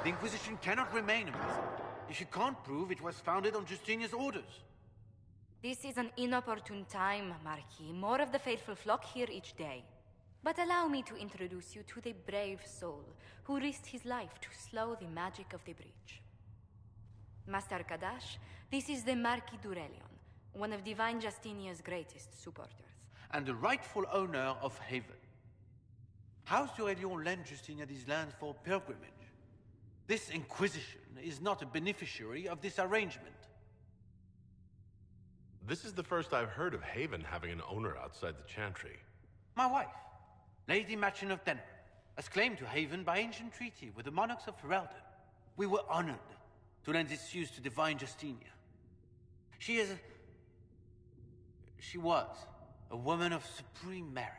The Inquisition cannot remain a prison if you can't prove it was founded on Justinian's orders. This is an inopportune time, Marquis. More of the faithful flock here each day. But allow me to introduce you to the brave soul who risked his life to slow the magic of the breach. Master Kadash, this is the Marquis d'Aurelion, one of Divine Justinia's greatest supporters. And the rightful owner of Haven. House d'Aurelion lent Justinia these lands for pilgrimage. This Inquisition is not a beneficiary of this arrangement. This is the first I've heard of Haven having an owner outside the Chantry. My wife, Lady Machin of Denver, has claimed to Haven by ancient treaty with the monarchs of Ferelden. We were honored to lend its use to Divine Justinia. She was a woman of supreme merit.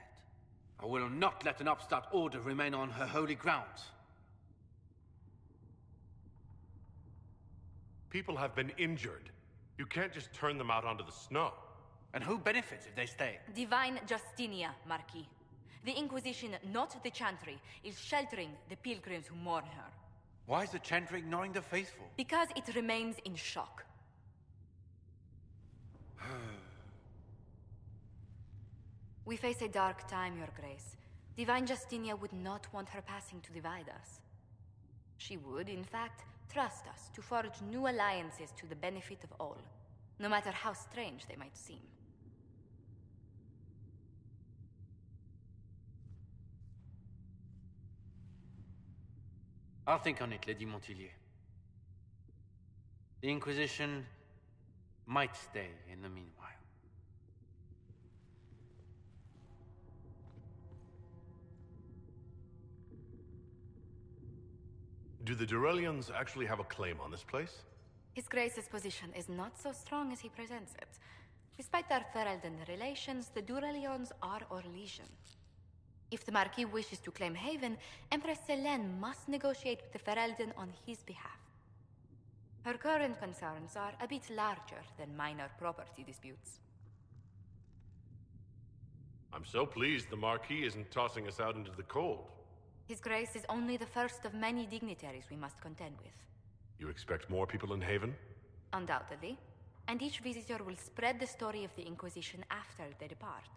I will not let an upstart order remain on her holy grounds. People have been injured. You can't just turn them out onto the snow. And who benefits if they stay? Divine Justinia, Marquis. The Inquisition, not the Chantry, is sheltering the pilgrims who mourn her. Why is the Chantry ignoring the faithful? Because it remains in shock. We face a dark time, Your Grace. Divine Justinia would not want her passing to divide us. She would, in fact, trust us to forge new alliances to the benefit of all, no matter how strange they might seem. I'll think on it, Lady Montillier. The Inquisition might stay in the meanwhile. Do the d'Aurelions actually have a claim on this place? His Grace's position is not so strong as he presents it. Despite their Ferelden relations, the d'Aurelions are Orlesian. If the Marquis wishes to claim Haven, Empress Selene must negotiate with the Ferelden on his behalf. Her current concerns are a bit larger than minor property disputes. I'm so pleased the Marquis isn't tossing us out into the cold. His Grace is only the first of many dignitaries we must contend with. You expect more people in Haven? Undoubtedly. And each visitor will spread the story of the Inquisition after they depart.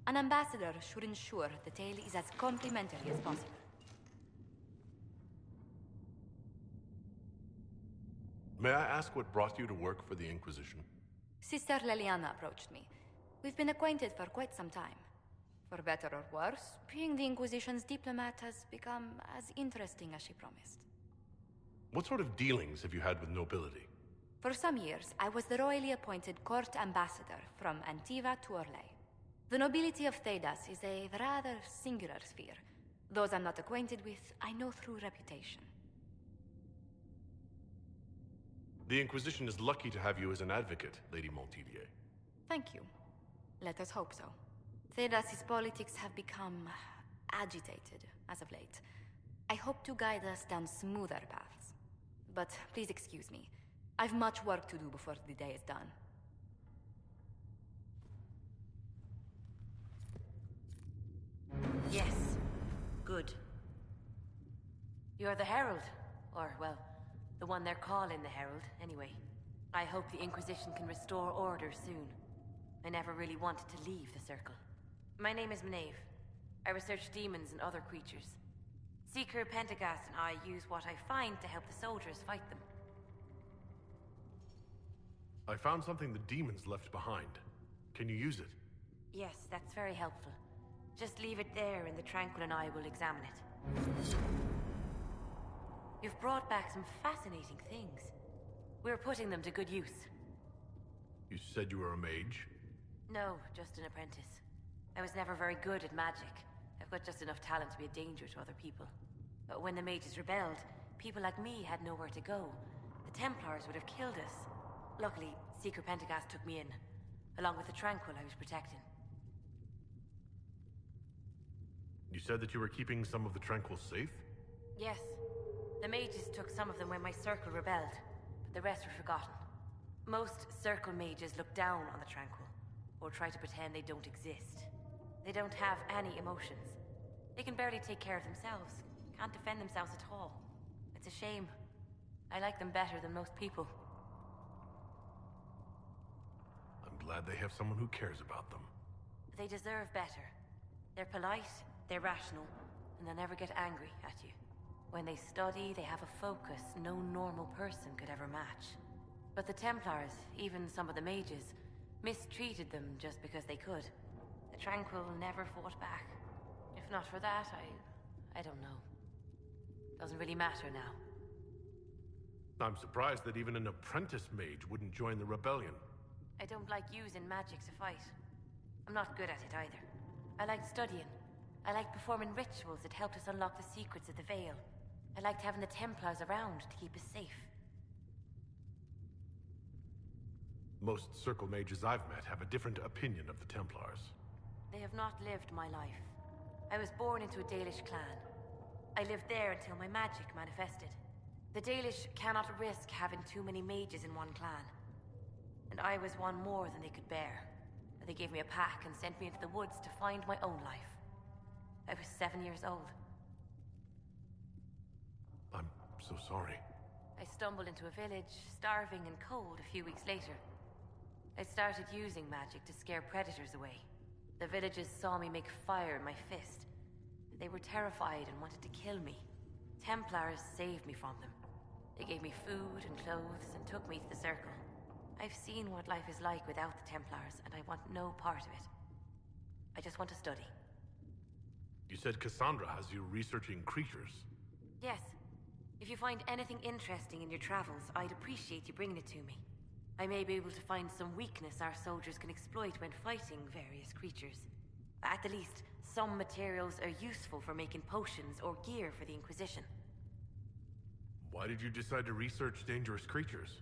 An ambassador should ensure the tale is as complimentary as possible. May I ask what brought you to work for the Inquisition? Sister Leliana approached me. We've been acquainted for quite some time. For better or worse, being the Inquisition's diplomat has become as interesting as she promised. What sort of dealings have you had with nobility? For some years, I was the royally appointed court ambassador from Antiva to Orlais. The nobility of Thedas is a rather singular sphere. Those I'm not acquainted with, I know through reputation. The Inquisition is lucky to have you as an advocate, Lady Montillier. Thank you. Let us hope so. Thedas's politics have become agitated as of late. I hope to guide us down smoother paths. But please excuse me. I've much work to do before the day is done. Yes. Good. You're the Herald. Or, well, the one they're calling the Herald, anyway. I hope the Inquisition can restore order soon. I never really wanted to leave the Circle. My name is Maeve. I research demons and other creatures. Seeker Pentagast and I use what I find to help the soldiers fight them. I found something the demons left behind. Can you use it? Yes, that's very helpful. Just leave it there and the Tranquil and I will examine it. You've brought back some fascinating things. We're putting them to good use. You said you were a mage? No, just an apprentice. I was never very good at magic. I've got just enough talent to be a danger to other people. But when the mages rebelled, people like me had nowhere to go. The Templars would have killed us. Luckily, Seeker Pentagast took me in, along with the Tranquil I was protecting. You said that you were keeping some of the Tranquil safe? Yes. The mages took some of them when my Circle rebelled, but the rest were forgotten. Most Circle mages look down on the Tranquil, or try to pretend they don't exist. They don't have any emotions. They can barely take care of themselves. Can't defend themselves at all. It's a shame. I like them better than most people. I'm glad they have someone who cares about them. They deserve better. They're polite, they're rational, and they'll never get angry at you. When they study, they have a focus no normal person could ever match. But the Templars, even some of the mages, mistreated them just because they could. The Tranquil never fought back. If not for that, I don't know. Doesn't really matter now. I'm surprised that even an apprentice mage wouldn't join the rebellion. I don't like using magic to fight. I'm not good at it either. I liked studying. I liked performing rituals that helped us unlock the secrets of the Veil. I liked having the Templars around to keep us safe. Most circle mages I've met have a different opinion of the Templars. They have not lived my life. I was born into a Dalish clan. I lived there until my magic manifested. The Dalish cannot risk having too many mages in one clan. And I was one more than they could bear. They gave me a pack and sent me into the woods to find my own life. I was 7 years old. I'm so sorry. I stumbled into a village, starving and cold a few weeks later. I started using magic to scare predators away. The villagers saw me make fire in my fist. They were terrified and wanted to kill me. Templars saved me from them. They gave me food and clothes and took me to the Circle. I've seen what life is like without the Templars, and I want no part of it. I just want to study. You said Cassandra has you researching creatures. Yes. If you find anything interesting in your travels, I'd appreciate you bringing it to me. I may be able to find some weakness our soldiers can exploit when fighting various creatures. At the least, some materials are useful for making potions or gear for the Inquisition. Why did you decide to research dangerous creatures?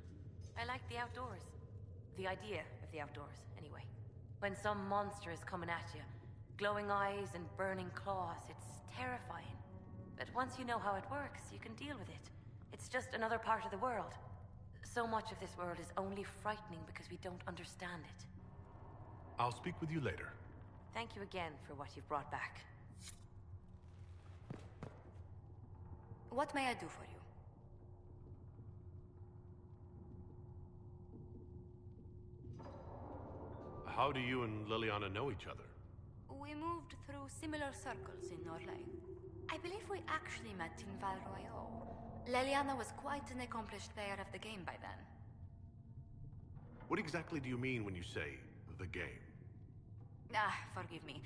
I like the outdoors. The idea of the outdoors, anyway. When some monster is coming at you, glowing eyes and burning claws, it's terrifying. But once you know how it works, you can deal with it. It's just another part of the world. So much of this world is only frightening because we don't understand it. I'll speak with you later. Thank you again for what you've brought back. What may I do for you? How do you and Liliana know each other? We moved through similar circles in Orlais. I believe we actually met in Val Royeaux. Liliana was quite an accomplished player of the game by then. What exactly do you mean when you say, the game? Forgive me.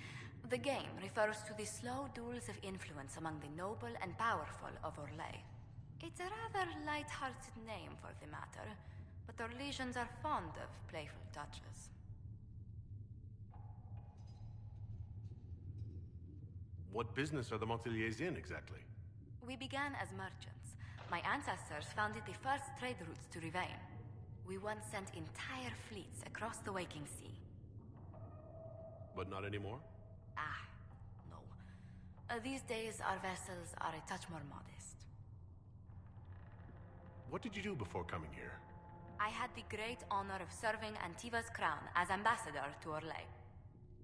The game refers to the slow duels of influence among the noble and powerful of Orlais. It's a rather light-hearted name for the matter, but Orlesians are fond of playful touches. What business are the Monteliers in, exactly? We began as merchants. My ancestors founded the first trade routes to Rivain. We once sent entire fleets across the waking sea. But not anymore? No. These days, our vessels are a touch more modest. What did you do before coming here? I had the great honor of serving Antiva's crown as ambassador to Orlais.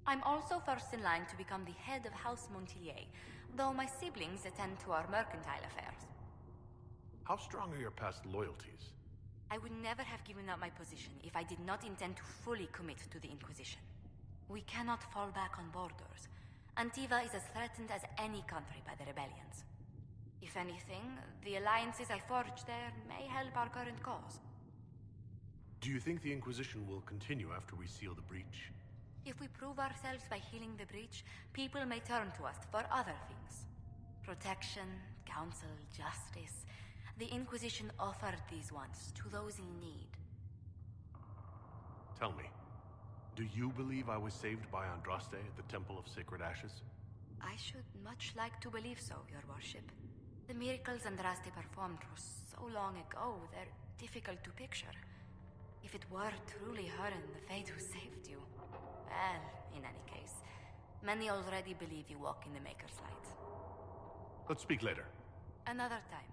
I'm also first in line to become the head of House Montelier, though my siblings attend to our mercantile affairs. How strong are your past loyalties? I would never have given up my position if I did not intend to fully commit to the Inquisition. We cannot fall back on borders. Antiva is as threatened as any country by the rebellions. If anything, the alliances I forged there may help our current cause. Do you think the Inquisition will continue after we seal the breach? If we prove ourselves by healing the breach, people may turn to us for other things. Protection, counsel, justice. The Inquisition offered these once to those in need. Tell me, do you believe I was saved by Andraste at the Temple of Sacred Ashes? I should much like to believe so, Your Worship. The miracles Andraste performed were so long ago, they're difficult to picture. If it were truly her and the Fate who saved you, well, in any case, many already believe you walk in the Maker's light. Let's speak later. Another time.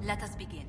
Let us begin.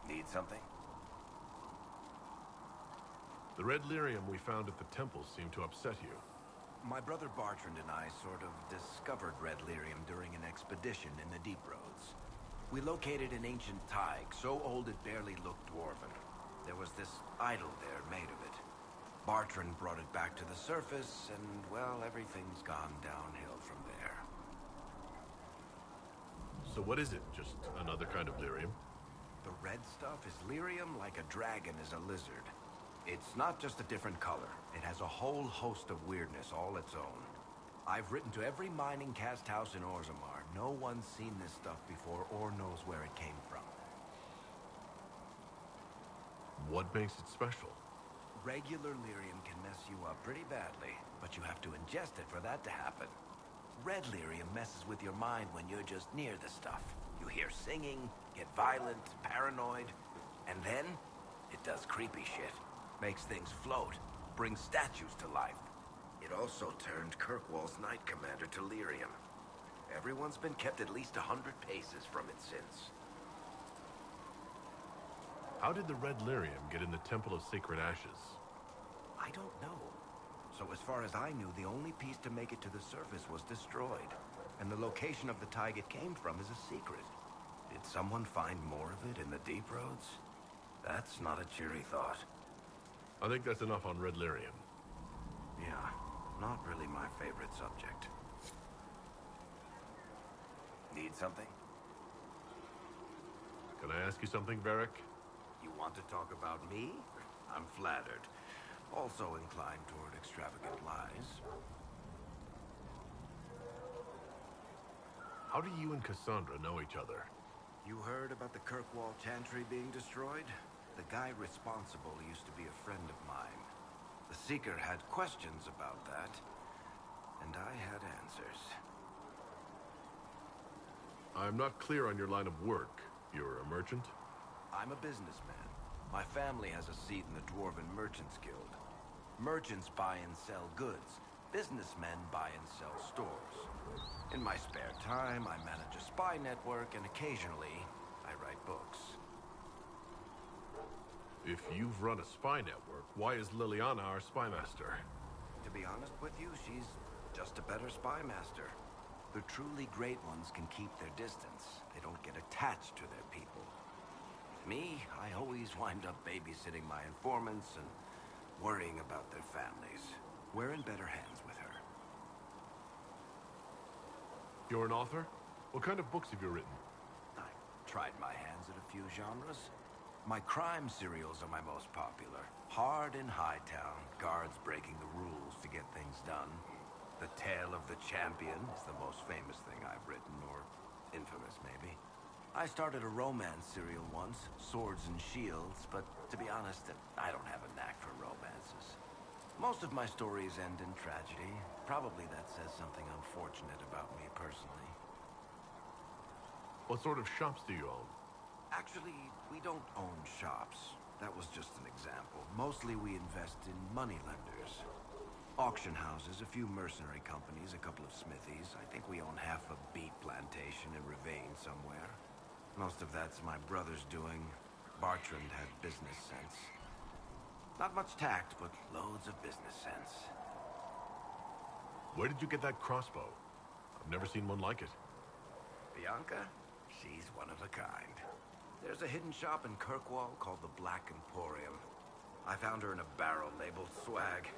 Need something? The red lyrium we found at the temple seemed to upset you. My brother Bartrand and I sort of discovered red lyrium during an expedition in the Deep Roads. We located an ancient thaig, so old it barely looked dwarven. There was this idol there made of it. Bartrand brought it back to the surface, and, well, everything's gone downhill from there. So what is it? Just another kind of lyrium? The red stuff is lyrium like a dragon is a lizard. It's not just a different color. It has a whole host of weirdness all its own. I've written to every mining cast house in Orzammar. No one's seen this stuff before or knows where it came from. What makes it special? Regular lyrium can mess you up pretty badly, but you have to ingest it for that to happen. Red lyrium messes with your mind when you're just near the stuff. You hear singing, get violent, paranoid, and then it does creepy shit. Makes things float, brings statues to life. It also turned Kirkwall's Knight Commander to lyrium. Everyone's been kept at least 100 paces from it since. How did the red lyrium get in the Temple of Sacred Ashes? I don't know. So as far as I knew, the only piece to make it to the surface was destroyed. And the location of the thaig it came from is a secret. Did someone find more of it in the Deep Roads? That's not a cheery thought. I think that's enough on red lyrium. Yeah, not really my favorite subject. Need something? Can I ask you something, Varric? You want to talk about me? I'm flattered. Also inclined toward extravagant lies. How do you and Cassandra know each other? You heard about the Kirkwall Chantry being destroyed? The guy responsible used to be a friend of mine. The Seeker had questions about that, and I had answers. I'm not clear on your line of work. You're a merchant? I'm a businessman. My family has a seat in the Dwarven Merchants Guild. Merchants buy and sell goods. Businessmen buy and sell stores. In my spare time, I manage a spy network, and occasionally, I write books. If you've run a spy network, why is Liliana our spy master? To be honest with you, she's just a better spy master. The truly great ones can keep their distance. They don't get attached to their people. Me, I always wind up babysitting my informants and worrying about their families. We're in better hands with her. You're an author? What kind of books have you written? I've tried my hands at a few genres. My crime serials are my most popular. Hard in Hightown, guards breaking the rules to get things done. The Tale of the Champion is the most famous thing I've written, or infamous maybe. I started a romance serial once, Swords and Shields, but to be honest, I don't have a knack for romances. Most of my stories end in tragedy. Probably that says something unfortunate about me personally. What sort of shops do you own? Actually, we don't own shops. That was just an example. Mostly we invest in moneylenders. Auction houses, a few mercenary companies, a couple of smithies. I think we own half a beet plantation in Ravane somewhere. Most of that's my brother's doing. Bartrand had business sense. Not much tact, but loads of business sense. Where did you get that crossbow? I've never seen one like it. Bianca? She's one of a kind. There's a hidden shop in Kirkwall called the Black Emporium. I found her in a barrel labeled swag.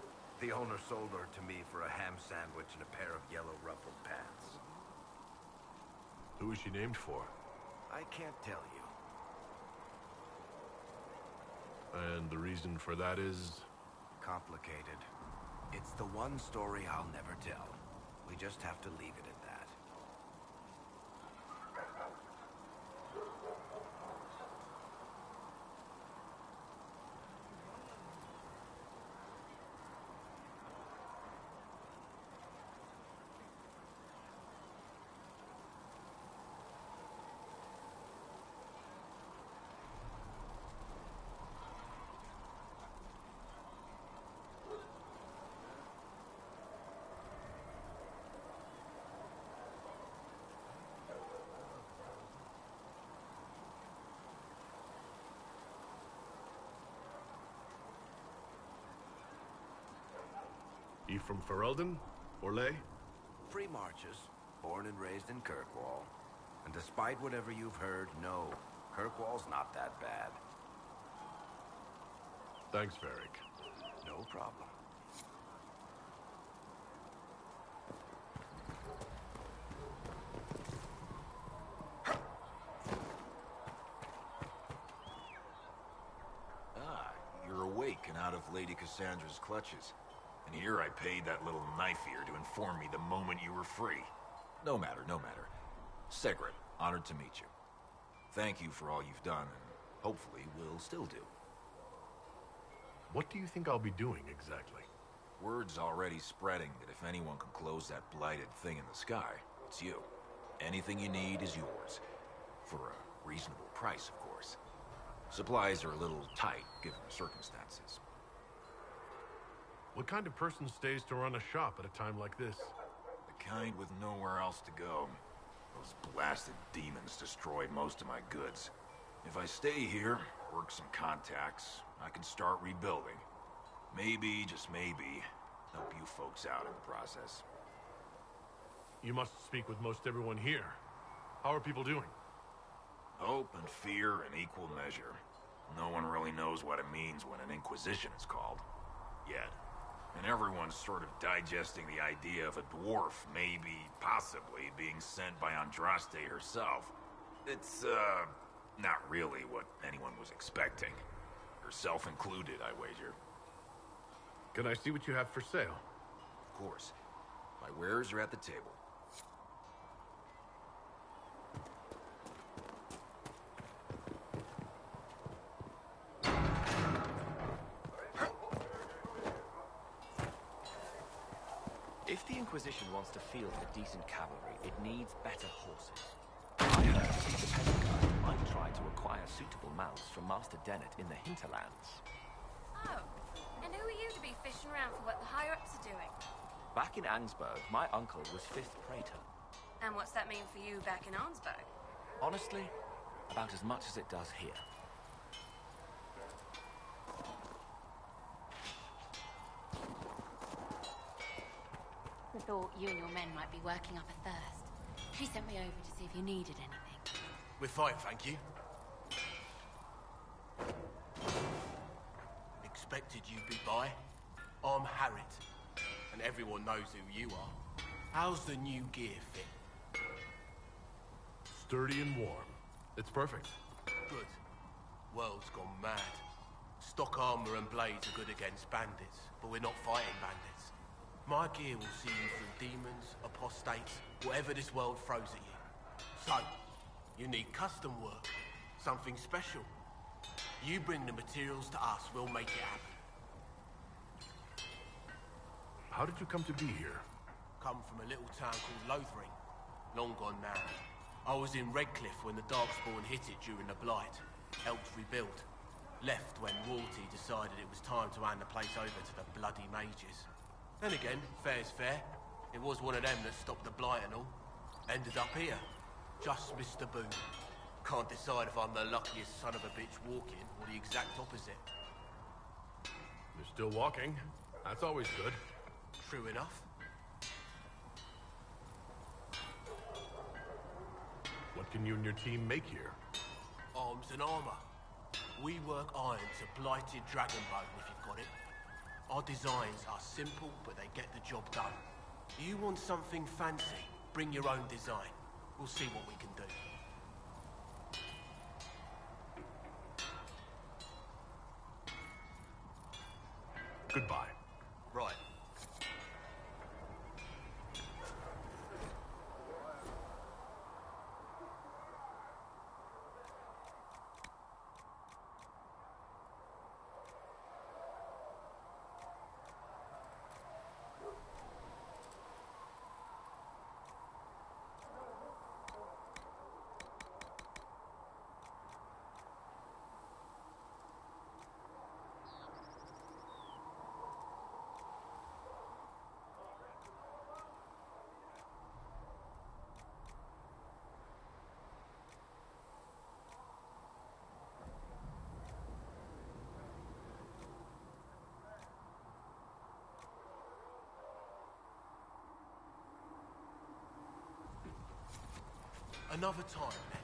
The owner sold her to me for a ham sandwich and a pair of yellow ruffled pants. Who is she named for? I can't tell you. And the reason for that is? Complicated. It's the one story I'll never tell. We just have to leave it at that. You from Ferelden? Orlais? Free marches, born and raised in Kirkwall. And despite whatever you've heard, no, Kirkwall's not that bad. Thanks, Varric. No problem. Ah, you're awake and out of Lady Cassandra's clutches. And here I paid that little knife-ear to inform me the moment you were free. No matter, no matter. Segret, honored to meet you. Thank you for all you've done, and hopefully will still do. What do you think I'll be doing exactly? Word's already spreading that if anyone can close that blighted thing in the sky, it's you. Anything you need is yours. For a reasonable price, of course. Supplies are a little tight, given the circumstances. What kind of person stays to run a shop at a time like this? The kind with nowhere else to go. Those blasted demons destroyed most of my goods. If I stay here, work some contacts, I can start rebuilding. Maybe, just maybe, help you folks out in the process. You must speak with most everyone here. How are people doing? Hope and fear in equal measure. No one really knows what it means when an Inquisition is called. Yet. And everyone's sort of digesting the idea of a dwarf maybe, possibly, being sent by Andraste herself. It's, not really what anyone was expecting. Herself included, I wager. Can I see what you have for sale? Of course. My wares are at the table. If the Inquisition wants to field a decent cavalry, it needs better horses. I heard the peasant guy might try to acquire suitable mounts from Master Dennett in the hinterlands. Oh, and who are you to be fishing around for what the higher-ups are doing? Back in Ansburg, my uncle was 5th Praetor. And what's that mean for you back in Arnsberg? Honestly, about as much as it does here. I thought you and your men might be working up a thirst. She sent me over to see if you needed anything. We're fine, thank you. Expected you'd be by. I'm Harriet, and everyone knows who you are. How's the new gear fit? Sturdy and warm. It's perfect. Good. World's gone mad. Stock armor and blades are good against bandits, but we're not fighting bandits. My gear will see you through demons, apostates, whatever this world throws at you. So, you need custom work, something special. You bring the materials to us, we'll make it happen. How did you come to be here? Come from a little town called Lothring. Long gone now. I was in Redcliffe when the Darkspawn hit it during the Blight. Helped rebuild. Left when royalty decided it was time to hand the place over to the bloody mages. Then again, fair's fair. It was one of them that stopped the Blight and all. Ended up here. Just missed the boom. Can't decide if I'm the luckiest son of a bitch walking or the exact opposite. You're still walking. That's always good. True enough. What can you and your team make here? Arms and armor. We work iron to blighted dragonbone if you've got it. Our designs are simple, but they get the job done. You want something fancy? Bring your own design. We'll see what we can do. Goodbye. Right. Another time, then.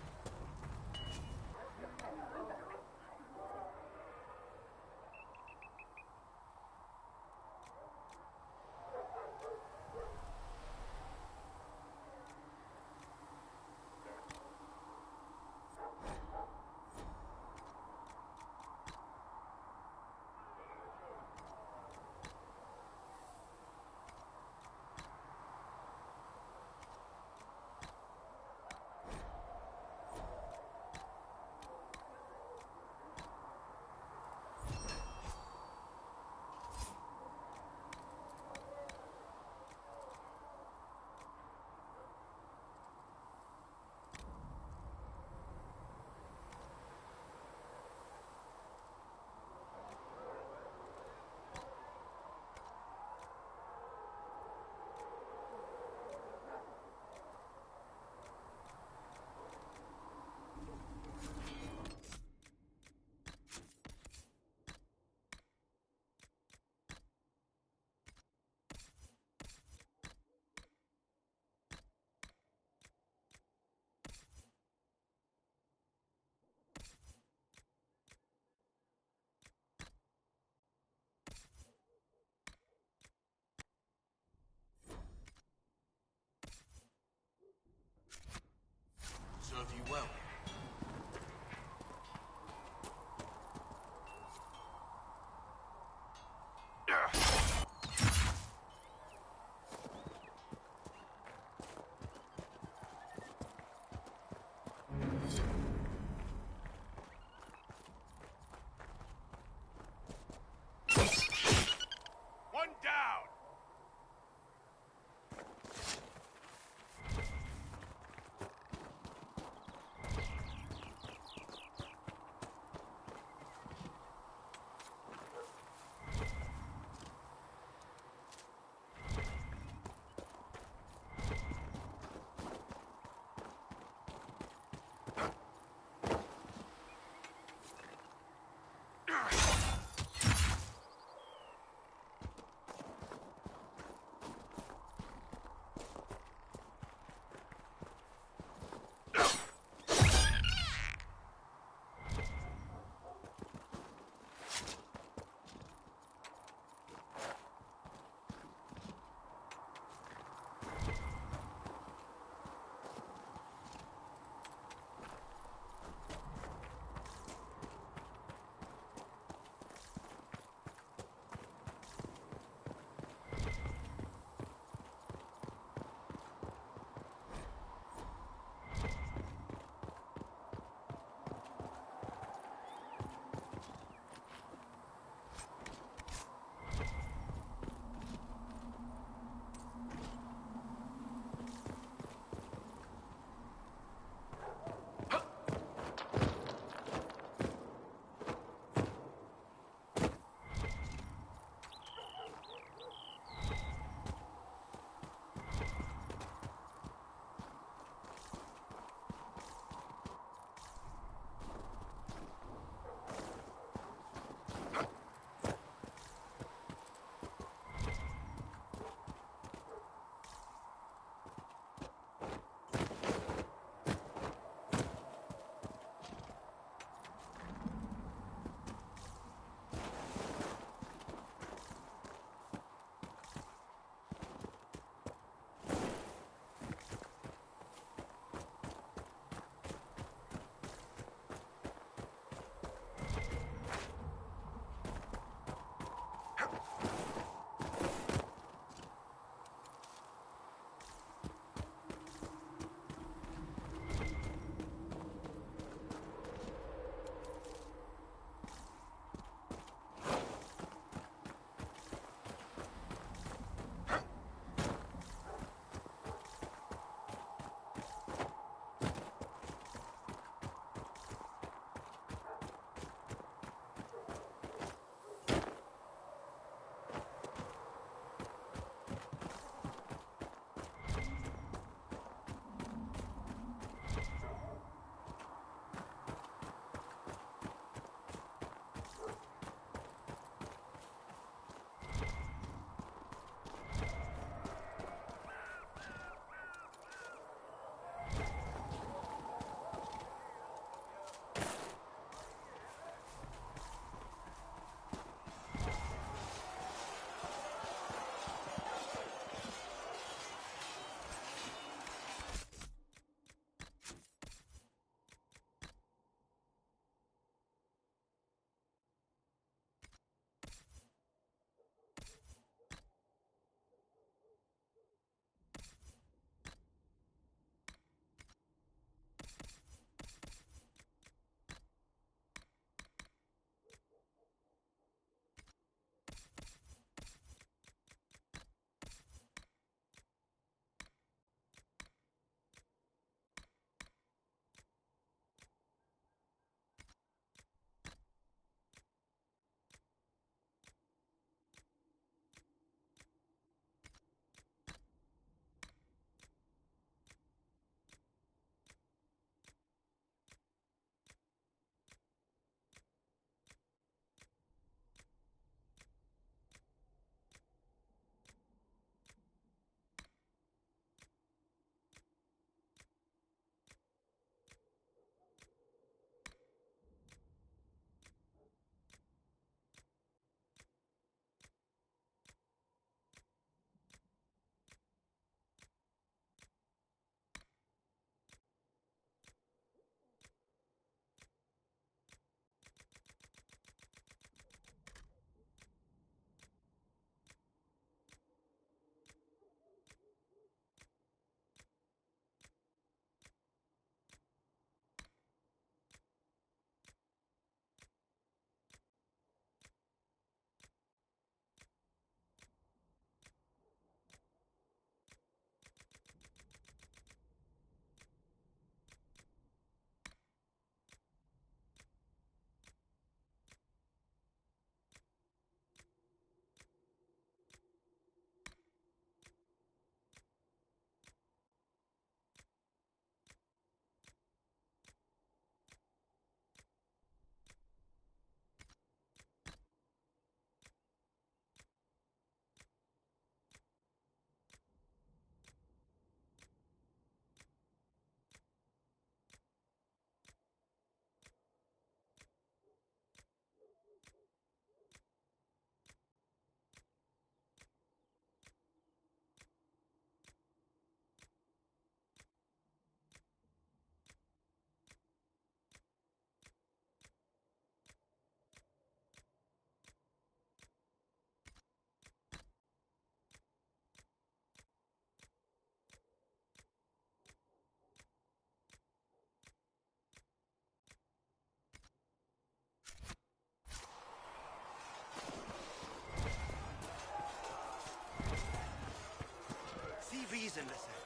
in the set.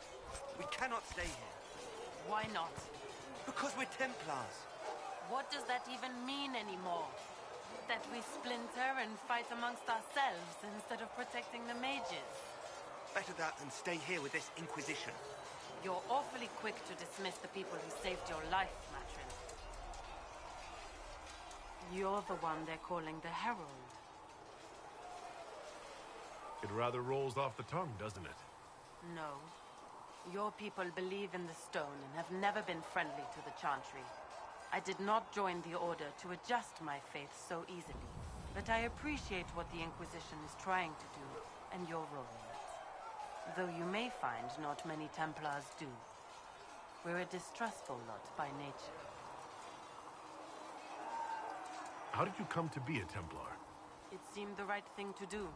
We cannot stay here. Why not? Because we're Templars. What does that even mean anymore? That we splinter and fight amongst ourselves instead of protecting the mages? Better that than stay here with this Inquisition. You're awfully quick to dismiss the people who saved your life, Matrin. You're the one they're calling the Herald. It rather rolls off the tongue, doesn't it? No. Your people believe in the stone and have never been friendly to the Chantry. I did not join the Order to adjust my faith so easily, but I appreciate what the Inquisition is trying to do, and your role in it. Though you may find not many Templars do. We're a distrustful lot by nature. How did you come to be a Templar? It seemed the right thing to do.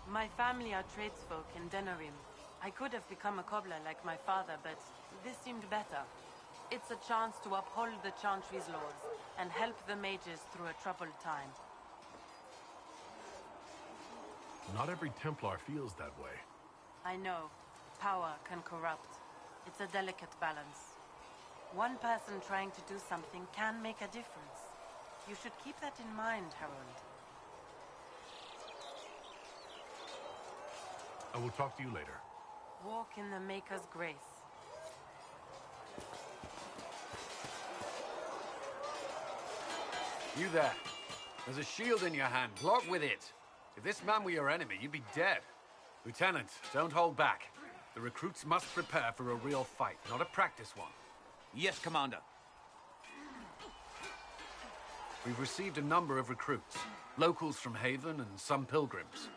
My family are tradesfolk in Denerim. I could have become a cobbler like my father, but this seemed better. It's a chance to uphold the Chantry's laws and help the mages through a troubled time. Not every Templar feels that way. I know. Power can corrupt. It's a delicate balance. One person trying to do something can make a difference. You should keep that in mind, Harold. I will talk to you later. Walk in the Maker's grace. You there. There's a shield in your hand. Block with it. If this man were your enemy, you'd be dead. Lieutenant, don't hold back. The recruits must prepare for a real fight, not a practice one. Yes, Commander. We've received a number of recruits. Locals from Haven and some pilgrims.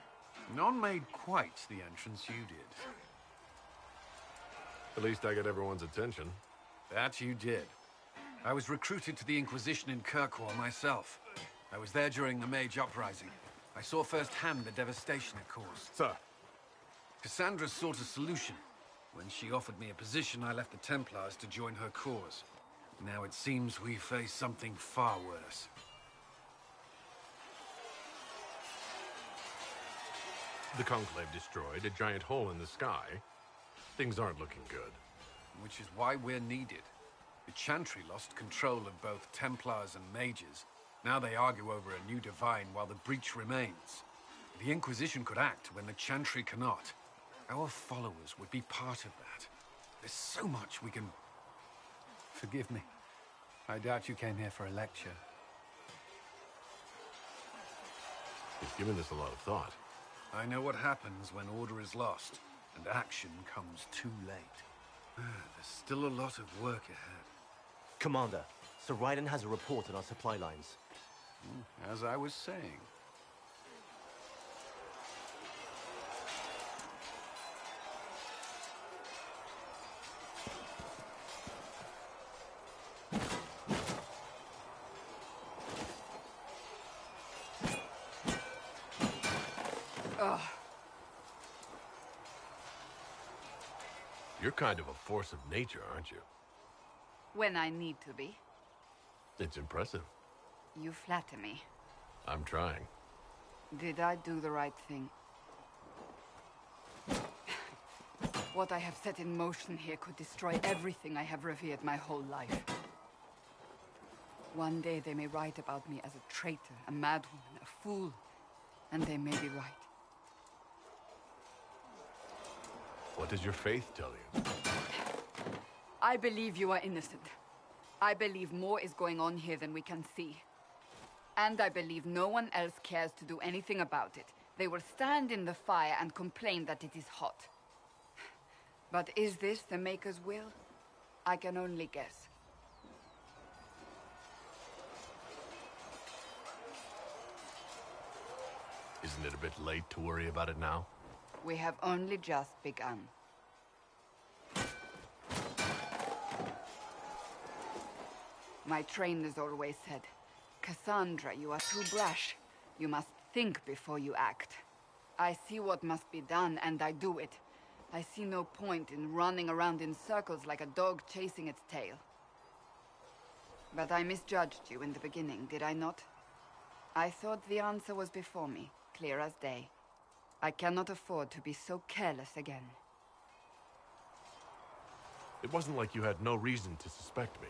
None made quite the entrance you did. At least I got everyone's attention. That you did. I was recruited to the Inquisition in Kirkwall myself. I was there during the Mage Uprising. I saw firsthand the devastation it caused. Sir. Cassandra sought a solution. When she offered me a position, I left the Templars to join her cause. Now it seems we face something far worse. The Conclave destroyed a giant hole in the sky. Things aren't looking good. Which is why we're needed. The Chantry lost control of both Templars and Mages. Now they argue over a new divine while the breach remains. The Inquisition could act when the Chantry cannot. Our followers would be part of that. There's so much we can... Forgive me. I doubt you came here for a lecture. You've given this a lot of thought. I know what happens when order is lost, and action comes too late. There's still a lot of work ahead. Commander, Sir Raiden has a report on our supply lines. As I was saying. You're kind of a force of nature, aren't you? When I need to be. It's impressive. You flatter me. I'm trying. Did I do the right thing? What I have set in motion here could destroy everything I have revered my whole life. One day they may write about me as a traitor, a madwoman, a fool, and they may be right. What does your faith tell you? I believe you are innocent. I believe more is going on here than we can see. And I believe no one else cares to do anything about it. They will stand in the fire and complain that it is hot. But is this the Maker's will? I can only guess. Isn't it a bit late to worry about it now? We have only just begun. My trainers always said, Cassandra, you are too brash. You must think before you act. I see what must be done, and I do it. I see no point in running around in circles like a dog chasing its tail. But I misjudged you in the beginning, did I not? I thought the answer was before me, clear as day. I cannot afford to be so careless again. It wasn't like you had no reason to suspect me.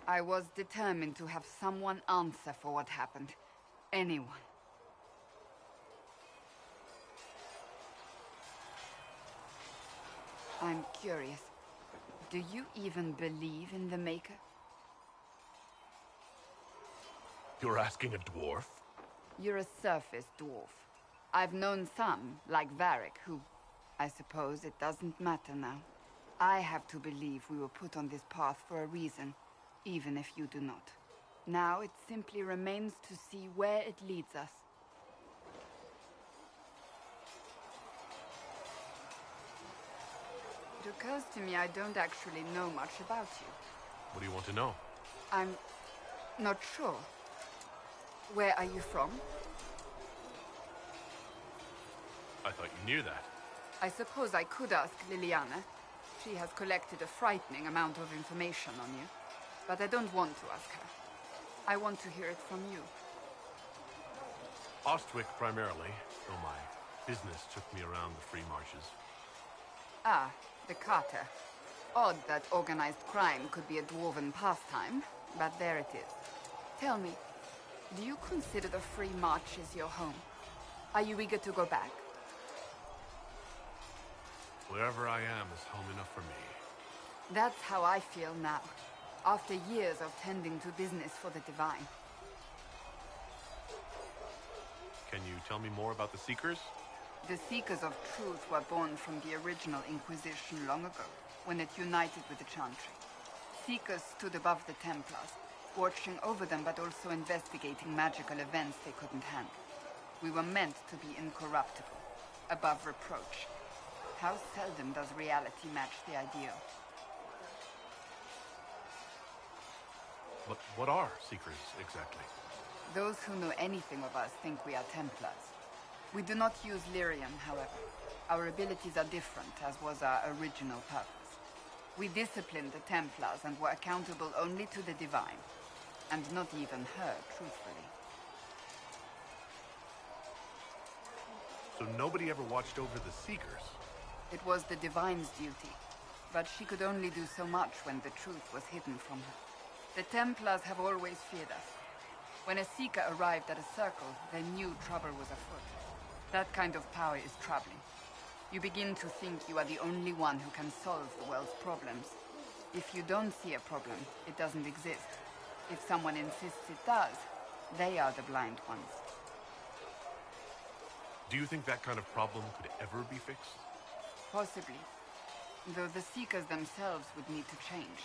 I was determined to have someone answer for what happened. Anyone. I'm curious. Do you even believe in the Maker? You're asking a dwarf? You're a surface dwarf. I've known some, like Varric, who... I suppose it doesn't matter now. I have to believe we were put on this path for a reason, even if you do not. Now it simply remains to see where it leads us. It occurs to me I don't actually know much about you. What do you want to know? I'm not sure. Where are you from? I thought you knew that. I suppose I could ask Liliana. She has collected a frightening amount of information on you. But I don't want to ask her. I want to hear it from you. Ostwick primarily, though my business took me around the free marches. Ah, the Carter. Odd that organized crime could be a dwarven pastime, but there it is. Tell me, do you consider the Free Marches your home? Are you eager to go back? Wherever I am is home enough for me. That's how I feel now, after years of tending to business for the Divine. Can you tell me more about the Seekers? The Seekers of Truth were born from the original Inquisition long ago, when it united with the Chantry. Seekers stood above the Templars, watching over them but also investigating magical events they couldn't handle. We were meant to be incorruptible, above reproach. How seldom does reality match the ideal? But what are Seekers, exactly? Those who know anything of us think we are Templars. We do not use lyrium, however. Our abilities are different, as was our original purpose. We disciplined the Templars and were accountable only to the Divine. And not even her, truthfully. So nobody ever watched over the Seekers? It was the Divine's duty, but she could only do so much when the truth was hidden from her. The Templars have always feared us. When a Seeker arrived at a circle, they knew trouble was afoot. That kind of power is troubling. You begin to think you are the only one who can solve the world's problems. If you don't see a problem, it doesn't exist. If someone insists it does, they are the blind ones. Do you think that kind of problem could ever be fixed? Possibly. Though the Seekers themselves would need to change.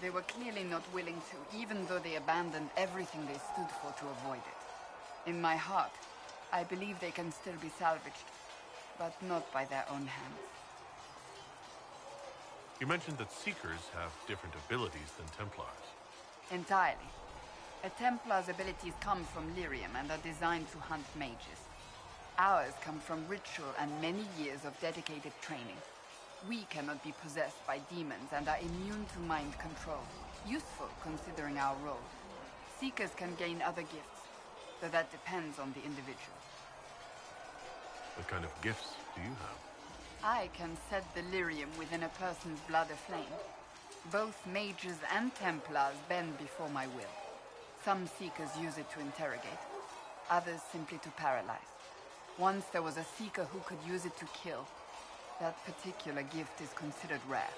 They were clearly not willing to, even though they abandoned everything they stood for to avoid it. In my heart, I believe they can still be salvaged, but not by their own hands. You mentioned that Seekers have different abilities than Templars. Entirely. A Templar's abilities come from lyrium and are designed to hunt mages. Ours come from ritual and many years of dedicated training. We cannot be possessed by demons and are immune to mind control. Useful considering our role. Seekers can gain other gifts, though that depends on the individual. What kind of gifts do you have? I can set the lyrium within a person's blood aflame. Both mages and Templars bend before my will. Some Seekers use it to interrogate, others simply to paralyze. Once there was a Seeker who could use it to kill. That particular gift is considered rare.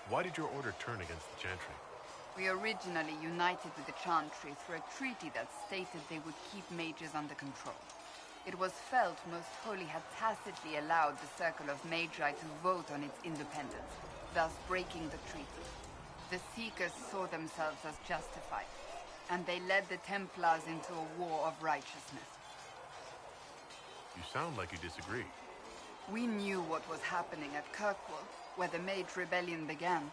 Why did your order turn against the Chantry? We originally united with the Chantry through a treaty that stated they would keep mages under control. It was felt Most Holy had tacitly allowed the Circle of Magi to vote on its independence, thus breaking the treaty. The Seekers saw themselves as justified, and they led the Templars into a war of righteousness. You sound like you disagree. We knew what was happening at Kirkwall, where the Mage Rebellion began.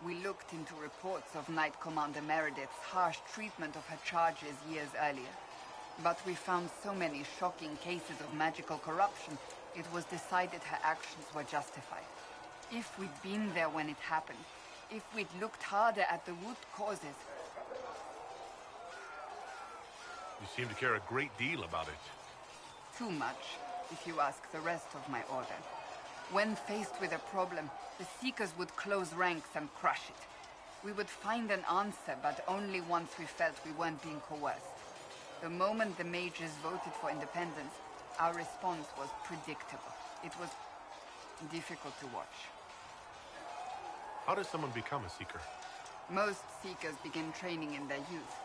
We looked into reports of Knight Commander Meredith's harsh treatment of her charges years earlier. But we found so many shocking cases of magical corruption, it was decided her actions were justified. If we'd been there when it happened, if we'd looked harder at the root causes... You seem to care a great deal about it. Too much, if you ask the rest of my order. When faced with a problem, the Seekers would close ranks and crush it. We would find an answer, but only once we felt we weren't being coerced. The moment the mages voted for independence, our response was predictable. It was difficult to watch. How does someone become a Seeker? Most Seekers begin training in their youth.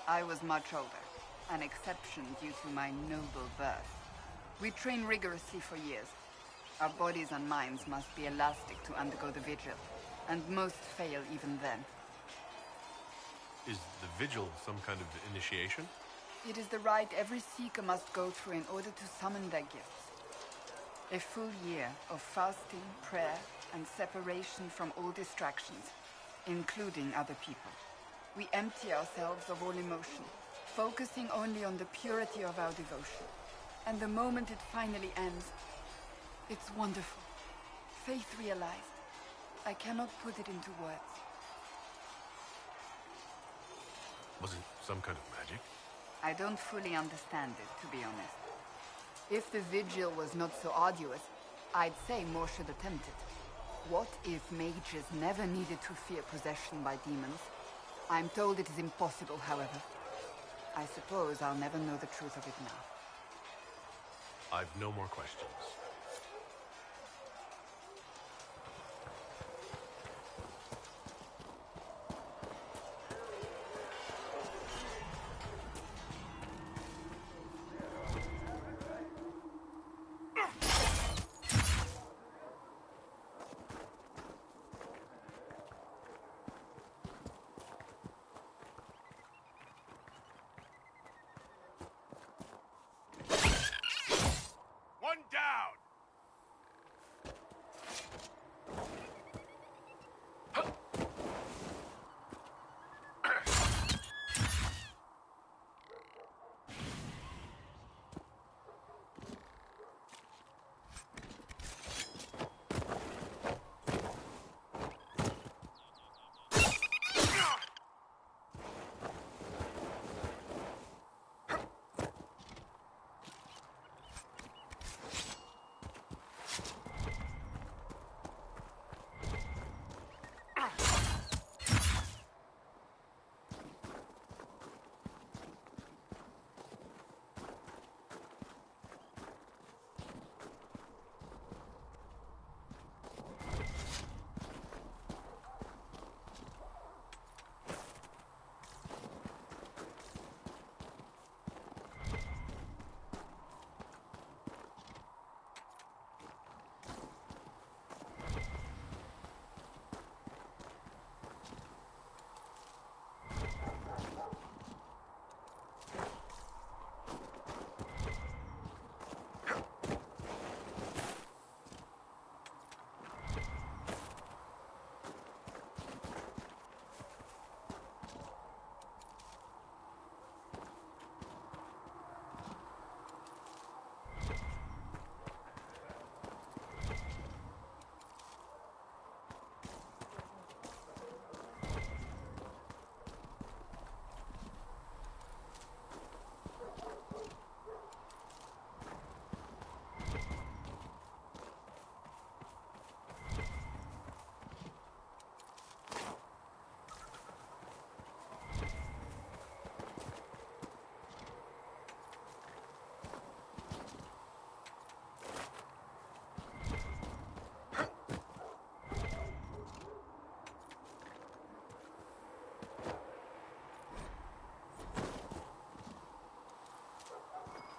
I was much older, an exception due to my noble birth. We train rigorously for years. Our bodies and minds must be elastic to undergo the vigil, and most fail even then. Is the vigil some kind of initiation? It is the rite every Seeker must go through in order to summon their gifts. A full year of fasting, prayer, and separation from all distractions, including other people. We empty ourselves of all emotion, focusing only on the purity of our devotion. And the moment it finally ends, it's wonderful. Faith realized. I cannot put it into words. Was it some kind of magic? I don't fully understand it, to be honest. If the vigil was not so arduous, I'd say more should attempt it. What if mages never needed to fear possession by demons? I'm told it is impossible, however. I suppose I'll never know the truth of it now. I've no more questions.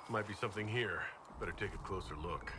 Might be something here. Better take a closer look.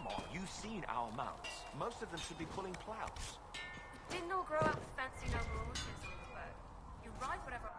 Come on, you've seen our mounts. Most of them should be pulling plows. Didn't all grow up with fancy noble horses on the boat. You ride whatever...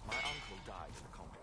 My uncle died in the conflict.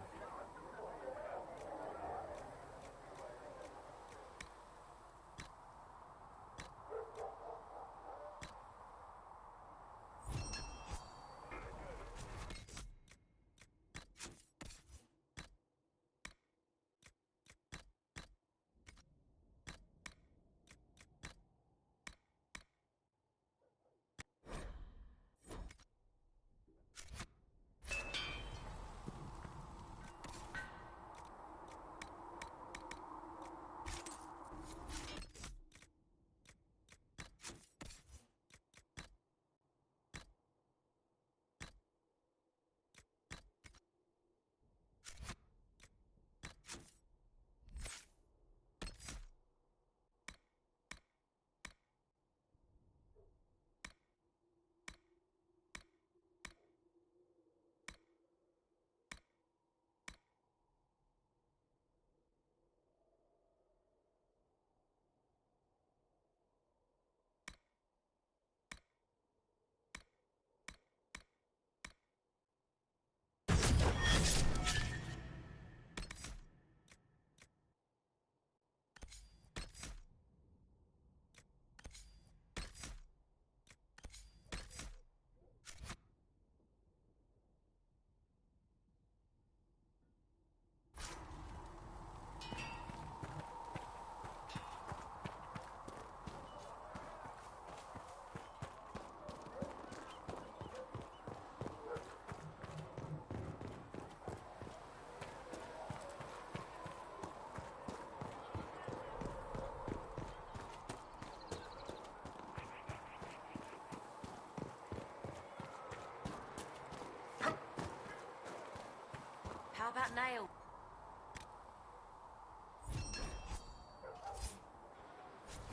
How about nail?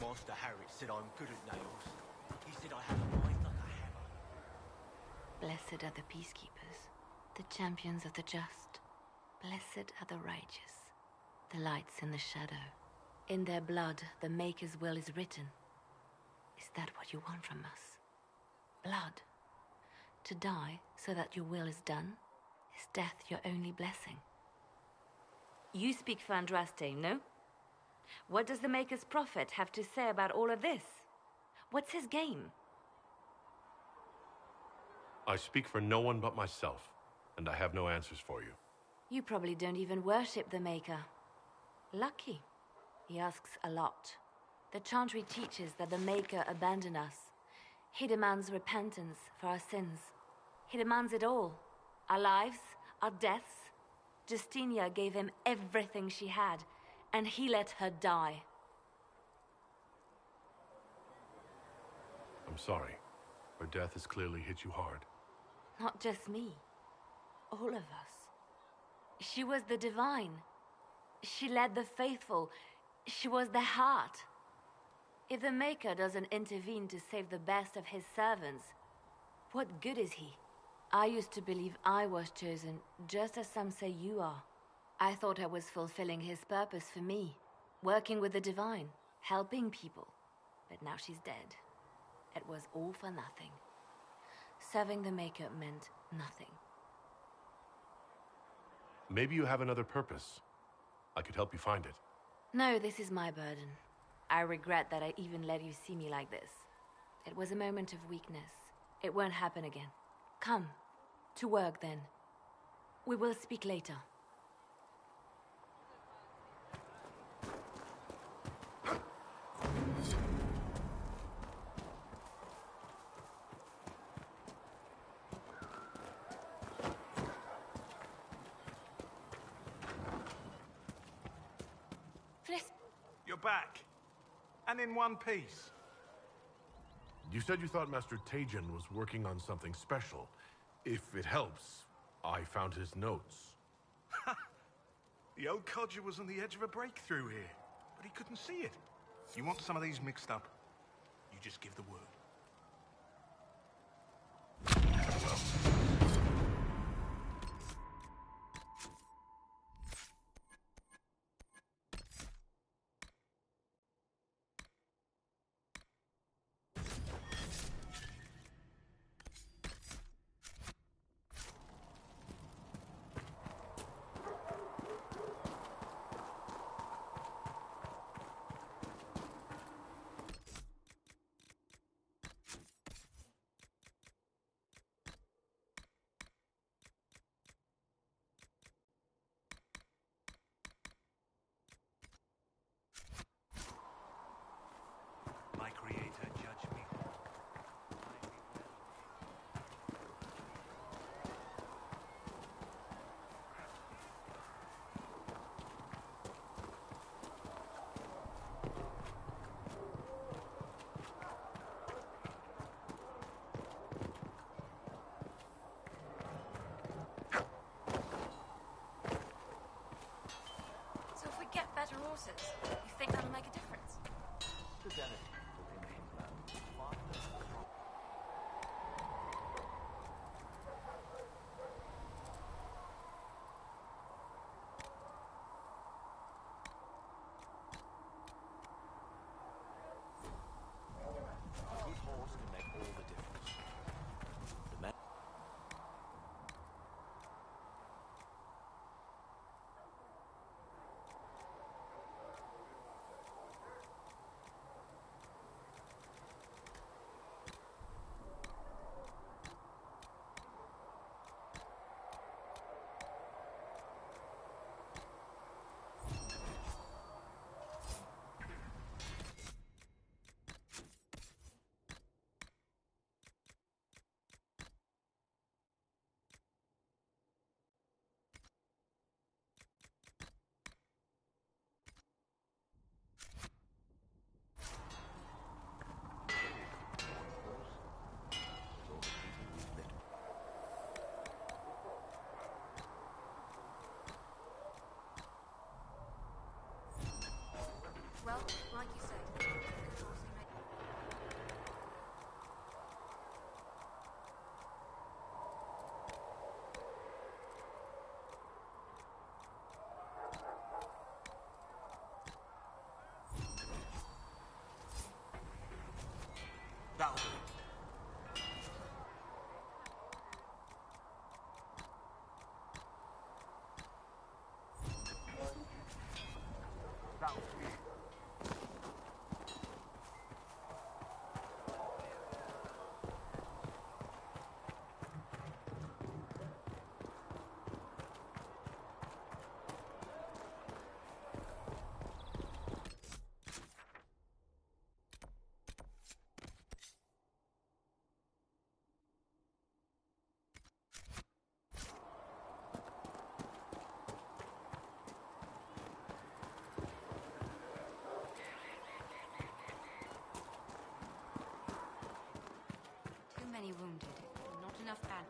Master Harry said I'm good at nails. He said I have a mind like a hammer. Blessed are the peacekeepers, the champions of the just. Blessed are the righteous, the lights in the shadow. In their blood, the Maker's will is written. Is that what you want from us? Blood? To die so that your will is done? Is death your only blessing? You speak for Andraste, no? What does the Maker's prophet have to say about all of this? What's his game? I speak for no one but myself, and I have no answers for you. You probably don't even worship the Maker. Lucky. He asks a lot. The Chantry teaches that the Maker abandoned us. He demands repentance for our sins. He demands it all. Our lives, our deaths. Justinia gave him everything she had, and he let her die. I'm sorry. Her death has clearly hit you hard. Not just me. All of us. She was the divine. She led the faithful. She was the heart. If the Maker doesn't intervene to save the best of his servants, what good is he? I used to believe I was chosen, just as some say you are. I thought I was fulfilling his purpose for me, working with the divine, helping people. But now she's dead. It was all for nothing. Serving the Maker meant nothing. Maybe you have another purpose. I could help you find it. No, this is my burden. I regret that I even let you see me like this. It was a moment of weakness. It won't happen again. Come. To work, then. We will speak later. back. And in one piece. You said you thought Master Tejan was working on something special. If it helps, I found his notes. The old codger was on the edge of a breakthrough here, but he couldn't see it. You want some of these mixed up? You just give the word. My creator, judge me. So if we get better horses, you think that'll make a difference? A good horse can make all the difference. The man Well, like you said, a good horse can make... That'll do. That'll do. Too many wounded. Not enough bad.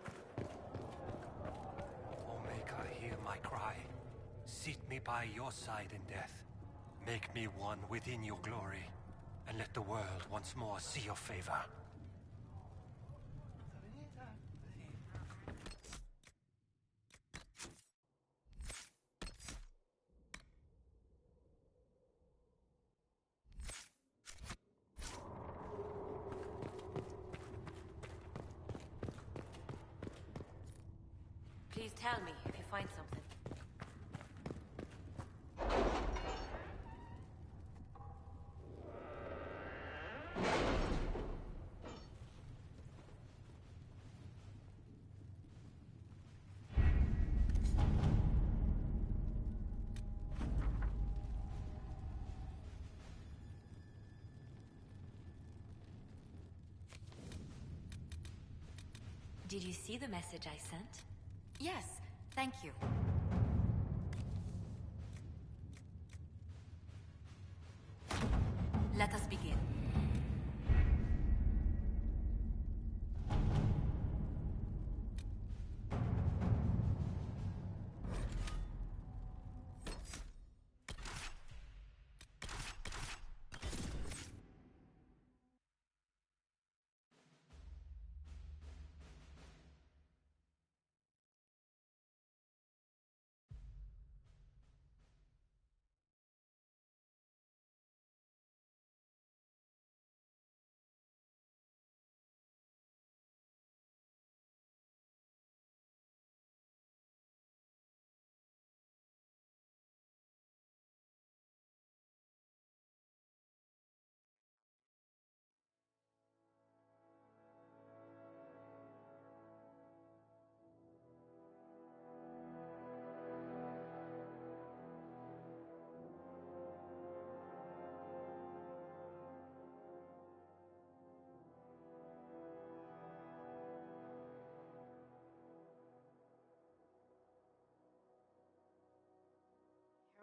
O Maker, hear my cry. Seat me by your side in death. Make me one within your glory, and let the world once more see your favor. Please tell me if you find something. Did you see the message I sent? Yes, thank you.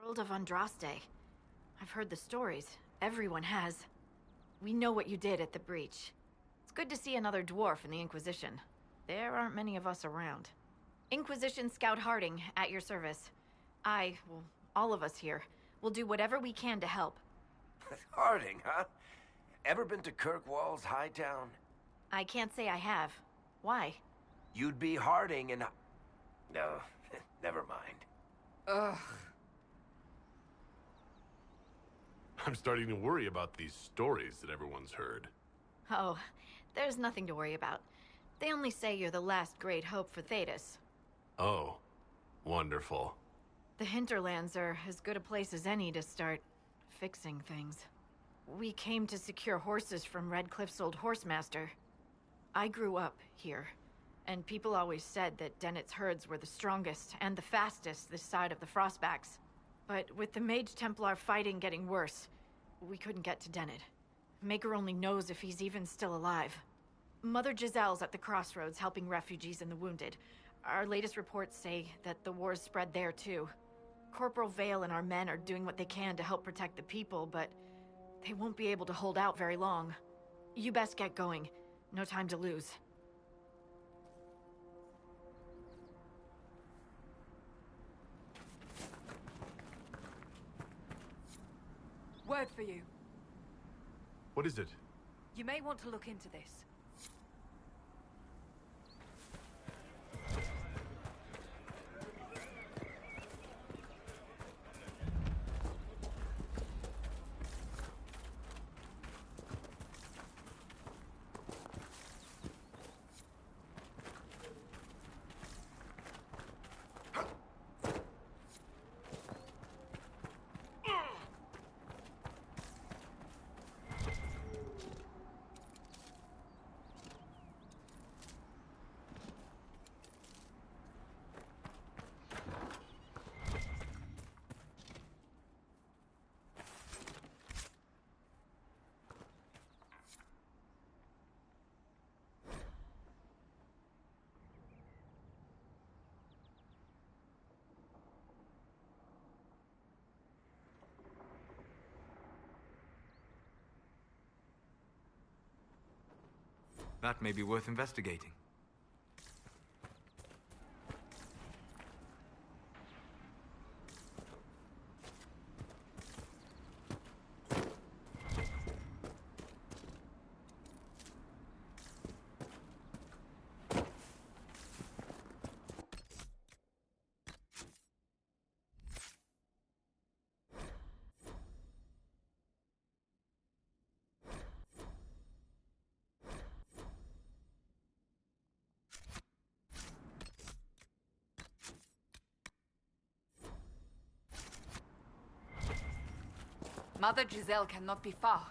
Herald of Andraste. I've heard the stories. Everyone has. We know what you did at the breach. It's good to see another dwarf in the Inquisition. There aren't many of us around. Inquisition Scout Harding, at your service. Well, all of us here, will do whatever we can to help. Harding, huh? Ever been to Kirkwall's Hightown? I can't say I have. Why? You'd be Harding in... No, never mind. Ugh. I'm starting to worry about these stories that everyone's heard. Oh, there's nothing to worry about. They only say you're the last great hope for Thetis. Oh, wonderful. The hinterlands are as good a place as any to start fixing things. We came to secure horses from Redcliffe's old horsemaster. I grew up here, and people always said that Dennett's herds were the strongest and the fastest this side of the Frostbacks. But with the Mage Templar fighting getting worse, we couldn't get to Dennett. Maker only knows if he's even still alive. Mother Giselle's at the crossroads helping refugees and the wounded. Our latest reports say that the war's spread there too. Corporal Vale and our men are doing what they can to help protect the people, but they won't be able to hold out very long. You best get going. No time to lose. Word for you. What is it? You may want to look into this. That may be worth investigating. Mother Giselle cannot be far.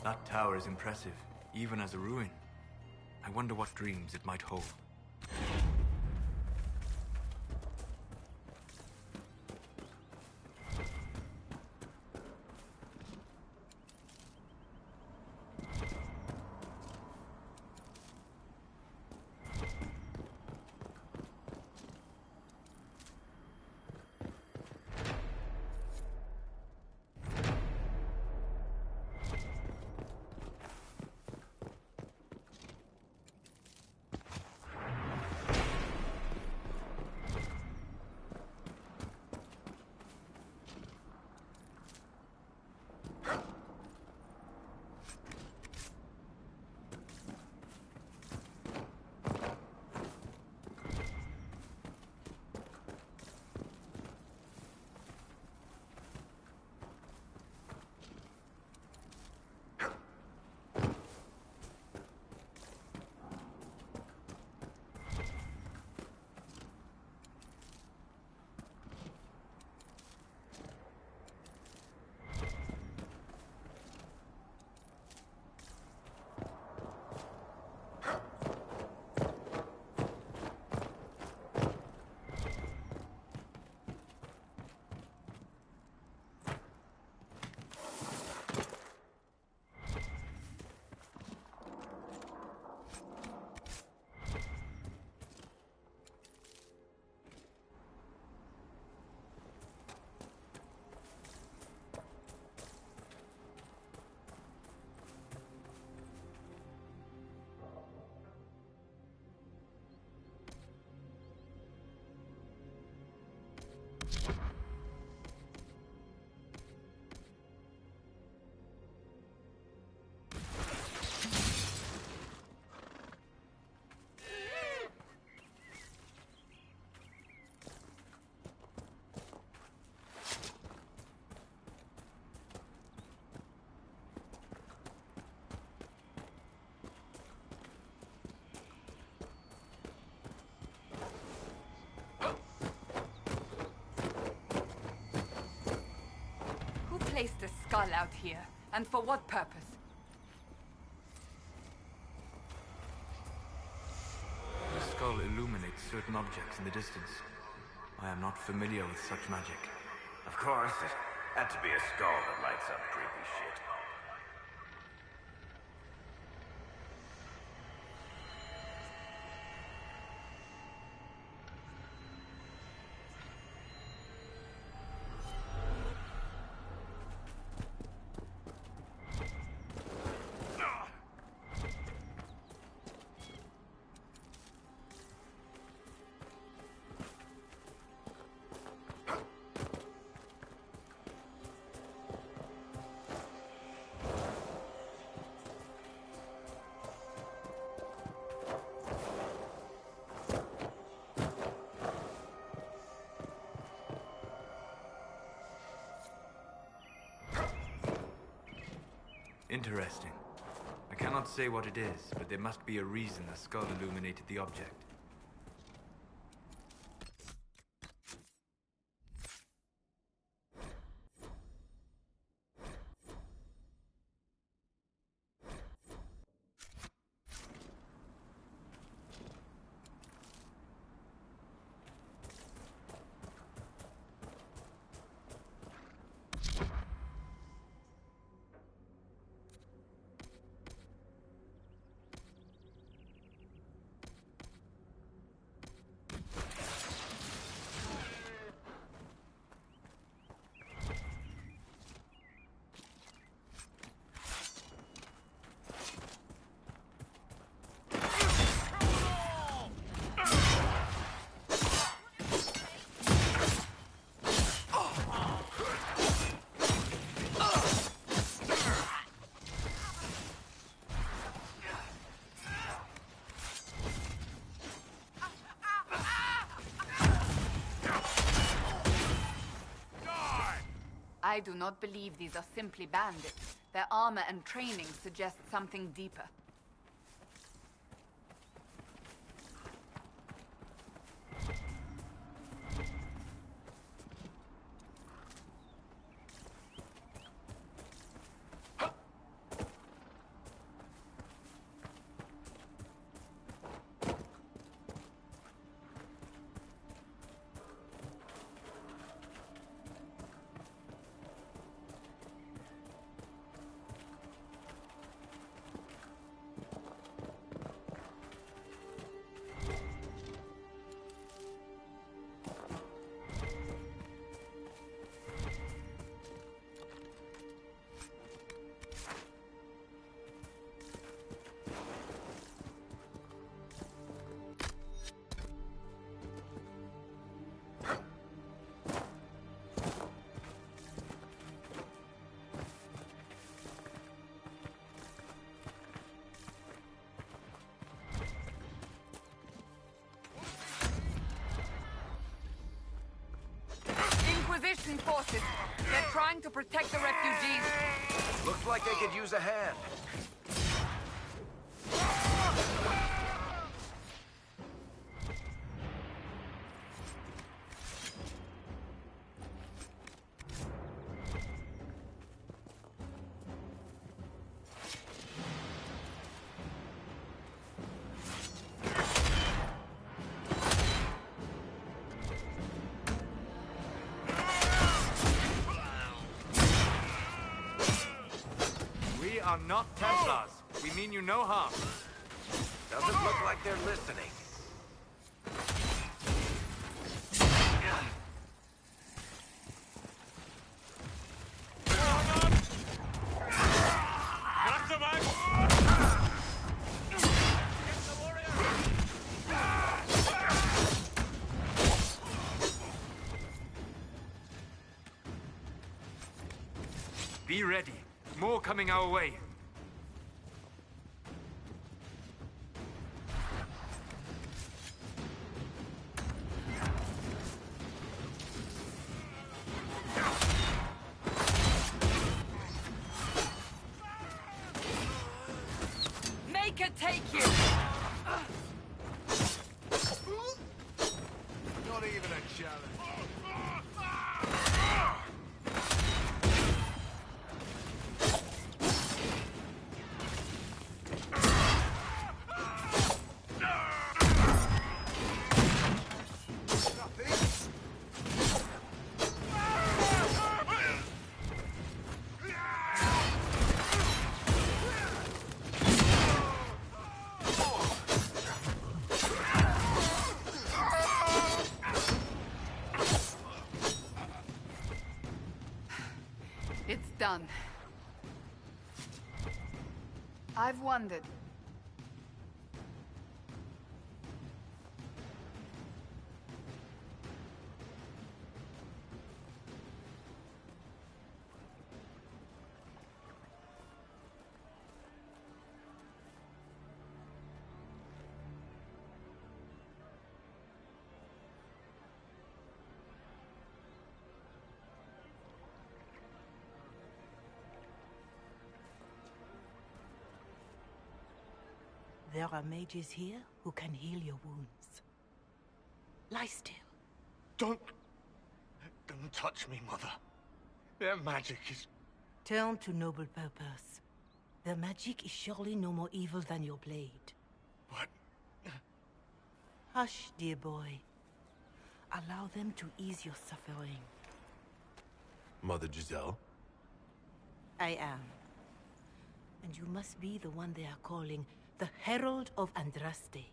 That tower is impressive, even as a ruin. I wonder what dreams it might hold. Placed a skull out here, and for what purpose? The skull illuminates certain objects in the distance. I am not familiar with such magic. Of course, it had to be a skull that lights up creepy shit. Interesting. I cannot say what it is, but there must be a reason the skull illuminated the object. I do not believe these are simply bandits. Their armor and training suggest something deeper. Inquisition forces. They're trying to protect the refugees. Looks like they could use a hand. We are not Templars. We mean you no harm. Doesn't look like they're listening. Be ready. More coming our way. Make it take you! Not even a challenge. It's done. I've wondered. There are mages here who can heal your wounds. Lie still. Don't touch me, Mother. Their magic is... Turn to noble purpose. Their magic is surely no more evil than your blade. But... Hush, dear boy. Allow them to ease your suffering. Mother Giselle? I am. And you must be the one they are calling the Herald of Andraste.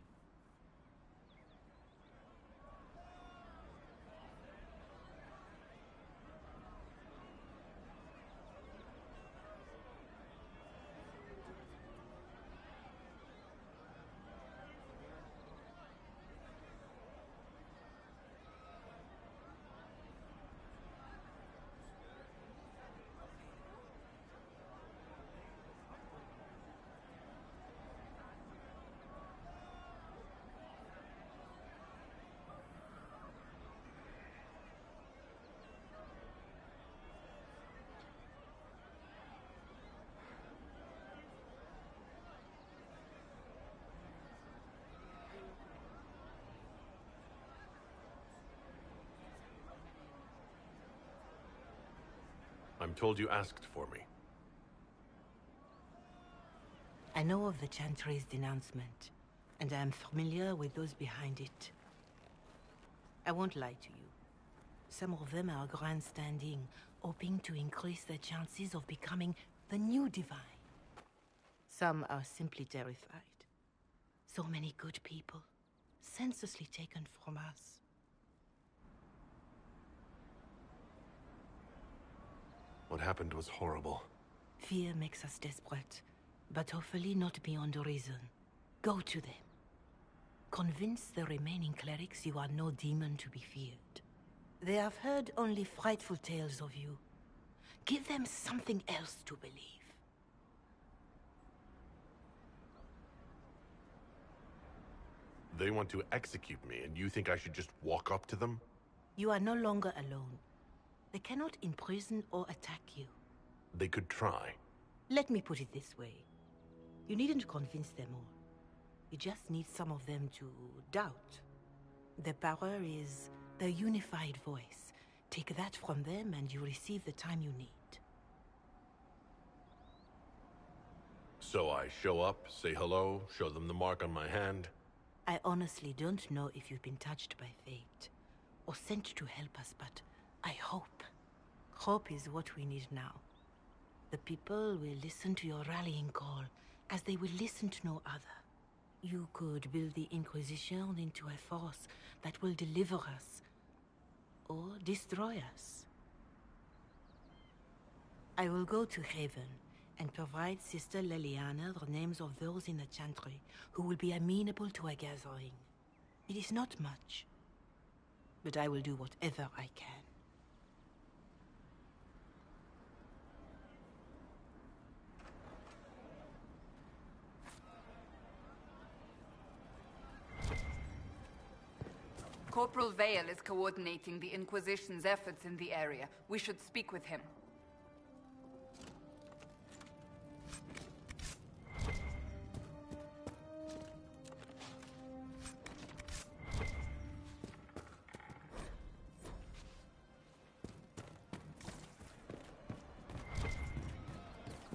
I'm told you asked for me. I know of the Chantry's denouncement, and I am familiar with those behind it. I won't lie to you. Some of them are grandstanding, hoping to increase their chances of becoming the new divine. Some are simply terrified. So many good people, senselessly taken from us. What happened was horrible. Fear makes us desperate, but hopefully not beyond reason. Go to them. Convince the remaining clerics you are no demon to be feared. They have heard only frightful tales of you. Give them something else to believe. They want to execute me, and you think I should just walk up to them? You are no longer alone. They cannot imprison or attack you. They could try. Let me put it this way. You needn't convince them all. You just need some of them to doubt. Their power is their unified voice. Take that from them and you receive the time you need. So I show up, say hello, show them the mark on my hand. I honestly don't know if you've been touched by fate, or sent to help us, but I hope. Hope is what we need now. The people will listen to your rallying call, as they will listen to no other. You could build the Inquisition into a force that will deliver us, or destroy us. I will go to Haven and provide Sister Leliana the names of those in the Chantry who will be amenable to a gathering. It is not much, but I will do whatever I can. Corporal Vale is coordinating the Inquisition's efforts in the area. We should speak with him.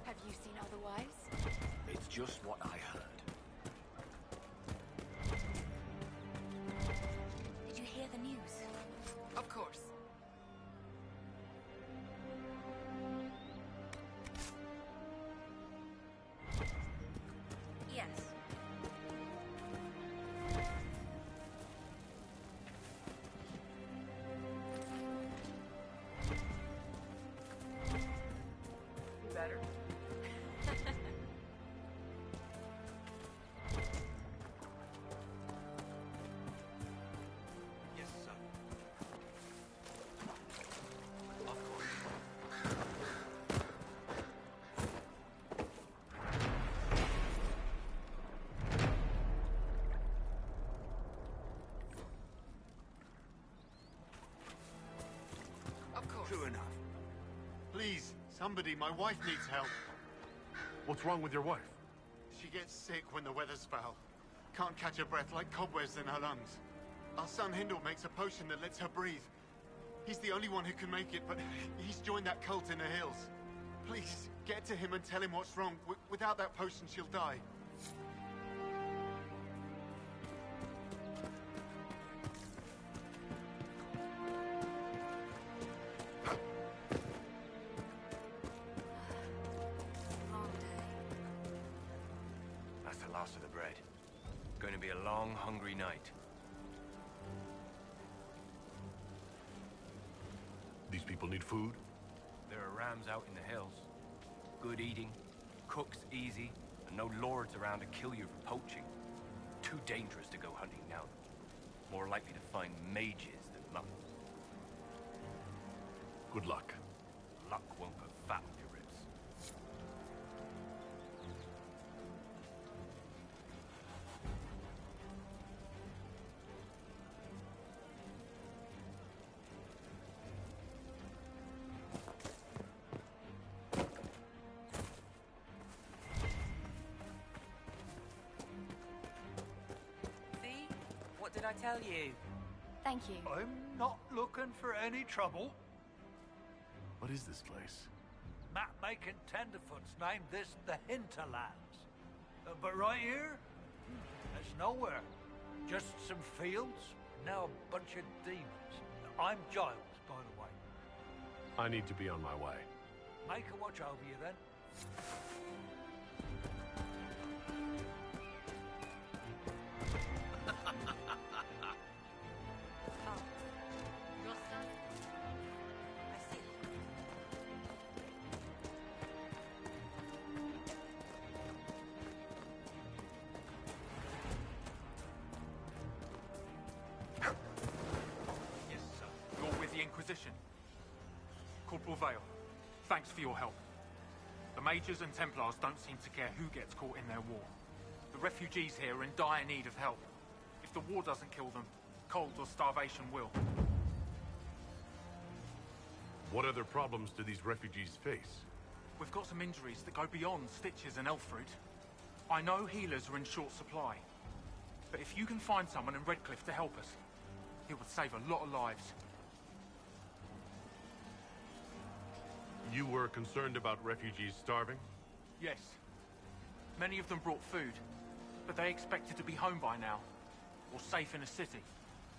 Have you seen otherwise? It's just what I heard. Did you hear the news? Of course. Yes. Better. Yes, sir. Of course. True enough. Please, somebody, my wife needs help. What's wrong with your wife? She gets sick when the weather's foul. Can't catch her breath like cobwebs in her lungs. Our son Hindle makes a potion that lets her breathe. He's the only one who can make it, but he's joined that cult in the hills. Please, get to him and tell him what's wrong. Without that potion, she'll die. Long day. That's the last of the bread. Going to be a long, hungry night. These people need food? There are rams out in the hills. Good eating, cooks easy, and no lords around to kill you for poaching. Too dangerous to go hunting now. More likely to find mages than mutton. Good luck. Luck won't put fat on your ribs. See? What did I tell you? Thank you. I'm not looking for any trouble. What is this place? Map-making tenderfoots named this the Hinterlands. But right here, there's nowhere. Just some fields, now a bunch of demons. I'm Giles, by the way. I need to be on my way. Make a watch over you then. Your son? I see. Yes, sir. You're with the Inquisition. Corporal Vale, thanks for your help. The Mages and Templars don't seem to care who gets caught in their war. The refugees here are in dire need of help. If the war doesn't kill them, cold or starvation will. What other problems do these refugees face? We've got some injuries that go beyond stitches and elf fruit. I know healers are in short supply, but if you can find someone in Redcliffe to help us, it would save a lot of lives. You were concerned about refugees starving? Yes. Many of them brought food, but they expected to be home by now, or safe in a city.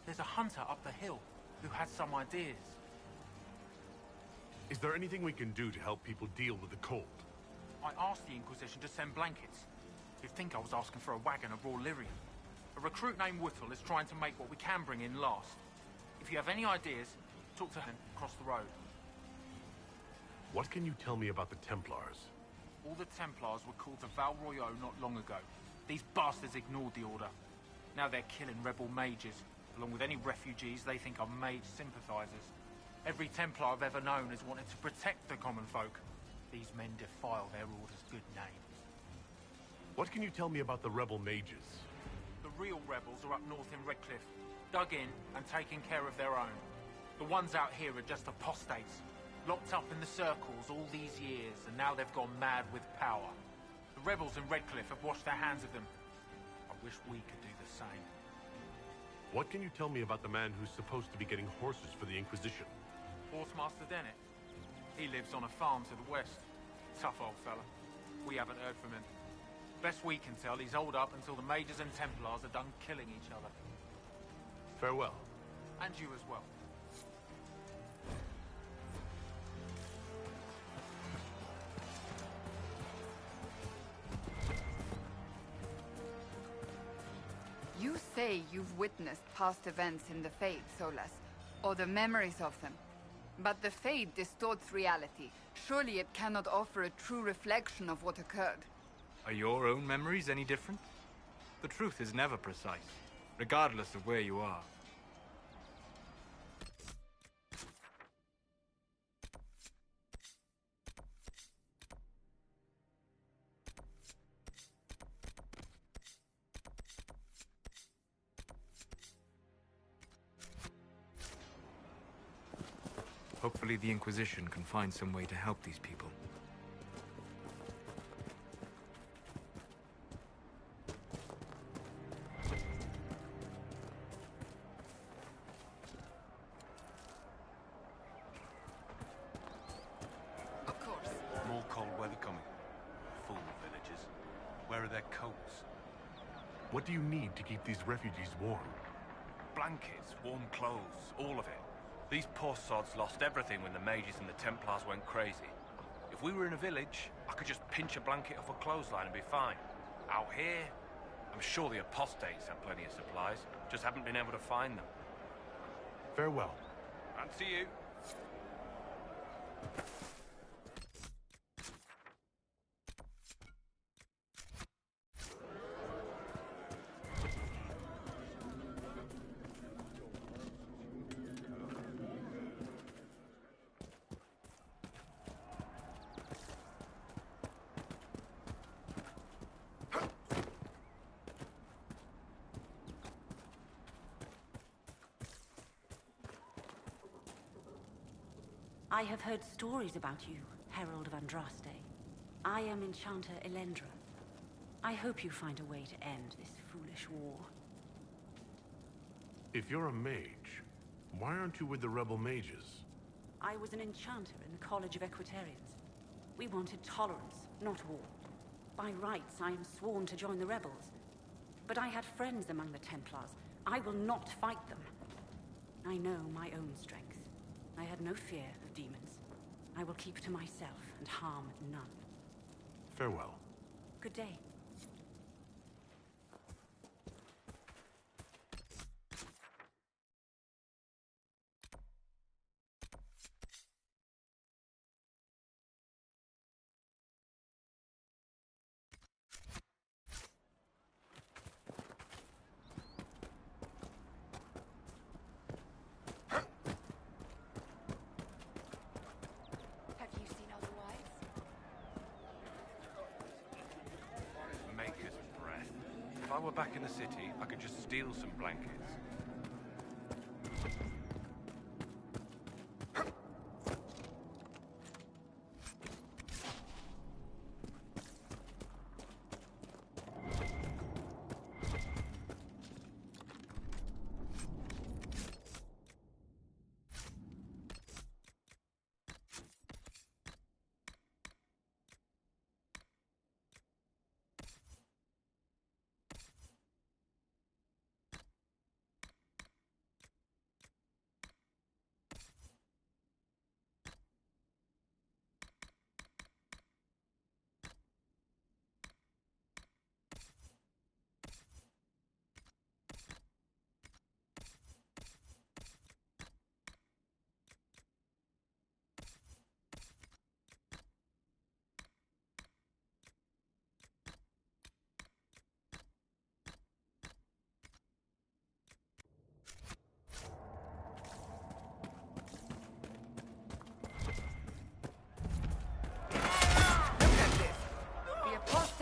There's a hunter up the hill who has some ideas. Is there anything we can do to help people deal with the cold? I asked the Inquisition to send blankets. You'd think I was asking for a wagon of raw lyrium. A recruit named Whittle is trying to make what we can bring in last. If you have any ideas, talk to him across the road. What can you tell me about the Templars? All the Templars were called to Val Royeaux not long ago. These bastards ignored the order. Now they're killing rebel mages, along with any refugees they think are mage sympathizers. Every Templar I've ever known has wanted to protect the common folk. These men defile their order's good name. What can you tell me about the rebel mages? The real rebels are up north in Redcliffe, dug in and taking care of their own. The ones out here are just apostates, locked up in the circles all these years, and now they've gone mad with power. The rebels in Redcliffe have washed their hands of them. I wish we could do the same. What can you tell me about the man who's supposed to be getting horses for the Inquisition? Horsemaster Dennett. He lives on a farm to the west. Tough old fella. We haven't heard from him. Best we can tell, he's holed up until the Mages and Templars are done killing each other. Farewell. And you as well. You say you've witnessed past events in the Fade, Solas, or the memories of them. But the Fade distorts reality. Surely it cannot offer a true reflection of what occurred. Are your own memories any different? The truth is never precise, regardless of where you are. Hopefully the Inquisition can find some way to help these people. Of course. More cold weather coming. Fool villagers. Where are their coats? What do you need to keep these refugees warm? Blankets, warm clothes, all of it. These poor sods lost everything when the mages and the Templars went crazy. If we were in a village, I could just pinch a blanket off a clothesline and be fine. Out here, I'm sure the apostates have plenty of supplies, just haven't been able to find them. Farewell. And to you. I have heard stories about you, Herald of Andraste. I am Enchanter Elendra. I hope you find a way to end this foolish war. If you're a mage, why aren't you with the rebel mages? I was an enchanter in the College of Equitarians. We wanted tolerance, not war. By rights, I am sworn to join the rebels. But I had friends among the Templars. I will not fight them. I know my own strength. I had no fear of demons. I will keep to myself and harm none. Farewell. Good day. If I were back in the city, I could just steal some blankets.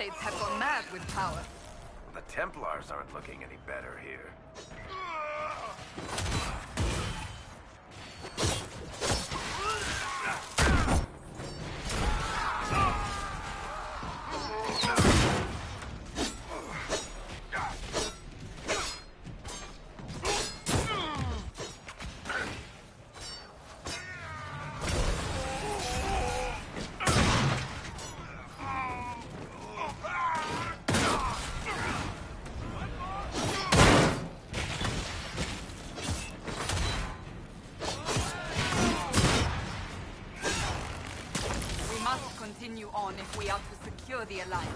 Renegades have gone mad with power. The Templars aren't looking any better here. Continue on if we are to secure the Alliance.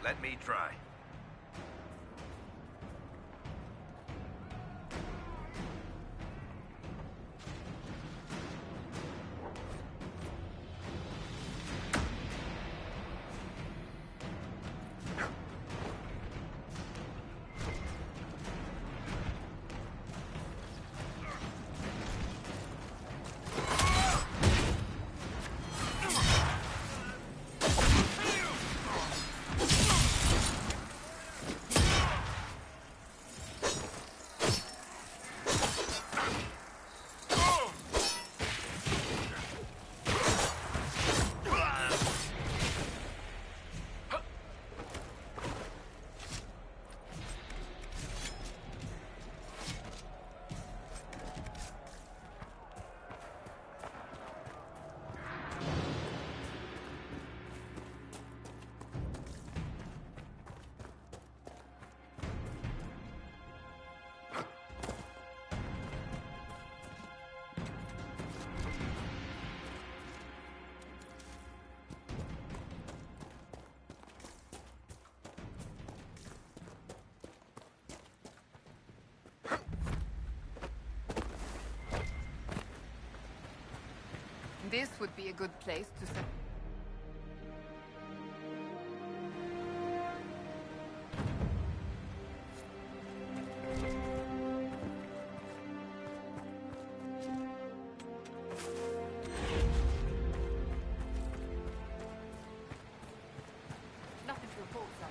Let me try. This would be a good place to set. Nothing to report, sir.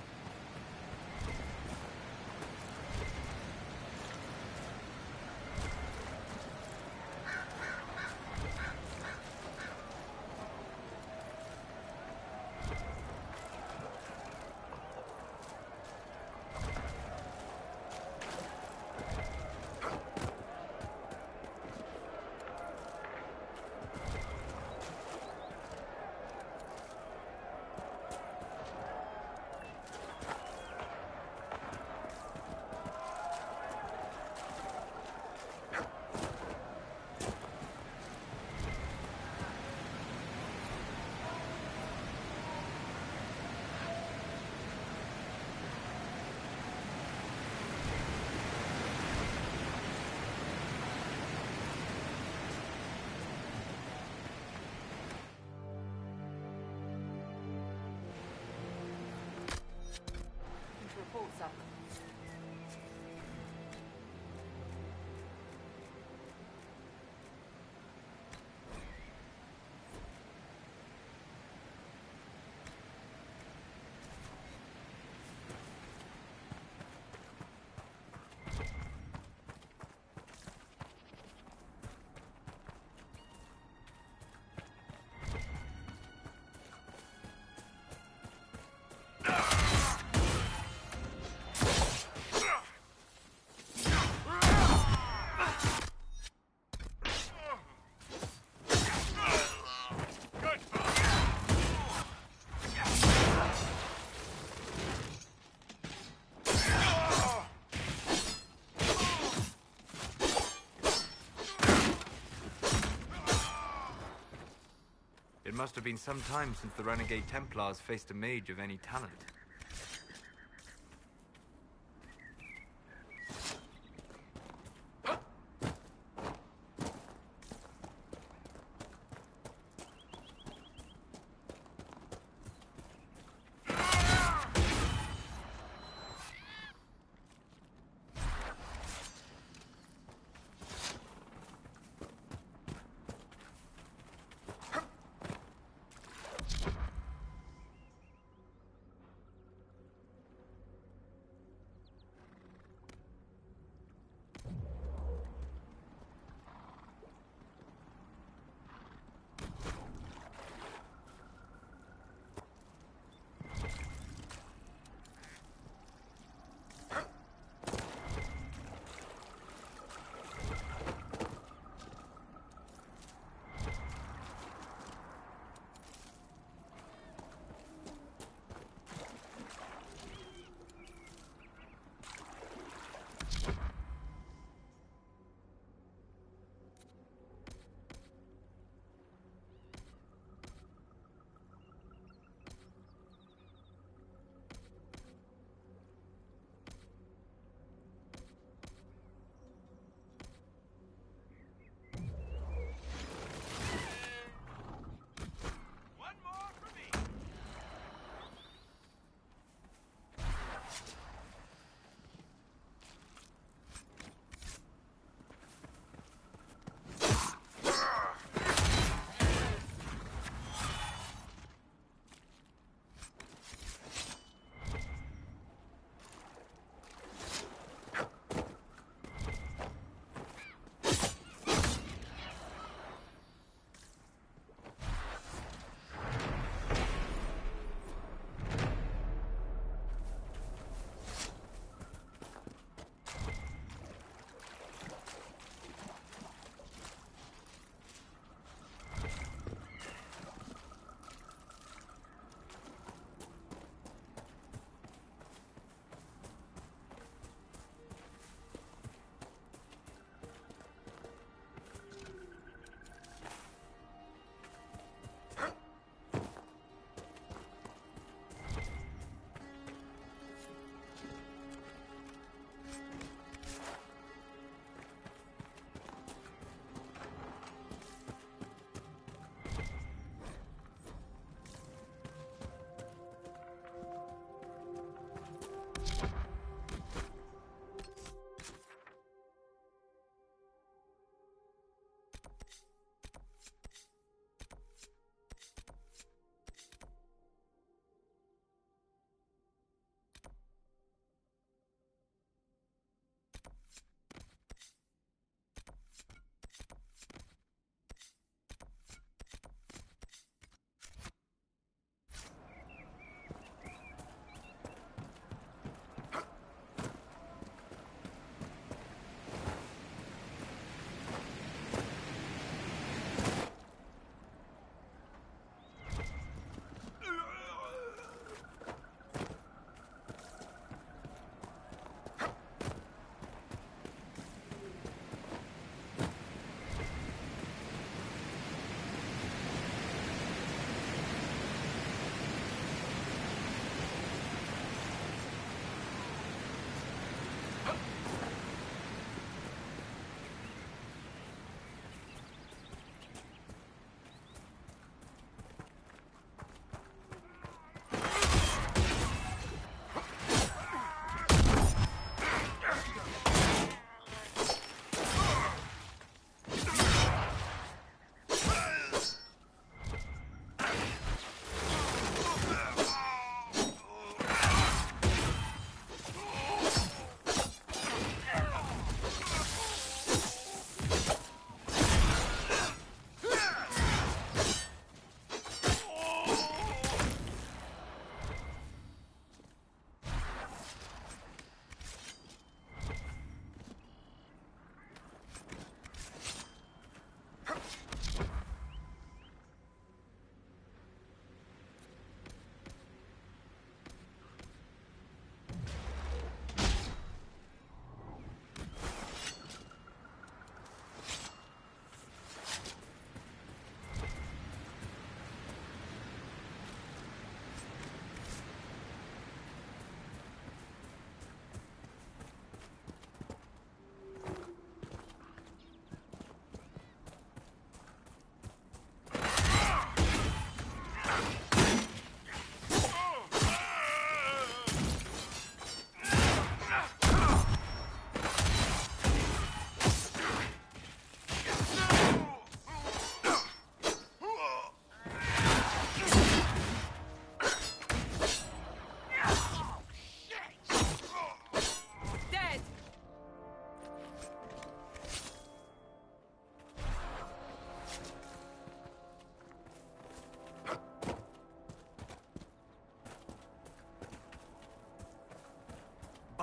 It must have been some time since the renegade Templars faced a mage of any talent.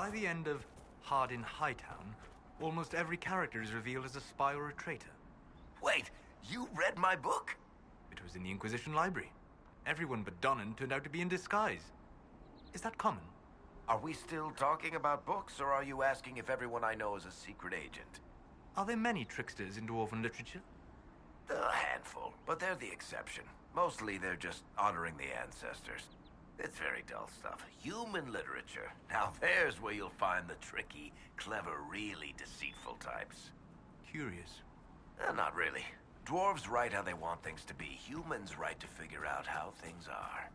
By the end of Hard in Hightown, almost every character is revealed as a spy or a traitor. Wait, you read my book? It was in the Inquisition library. Everyone but Donnan turned out to be in disguise. Is that common? Are we still talking about books, or are you asking if everyone I know is a secret agent? Are there many tricksters in dwarven literature? A handful, but they're the exception. Mostly they're just honoring the ancestors. It's very dull stuff. Human literature. Now there's where you'll find the tricky, clever, really deceitful types. Curious. Not really. Dwarves write how they want things to be. Humans write to figure out how things are.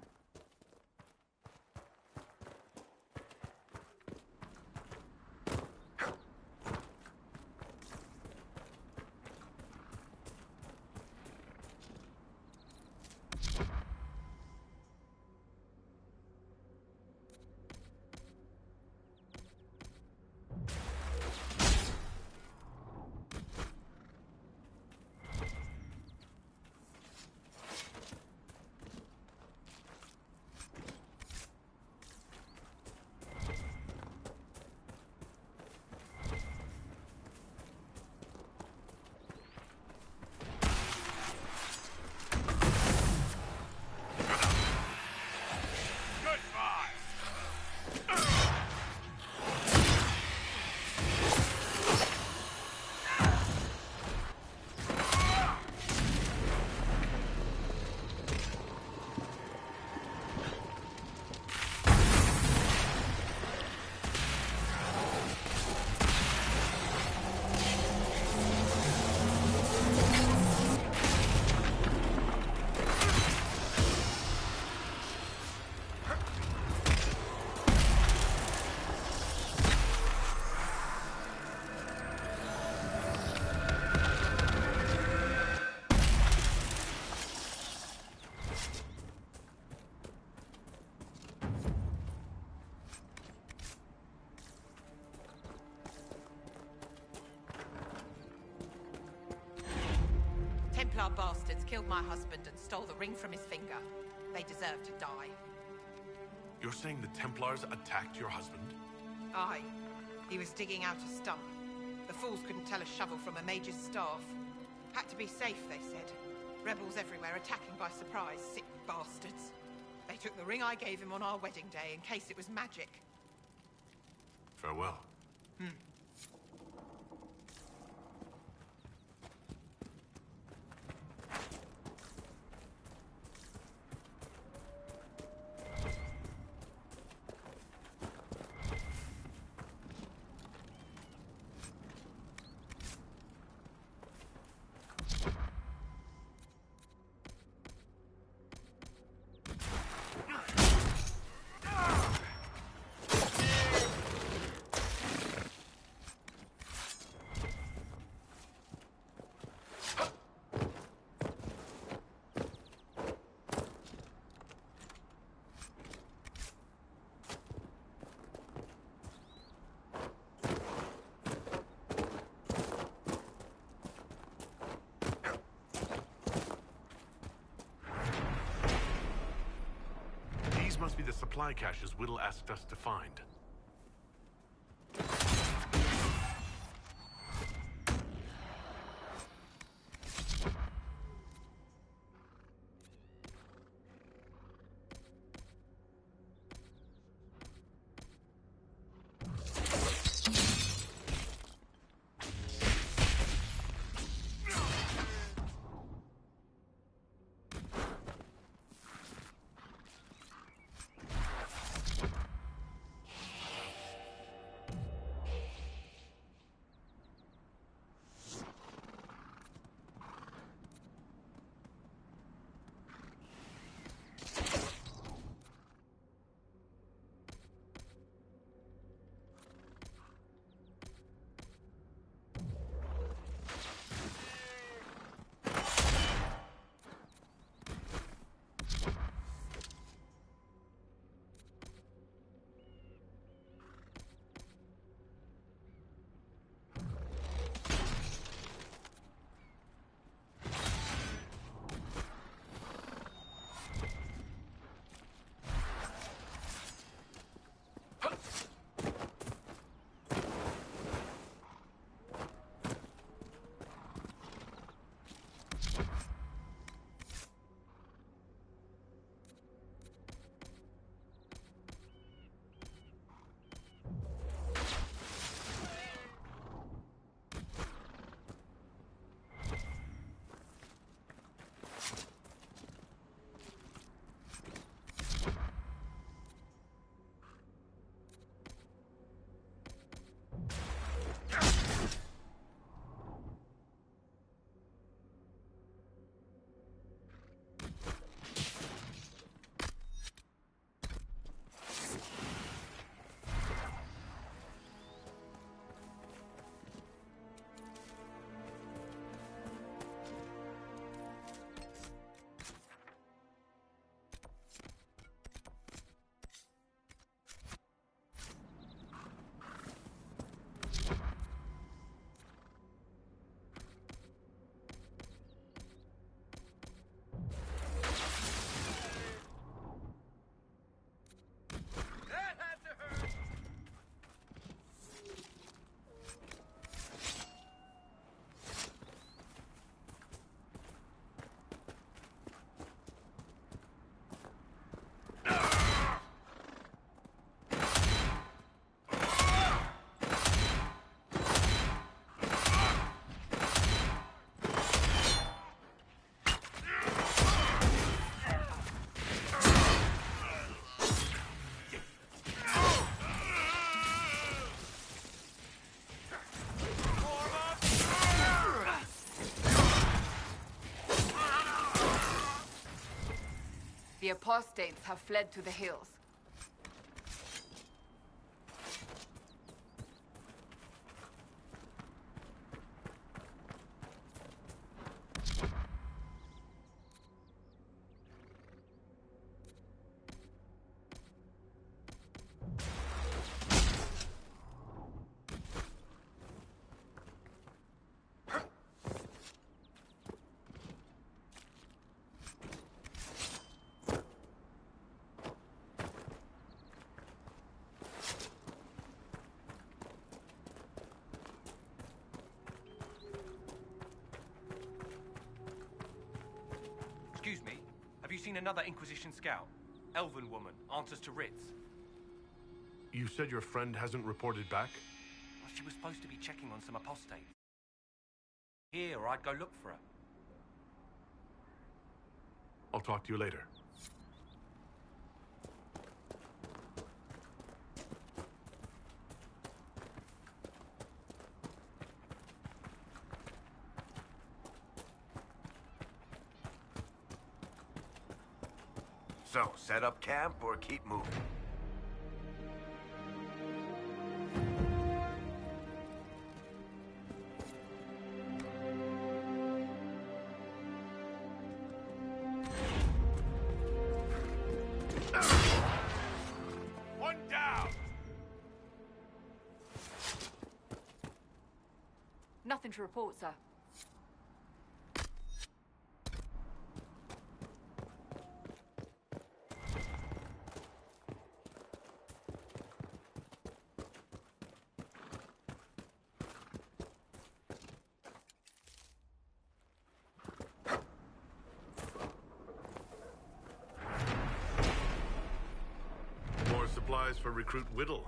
Templar bastards killed my husband and stole the ring from his finger. They deserve to die. You're saying the Templars attacked your husband? Aye. He was digging out a stump. The fools couldn't tell a shovel from a mage's staff. Had to be safe, they said. Rebels everywhere attacking by surprise, sick bastards. They took the ring I gave him on our wedding day in case it was magic. Farewell. These must be the supply caches Whittle asked us to find. The apostates have fled to the hills. Excuse me, have you seen another Inquisition scout? Elven woman, answers to writs. You said your friend hasn't reported back? Well, she was supposed to be checking on some apostates. Here, or I'd go look for her. I'll talk to you later. So, set up camp or keep moving? One down! Nothing to report, sir. More supplies for Recruit Whittle.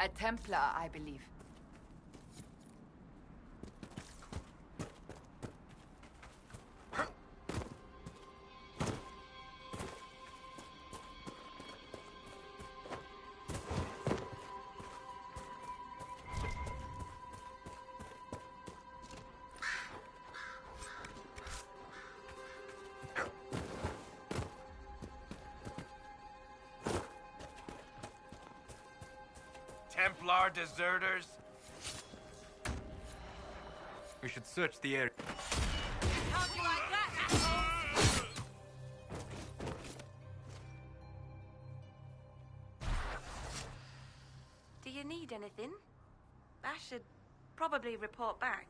A Templar, I believe. Templar deserters? We should search the area. Can't you like that, asshole? Do you need anything? I should probably report back.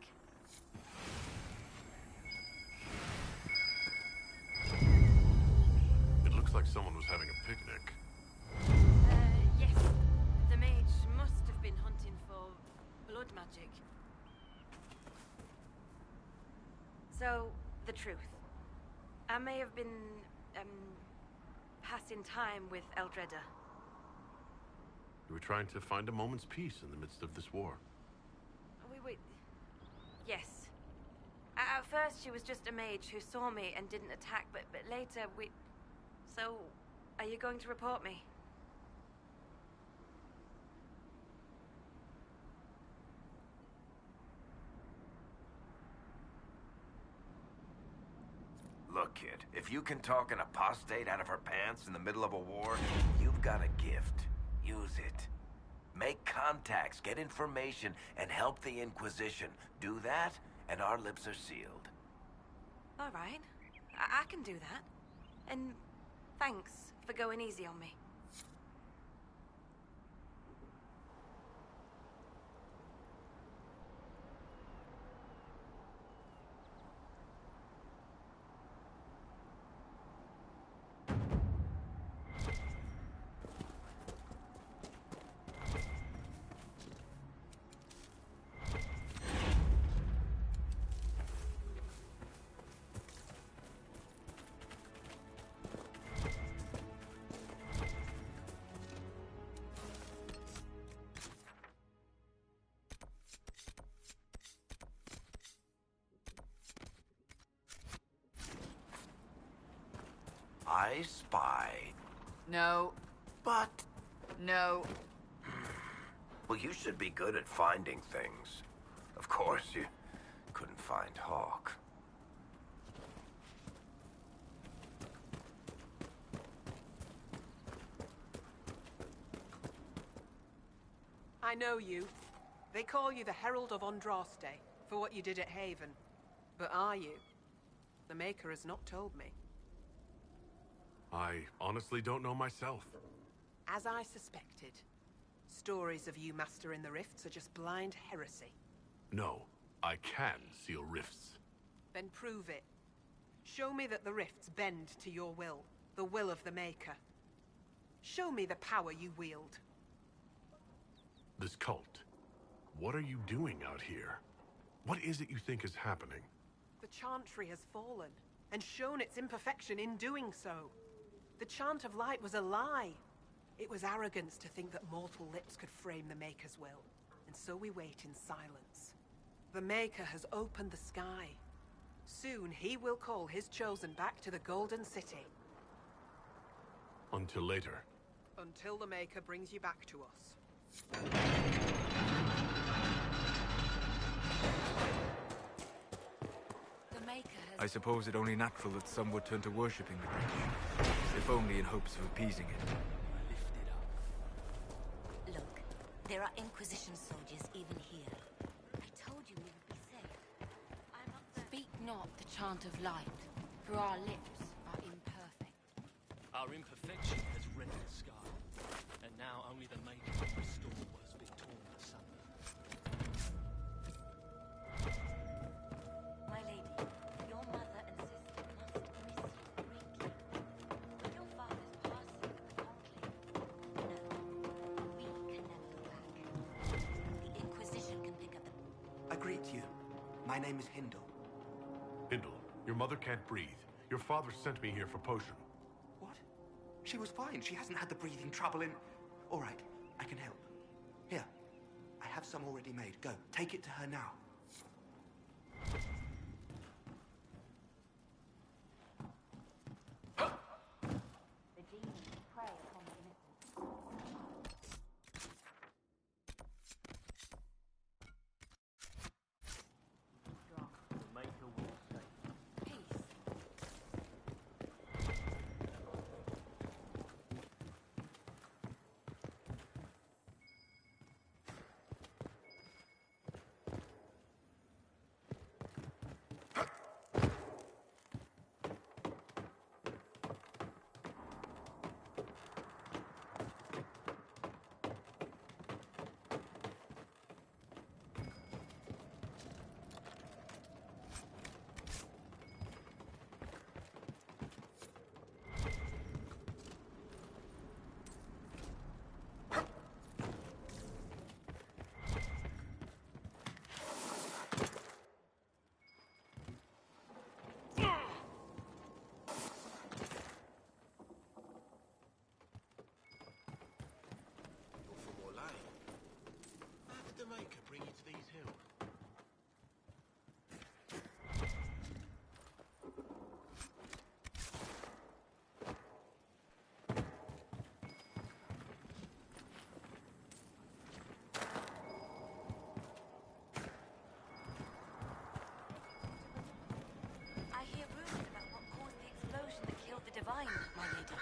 It looks like someone was having a picnic. Yes. The mage must have been hunting for blood magic. So, the truth. I may have been, passing time with Eldreda. You were trying to find a moment's peace in the midst of this war. We yes. At first, she was just a mage who saw me and didn't attack, but later we... So, are you going to report me? Look, kid, if you can talk an apostate out of her pants in the middle of a war, you've got a gift. Use it. Make contacts, get information, and help the Inquisition. Do that, and our lips are sealed. All right. I can do that. And thanks for going easy on me. I spy. No. But... No. Well, you should be good at finding things. Of course, you couldn't find Hawk. I know you. They call you the Herald of Andraste for what you did at Haven. But are you? The Maker has not told me. I honestly don't know myself. As I suspected, stories of you mastering the rifts are just blind heresy. No, I can seal rifts. Then prove it. Show me that the rifts bend to your will, the will of the Maker. Show me the power you wield. This cult, what are you doing out here? What is it you think is happening? The Chantry has fallen, and shown its imperfection in doing so. The Chant of Light was a lie. It was arrogance to think that mortal lips could frame the Maker's will. And so we wait in silence. The Maker has opened the sky. Soon he will call his chosen back to the Golden City. Until later. Until the Maker brings you back to us. The Maker has... I suppose it only natural that some would turn to worshipping the Breach, if only in hopes of appeasing it. Look, there are Inquisition soldiers even here. I told you we would be safe. Speak not the chant of light, for our lips are imperfect. Our imperfection has rent the sky, and now only the Maker can restore what has been torn asunder. My lady, your mother and sister must miss you greatly. Your father's passing at the conclave. No, we can never go back. The Inquisition can pick up the... I greet you. My name is Hindle. Hindle, your mother can't breathe. Your father sent me here for potion. She was fine. She hasn't had the breathing trouble in... All right, I can help. Here, have some already made. Go, take it to her now. The demons prey upon the innocent. The Maker will save. Peace. For more lane. How did the Maker bring you to these hills? I hear rumors about what caused the explosion that killed the Divine, my lady.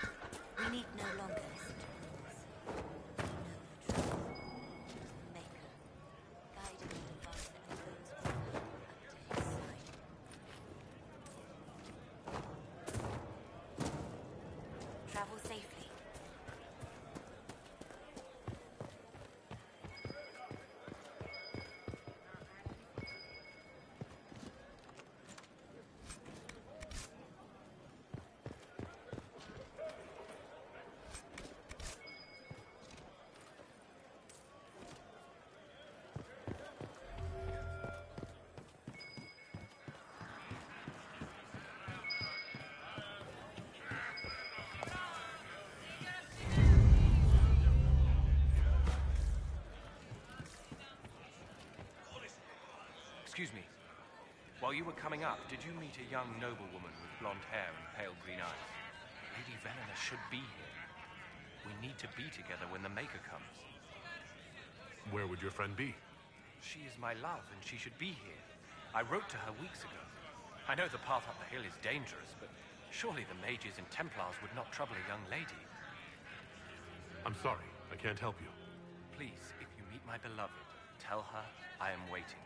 We need no longer listen to rumors. We know the truth. The Maker, guiding the Divine and those with her under his side. Travel safely. Excuse me. While you were coming up, did you meet a young noblewoman with blonde hair and pale green eyes? Lady Venona should be here. We need to be together when the Maker comes. Where would your friend be? She is my love, and she should be here. I wrote to her weeks ago. I know the path up the hill is dangerous, but surely the mages and Templars would not trouble a young lady. I'm sorry, I can't help you. Please, if you meet my beloved, tell her I am waiting.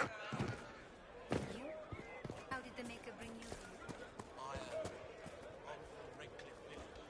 You? How did the Maker bring you here? I'm from Redcliffe Village.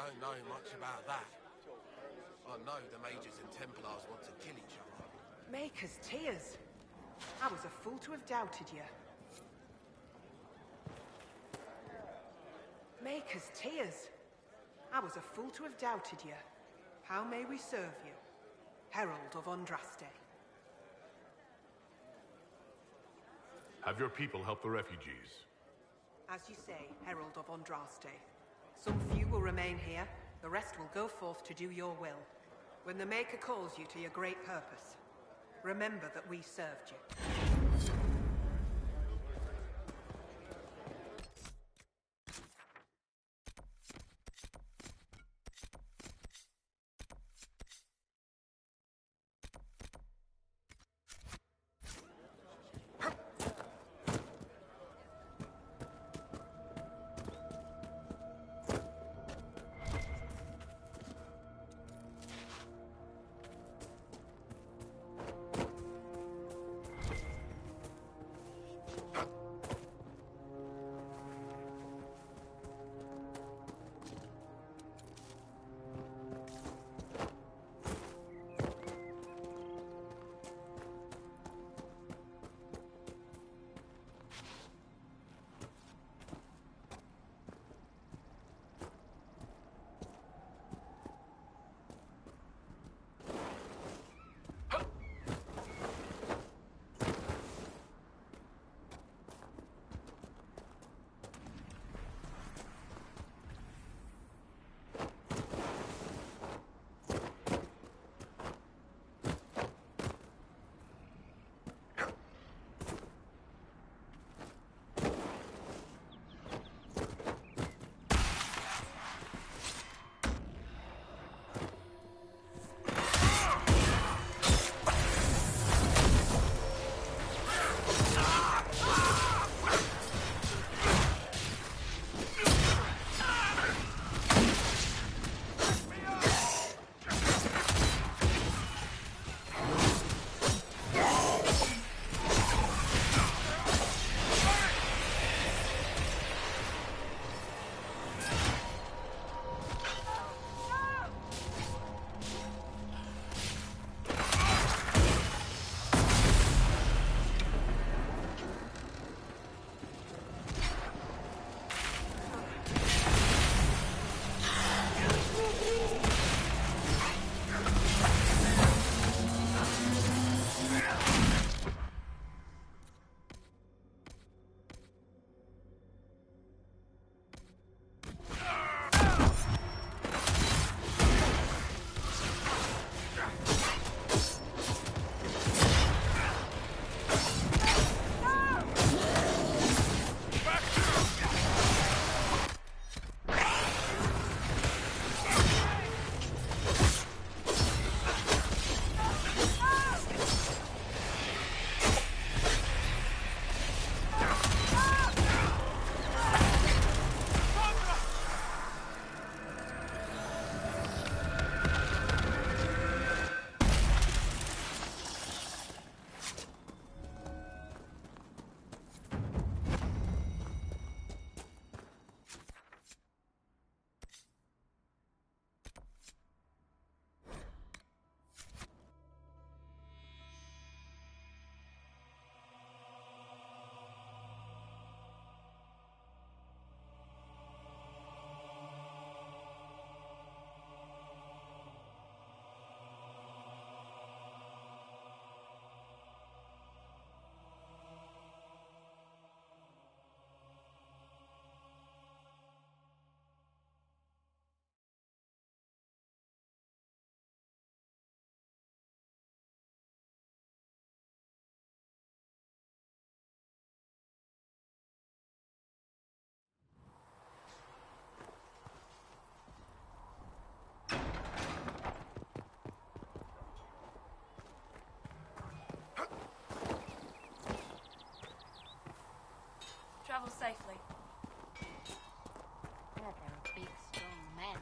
don't know much about that. I know the Mages and Templars want to kill each other. Maker's tears. I was a fool to have doubted you. Maker's tears. I was a fool to have doubted you. How may we serve you? Herald of Andraste. Have your people help the refugees. As you say, Herald of Andraste. Some few will remain here, the rest will go forth to do your will. When the Maker calls you to your great purpose, remember that we served you. Travel safely. Yeah, they're a big, strong man.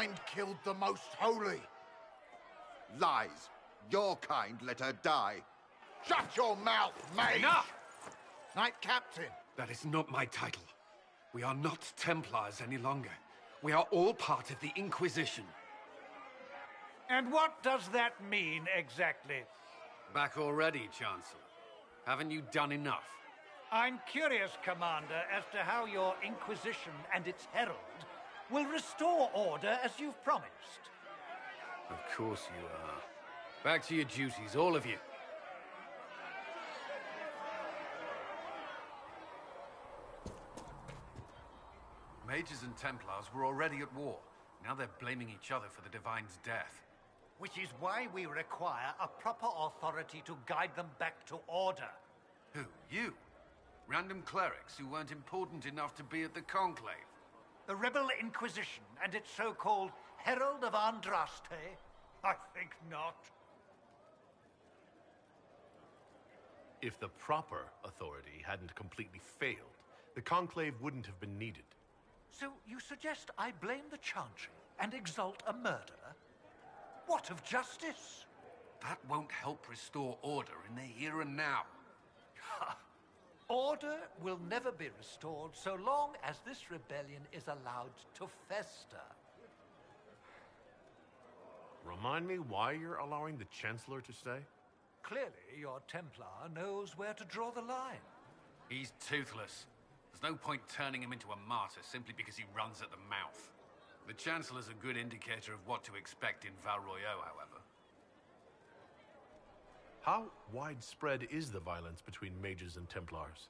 kind killed the most holy. Lies. Your kind let her die. Shut your mouth, mage! Enough! Knight Captain. That is not my title. We are not Templars any longer. We are all part of the Inquisition. And what does that mean, exactly? Back already, Chancellor. Haven't you done enough? I'm curious, Commander, as to how your Inquisition and its herald will restore order as you've promised. Of course you are. Back to your duties, all of you. Mages and Templars were already at war. Now they're blaming each other for the Divine's death. Which is why we require a proper authority to guide them back to order. Who? You? Random clerics who weren't important enough to be at the Conclave? The Rebel Inquisition and its so-called Herald of Andraste? I think not. If the proper authority hadn't completely failed, the Conclave wouldn't have been needed. So you suggest I blame the Chantry and exalt a murder? What of justice? That won't help restore order in the here and now. Order will never be restored so long as this rebellion is allowed to fester. Remind me why you're allowing the Chancellor to stay? Clearly, your Templar knows where to draw the line. He's toothless. There's no point turning him into a martyr simply because he runs at the mouth. The Chancellor's a good indicator of what to expect in Val Royeaux, however. How widespread is the violence between mages and Templars?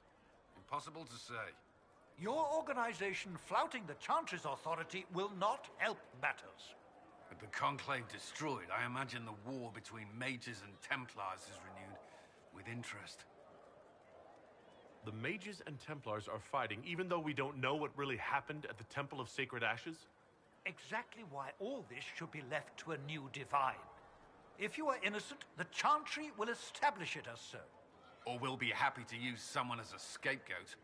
Impossible to say. Your organization flouting the Chantry's authority will not help matters. With the Conclave destroyed, I imagine the war between mages and Templars is renewed with interest. The mages and Templars are fighting even though we don't know what really happened at the Temple of Sacred Ashes? Exactly why all this should be left to a new divine. If you are innocent, the Chantry will establish it as so. Or we'll be happy to use someone as a scapegoat.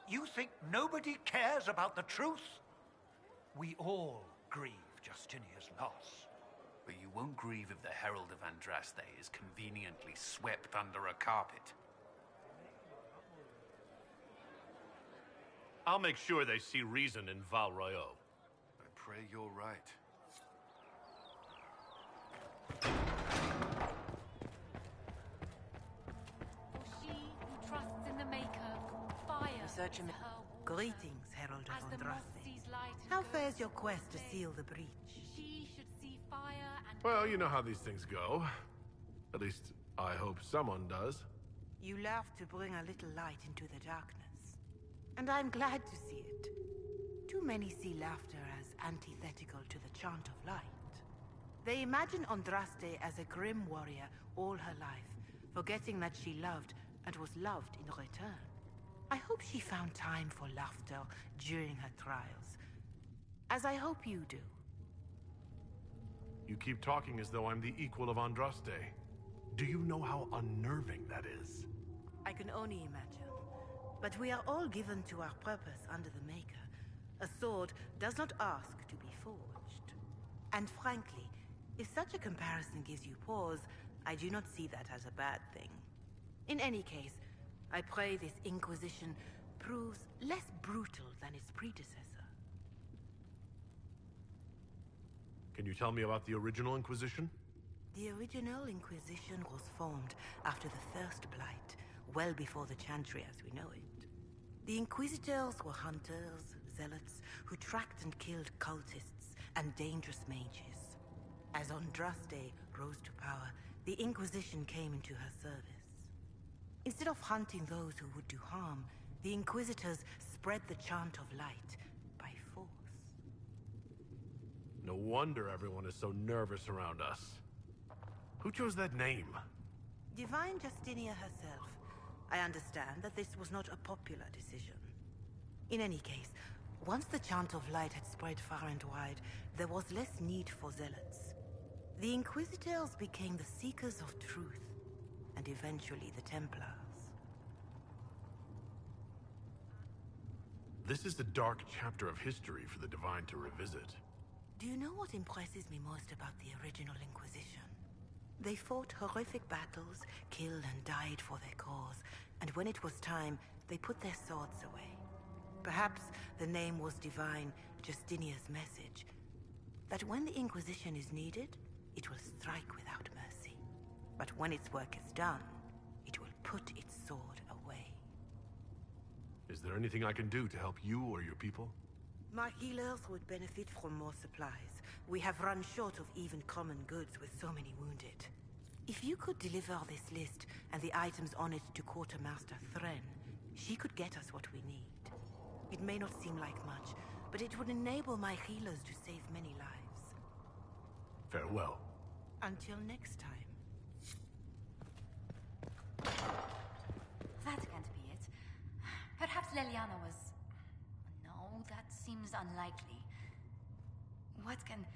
You think nobody cares about the truth? We all grieve Justinia's loss. But you won't grieve if the Herald of Andraste is conveniently swept under a carpet. I'll make sure they see reason in Val Royeaux. I pray you're right. She who trusts in the Maker, fire Researcher is her water. Greetings, Herald As of the moth Andraste. sees light and How goes fares your to quest to day, seal the breach? She should see fire and Well, you know how these things go. At least, I hope someone does. You love to bring a little light into the darkness. And I'm glad to see it. Too many see laughter as antithetical to the chant of light. They imagine Andraste as a grim warrior all her life, forgetting that she loved and was loved in return. I hope she found time for laughter during her trials, as I hope you do. You keep talking as though I'm the equal of Andraste. Do you know how unnerving that is? I can only imagine. But we are all given to our purpose under the Maker. A sword does not ask to be forged. And frankly, if such a comparison gives you pause, I do not see that as a bad thing. In any case, I pray this Inquisition proves less brutal than its predecessor. Can you tell me about the original Inquisition? The original Inquisition was formed after the First Blight, well before the Chantry as we know it. The Inquisitors were hunters, zealots, who tracked and killed cultists and dangerous mages. As Andraste rose to power, the Inquisition came into her service. Instead of hunting those who would do harm, the Inquisitors spread the chant of light by force. No wonder everyone is so nervous around us. Who chose that name? Divine Justinia herself. I understand that this was not a popular decision. In any case, once the chant of light had spread far and wide, there was less need for zealots. The Inquisitors became the seekers of truth, and eventually the Templars. This is the dark chapter of history for the Divine to revisit. Do you know what impresses me most about the original Inquisition? They fought horrific battles, killed and died for their cause, and when it was time, they put their swords away. Perhaps the name was divine, Justinia's message, that when the Inquisition is needed, it will strike without mercy. But when its work is done, it will put its sword away. Is there anything I can do to help you or your people? My healers would benefit from more supplies. We have run short of even common goods with so many wounded. If you could deliver this list and the items on it to Quartermaster Thren, she could get us what we need. It may not seem like much, but it would enable my healers to save many lives. Farewell. Until next time. That can't be it. Perhaps Leliana was... No, that seems unlikely. What can...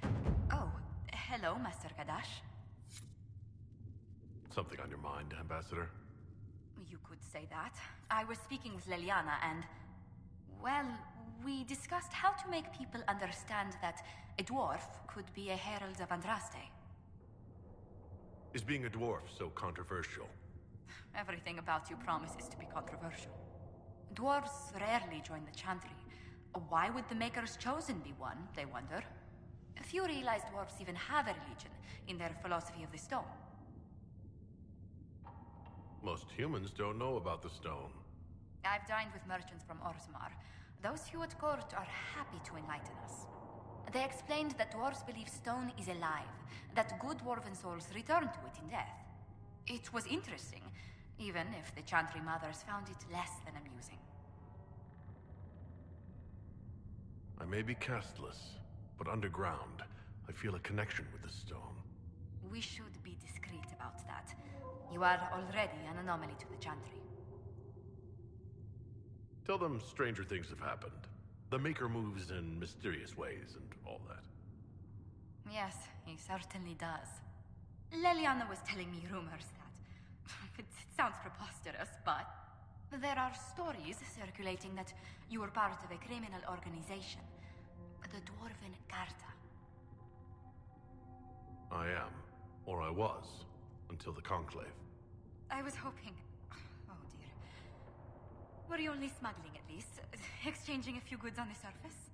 Oh, hello, Master Kadash. Something on your mind, Ambassador? You could say that. I was speaking with Leliana and... Well, we discussed how to make people understand that a dwarf could be a herald of Andraste. Is being a dwarf so controversial? Everything about you promises to be controversial. Dwarves rarely join the Chantry. Why would the Maker's Chosen be one, they wonder? Few realize dwarves even have a religion in their philosophy of the stone. Most humans don't know about the stone. I've dined with merchants from Orzammar. Those few at court are happy to enlighten us. They explained that dwarves believe stone is alive, that good dwarven souls return to it in death. It was interesting, even if the Chantry mothers found it less than amusing. I may be casteless, but underground, I feel a connection with the stone. We should be discreet about that. You are already an anomaly to the Chantry. Tell them stranger things have happened. The Maker moves in mysterious ways and all that. Yes, he certainly does. Leliana was telling me rumors that... It sounds preposterous, but... There are stories circulating that you were part of a criminal organization. The Dwarven Garta. I am. Or I was. Until the Conclave. I was hoping... Oh dear. Were you only smuggling at least? Exchanging a few goods on the surface?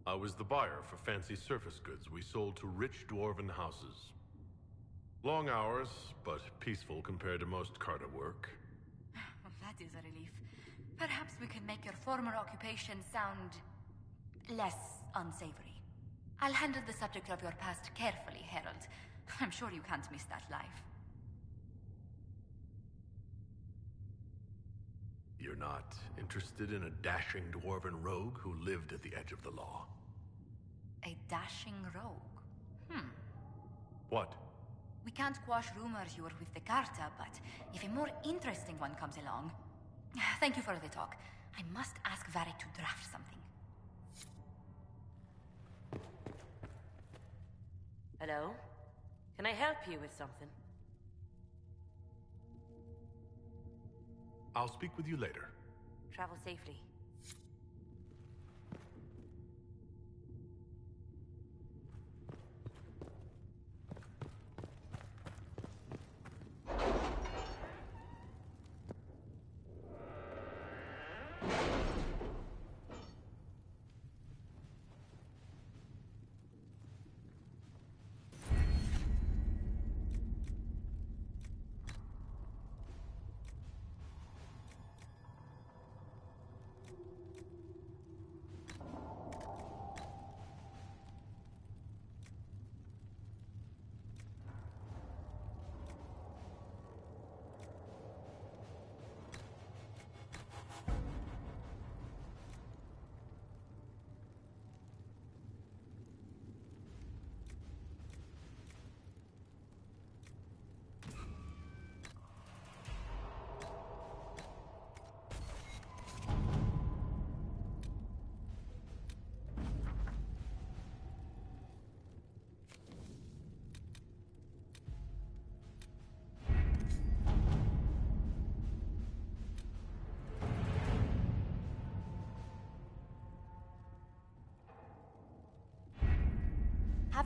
I was the buyer for fancy surface goods we sold to rich dwarven houses. Long hours, but peaceful compared to most Carta work. That is a relief. Perhaps we can make your former occupation sound... less unsavory. I'll handle the subject of your past carefully, Herald. I'm sure you can't miss that life. You're not interested in a dashing dwarven rogue who lived at the edge of the law? A dashing rogue? What? We can't quash rumors you were with the Carta, but if a more interesting one comes along... Thank you for the talk. I must ask Varric to draft something. Hello? Can I help you with something? I'll speak with you later. Travel safely.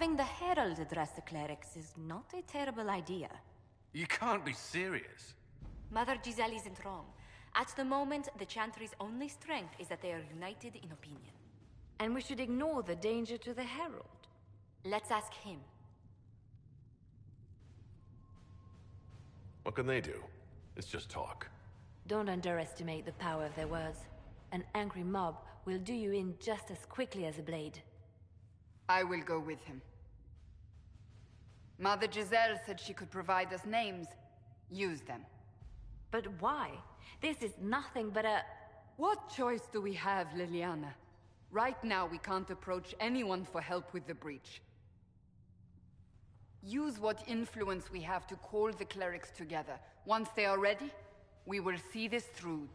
Having the Herald address the clerics is not a terrible idea. You can't be serious. Mother Giselle isn't wrong. At the moment, the Chantry's only strength is that they are united in opinion. And we should ignore the danger to the Herald. Let's ask him. What can they do? It's just talk. Don't underestimate the power of their words. An angry mob will do you in just as quickly as a blade. I will go with him. Mother Giselle said she could provide us names. Use them. But why? This is nothing but a... What choice do we have, Liliana? Right now, we can't approach anyone for help with the breach. Use what influence we have to call the clerics together. Once they are ready, we will see this through.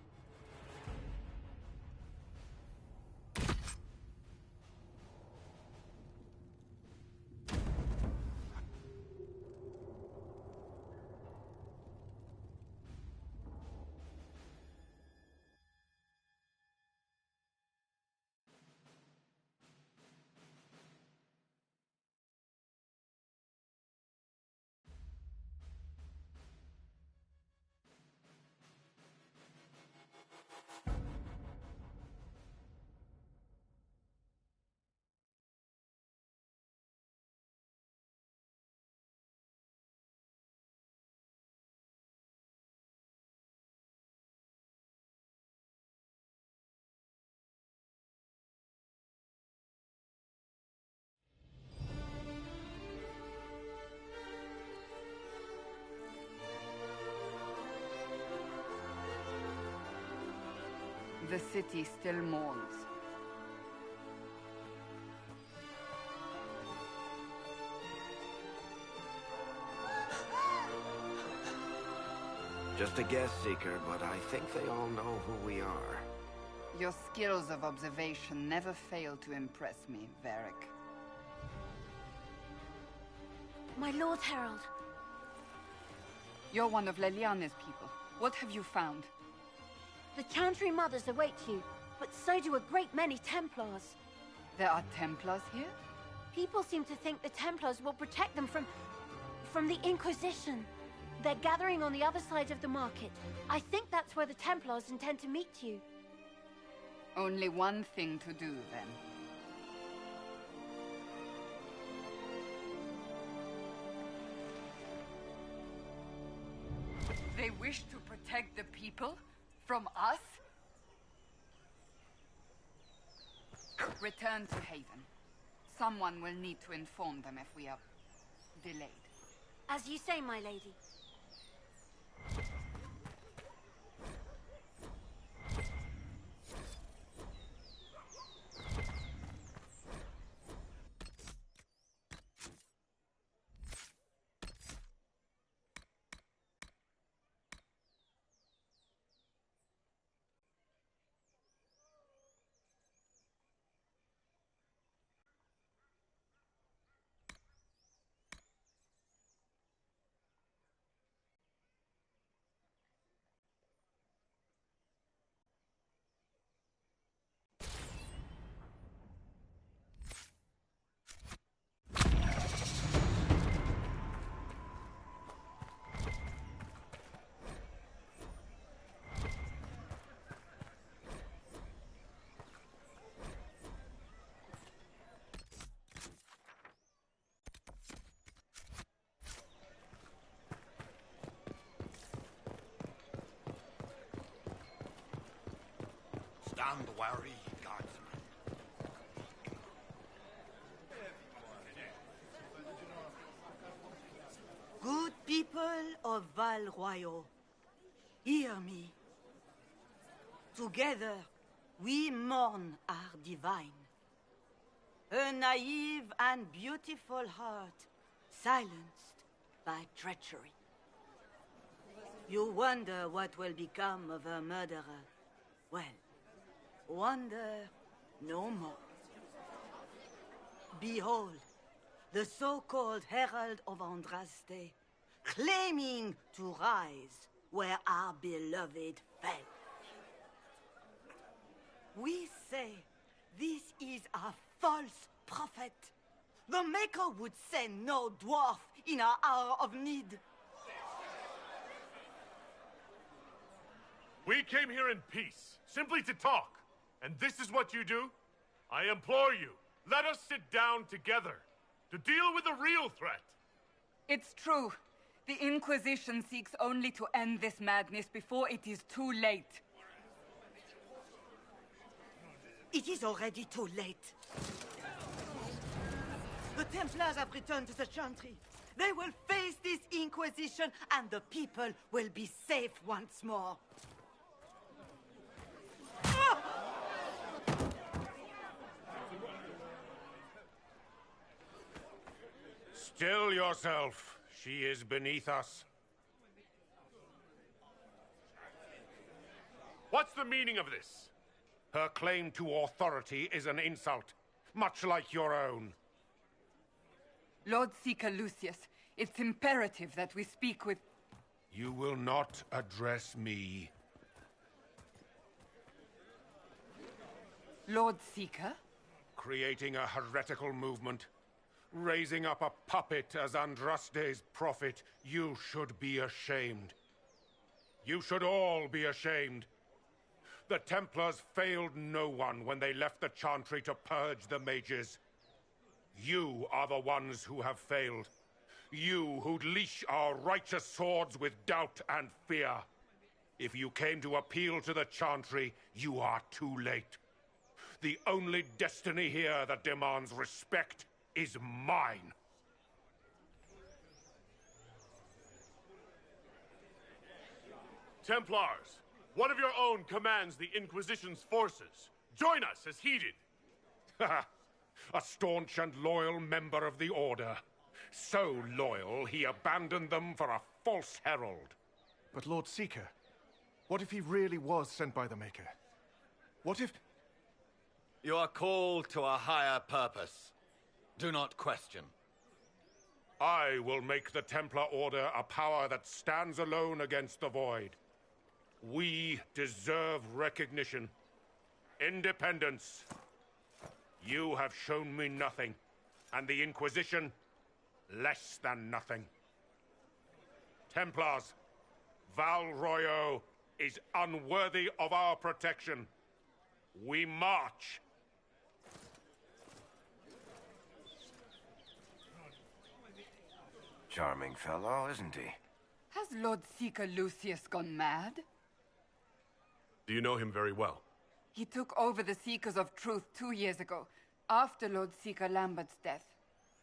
The city still mourns. Just a guess, Seeker, but I think they all know who we are. Your skills of observation never fail to impress me, Varric. My Lord Herald. You're one of Leliane's people. What have you found? The Chantry Mothers await you, but so do a great many Templars. There are Templars here? People seem to think the Templars will protect them from the Inquisition. They're gathering on the other side of the market. I think that's where the Templars intend to meet you. Only one thing to do, then. They wish to protect the people? From us? Return to Haven. Someone will need to inform them if we are delayed. As you say, my lady. Stand wary, guardsman. Good people of Val Royal, hear me. Together, we mourn our divine. A naive and beautiful heart, silenced by treachery. You wonder what will become of her murderer. Well, wonder no more. Behold, the so-called Herald of Andraste, claiming to rise where our beloved fell. We say this is a false prophet, The Maker would send no dwarf in our hour of need. We came here in peace, simply to talk. And this is what you do? I implore you, let us sit down together to deal with the real threat. It's true. The Inquisition seeks only to end this madness before it is too late. It is already too late. The Templars have returned to the Chantry. They will face this Inquisition, and the people will be safe once more. Still yourself. She is beneath us. What's the meaning of this? Her claim to authority is an insult, much like your own. Lord Seeker Lucius, it's imperative that we speak with... You will not address me. Lord Seeker? Creating a heretical movement. Raising up a puppet as Andraste's prophet. You should be ashamed. You should all be ashamed. The Templars failed no one when they left the Chantry to purge the mages. You are the ones who have failed. You who'd leash our righteous swords with doubt and fear. If you came to appeal to the Chantry, you are too late. The only destiny here that demands respect is mine. Templars, one of your own commands the Inquisition's forces. Join us as he did. A staunch and loyal member of the Order. So loyal, he abandoned them for a false herald. But Lord Seeker, what if he really was sent by the Maker? What if... You are called to a higher purpose. Do not question. I will make the Templar Order a power that stands alone against the Void. We deserve recognition. Independence. You have shown me nothing, and the Inquisition, less than nothing. Templars, Val Royo is unworthy of our protection. We march. Charming fellow, isn't he? Has Lord Seeker Lucius gone mad? Do you know him very well? He took over the Seekers of Truth 2 years ago, after Lord Seeker Lambert's death.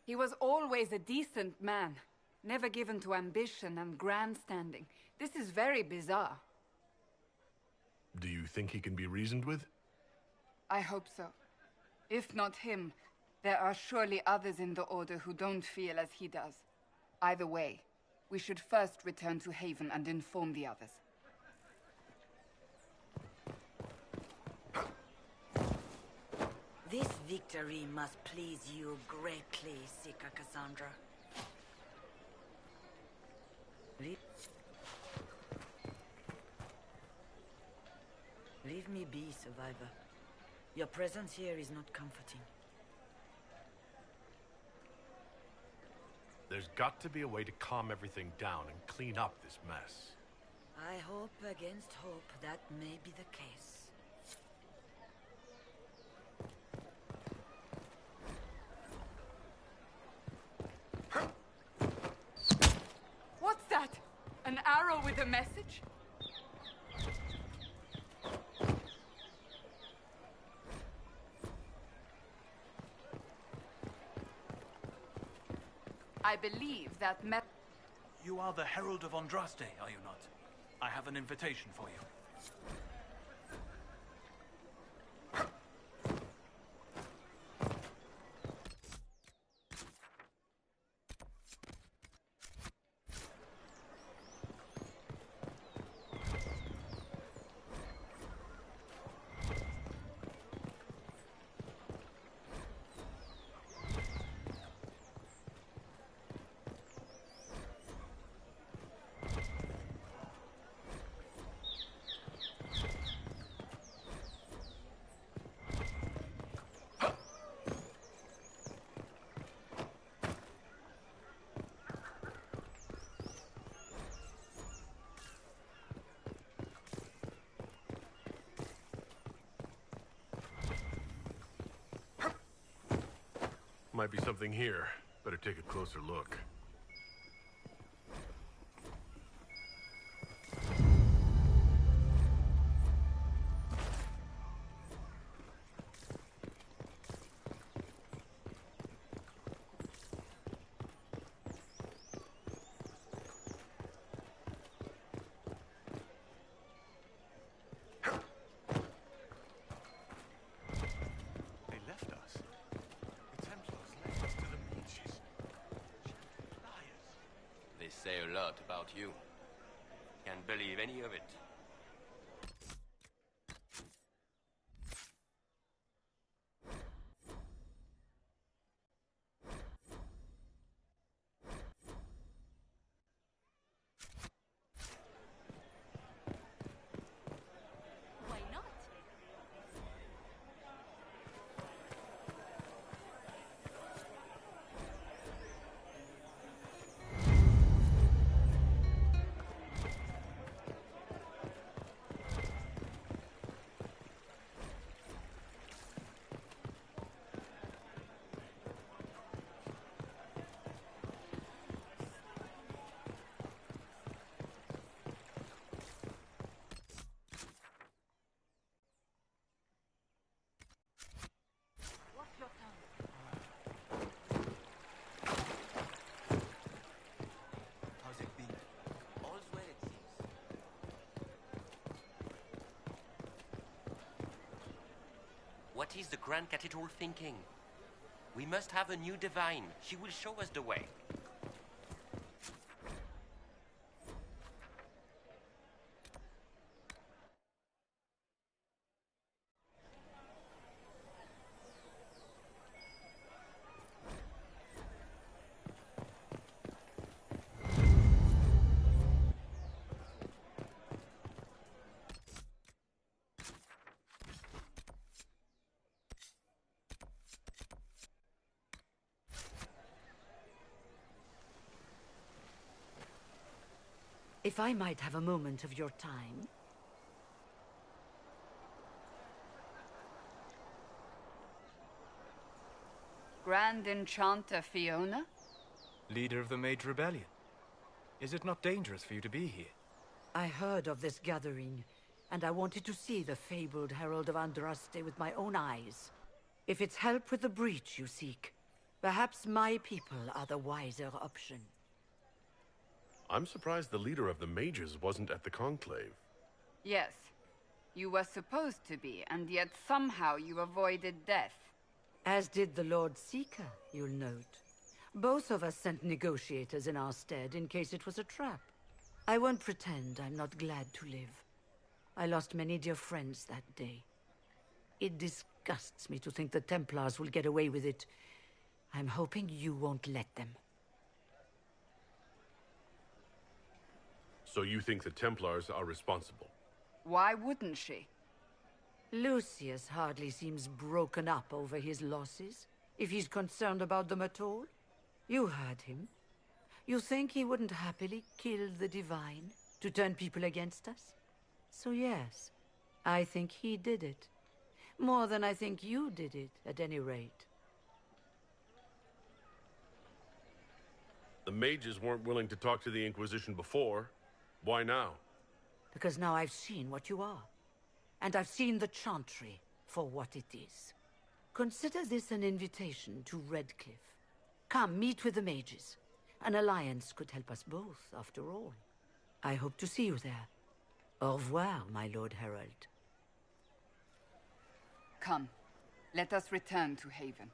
He was always a decent man, never given to ambition and grandstanding. This is very bizarre. Do you think he can be reasoned with? I hope so. If not him, there are surely others in the Order who don't feel as he does. Either way, we should first return to Haven and inform the others. This victory must please you greatly, Seeker Cassandra. Leave me be, Survivor. Your presence here is not comforting. There's got to be a way to calm everything down and clean up this mess. I hope against hope that may be the case. What's that? An arrow with a message? I believe that You are the Herald of Andraste, are you not? I have an invitation for you. might be something here. Better take a closer look. They left us. The Templars left us to the mages. Liars. They say a lot about you. Can't believe any of it. Why not? Watch your tongue. How's it been? All's well, it seems. What is the Grand Cathedral thinking? We must have a new divine. She will show us the way. If I might have a moment of your time. Grand Enchanter Fiona? Leader of the Mage Rebellion. Is it not dangerous for you to be here? I heard of this gathering, and I wanted to see the fabled Herald of Andraste with my own eyes. If it's help with the breach you seek, perhaps my people are the wiser option. I'm surprised the leader of the mages wasn't at the conclave. Yes. You were supposed to be, and yet somehow you avoided death. As did the Lord Seeker, you'll note. Both of us sent negotiators in our stead in case it was a trap. I won't pretend I'm not glad to live. I lost many dear friends that day. It disgusts me to think the Templars will get away with it. I'm hoping you won't let them. So you think the Templars are responsible? Why wouldn't she? Lucius hardly seems broken up over his losses, if he's concerned about them at all. You heard him. You think he wouldn't happily kill the Divine to turn people against us? So yes, I think he did it. More than I think you did it, at any rate. The mages weren't willing to talk to the Inquisition before. Why now? Because now I've seen what you are. And I've seen the Chantry for what it is. Consider this an invitation to Redcliffe. Come, meet with the mages. An alliance could help us both, after all. I hope to see you there. Au revoir, my Lord Herald. Come, let us return to Haven.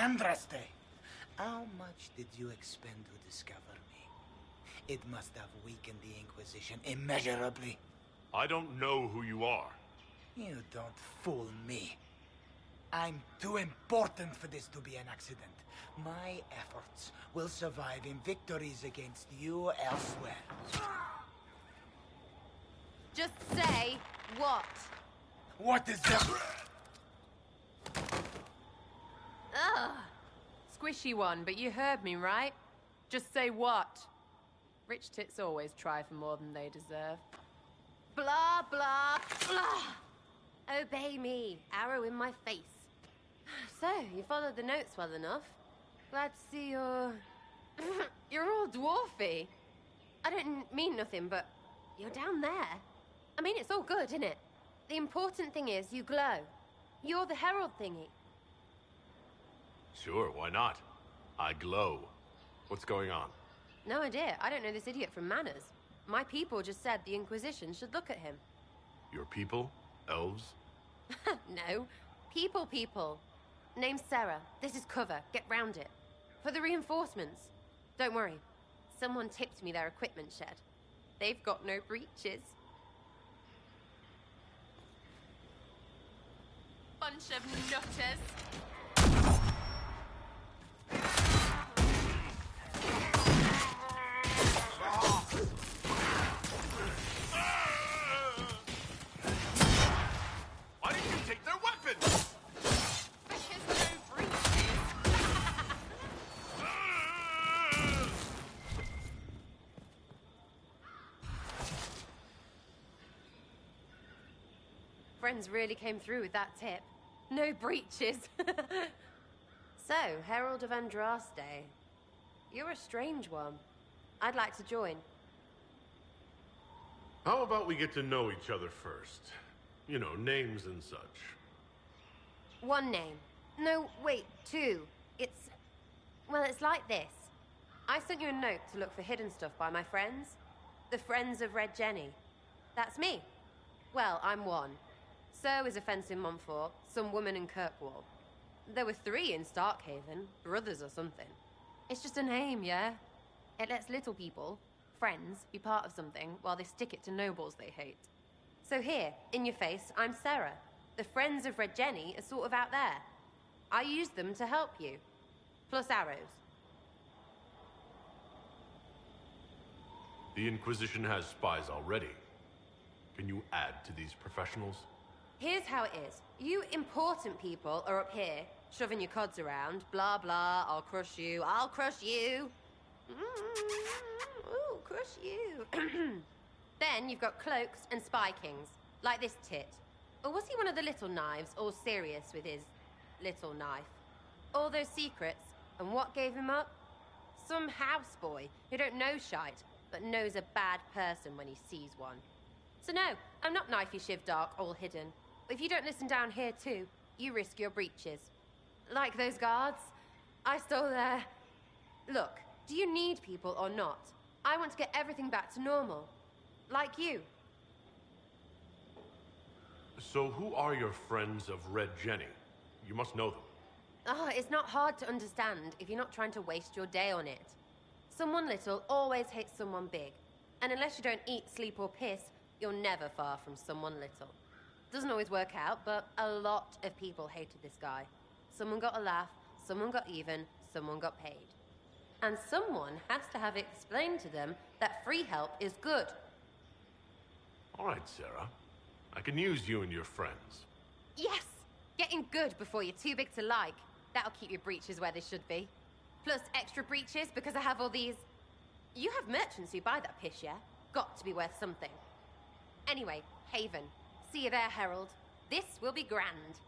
Andraste, how much did you expend to discover me? It must have weakened the Inquisition immeasurably. I don't know who you are. You don't fool me. I'm too important for this to be an accident. My efforts will survive in victories against you elsewhere. Just say what? What is that? Ugh. Squishy one, but you heard me, right? Just say what? Rich tits always try for more than they deserve. Blah, blah, blah. Obey me. Arrow in my face. So, you followed the notes well enough. Glad to see you're... You're all dwarfy. I don't mean nothing, but you're down there. I mean, it's all good, isn't it? The important thing is you glow. You're the herald thingy. Sure, why not? I glow. What's going on? No idea. I don't know this idiot from Manners. My people just said the Inquisition should look at him. Your people? Elves? No. People. Name's Sarah. This is cover. Get round it. For the reinforcements. Don't worry. Someone tipped me their equipment shed. They've got no breaches. Bunch of nutters. Why didn't you take their weapons? Because no breaches. Friends really came through with that tip. No breaches. So, Herald of Andraste. You're a strange one. I'd like to join. How about we get to know each other first? You know, names and such. One name. No, wait, two. Well, it's like this. I sent you a note to look for hidden stuff by my friends. The Friends of Red Jenny. That's me. Well, I'm one. So is a fence in Montfort, some woman in Kirkwall. There were 3 in Starkhaven, brothers or something. It's just a name, yeah? It lets little people, friends, be part of something while they stick it to nobles they hate. So here, in your face, I'm Sarah. The Friends of Red Jenny are sort of out there. I use them to help you. Plus arrows. The Inquisition has spies already. Can you add to these professionals? Here's how it is. You important people are up here, shoving your cods around. Blah, blah, I'll crush you. Ooh, crush you. Then you've got cloaks and spy kings, like this tit. Or was he one of the little knives, all serious with his little knife? All those secrets, and what gave him up? Some houseboy who don't know shite, but knows a bad person when he sees one. So no, I'm not knifey shiv dark, all hidden. If you don't listen down here too, you risk your breeches. Like those guards, I stole their... Look, do you need people or not? I want to get everything back to normal. Like you. So who are your Friends of Red Jenny? You must know them. Oh, it's not hard to understand if you're not trying to waste your day on it. Someone little always hates someone big. And unless you don't eat, sleep or piss, you're never far from someone little. Doesn't always work out, but a lot of people hated this guy. Someone got a laugh, someone got even, someone got paid. And someone has to have explained to them that free help is good. All right, Sarah. I can use you and your friends. Yes! Getting good before you're too big to like. That'll keep your breeches where they should be. Plus extra breeches because I have all these... You have merchants who buy that piss, yeah? Got to be worth something. Anyway, Haven. See you there, Herald. This will be grand.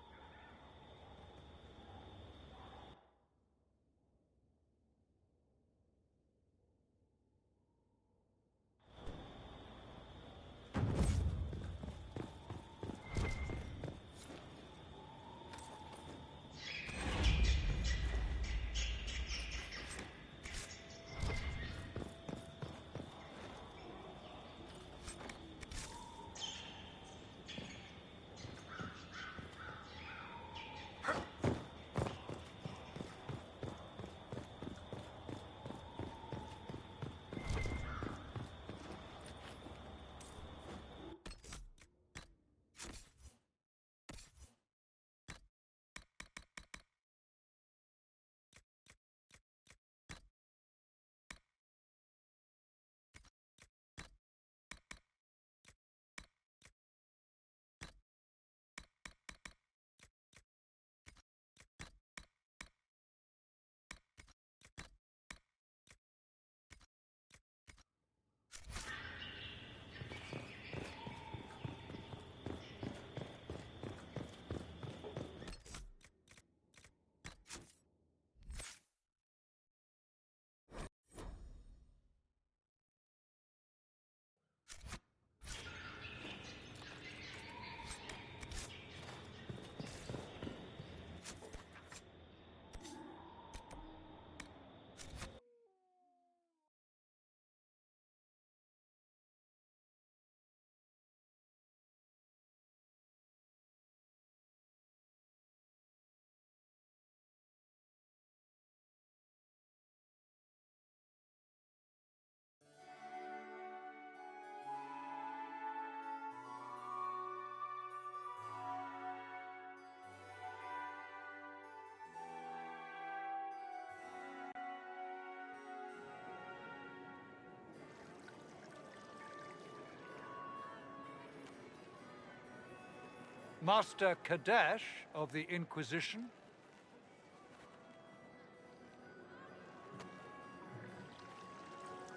Master Kadesh of the Inquisition?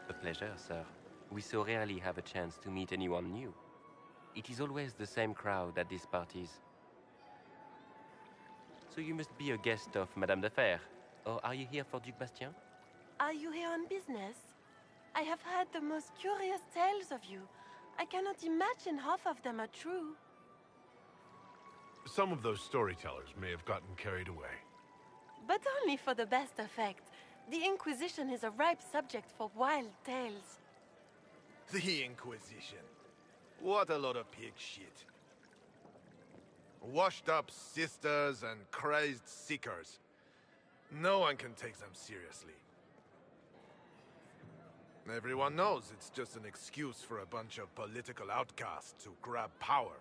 A pleasure, sir. We so rarely have a chance to meet anyone new. It is always the same crowd at these parties. So you must be a guest of Madame de Fer. Or are you here for Duc Bastien? Are you here on business? I have heard the most curious tales of you. I cannot imagine half of them are true. Some of those storytellers may have gotten carried away. But only for the best effect. The Inquisition is a ripe subject for wild tales. The Inquisition. What a lot of pig shit. Washed-up sisters and crazed seekers. No one can take them seriously. Everyone knows it's just an excuse for a bunch of political outcasts to grab power.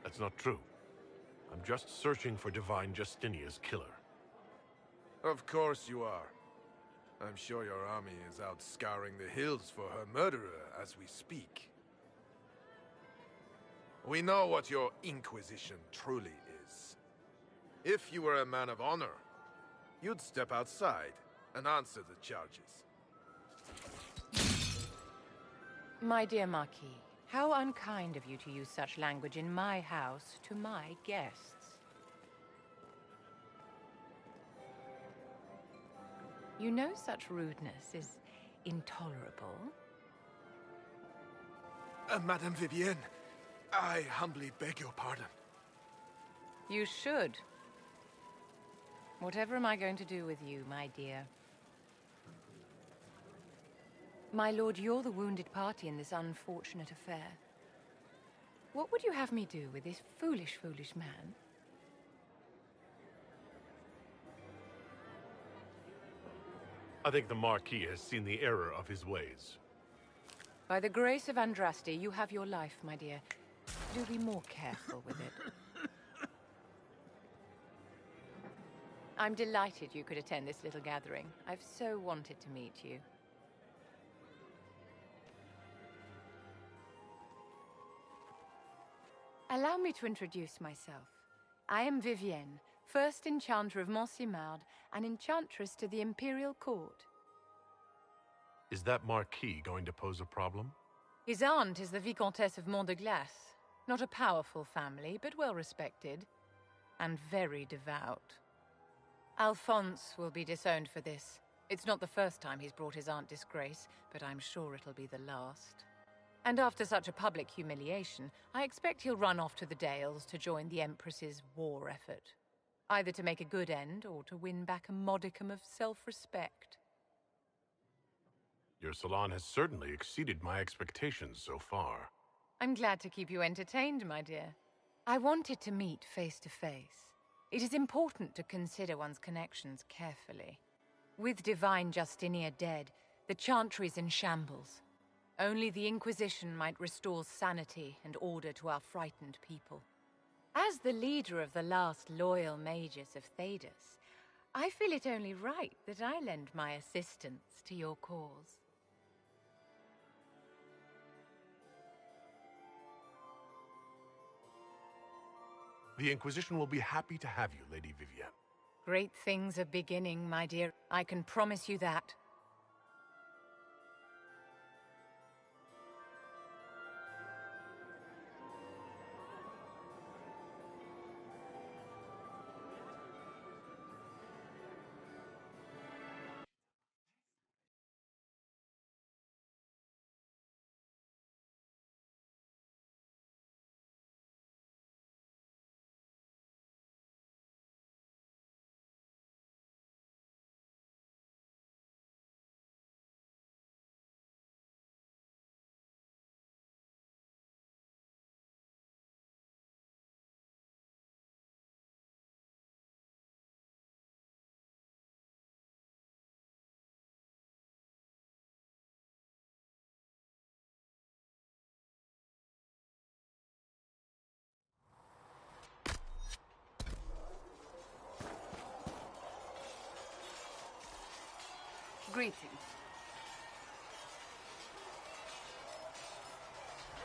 That's not true. I'm just searching for Divine Justinia's killer. Of course you are. I'm sure your army is out scouring the hills for her murderer as we speak. We know what your Inquisition truly is. If you were a man of honor, you'd step outside and answer the charges. My dear Marquis, how unkind of you to use such language in my house to my guests. You know such rudeness is intolerable. Madame Vivienne, I humbly beg your pardon. You should. Whatever am I going to do with you, my dear? My lord, you're the wounded party in this unfortunate affair. What would you have me do with this foolish, foolish man? I think the Marquis has seen the error of his ways. By the grace of Andraste, you have your life, my dear. Do be more careful with it. I'm delighted you could attend this little gathering. I've so wanted to meet you. Allow me to introduce myself. I am Vivienne, first enchanter of Montsimard and enchantress to the Imperial Court. Is that Marquis going to pose a problem? His aunt is the Vicomtesse of Mont de Glace. Not a powerful family, but well respected. And very devout. Alphonse will be disowned for this. It's not the first time he's brought his aunt disgrace, but I'm sure it'll be the last. And after such a public humiliation, I expect he'll run off to the Dales to join the Empress's war effort. Either to make a good end, or to win back a modicum of self-respect. Your salon has certainly exceeded my expectations so far. I'm glad to keep you entertained, my dear. I wanted to meet face to face. It is important to consider one's connections carefully. With Divine Justinia dead, the Chantry's in shambles. Only the Inquisition might restore sanity and order to our frightened people. As the leader of the last loyal mages of Thedas, I feel it only right that I lend my assistance to your cause. The Inquisition will be happy to have you, Lady Vivienne. Great things are beginning, my dear. I can promise you that. Greetings.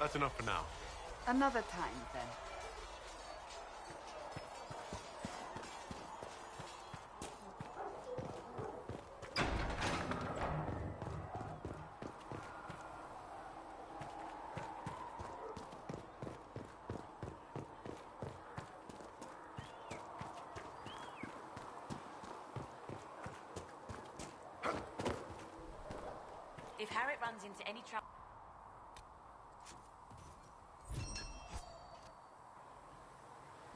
That's enough for now. Another time, then. If Harriet runs into any trouble...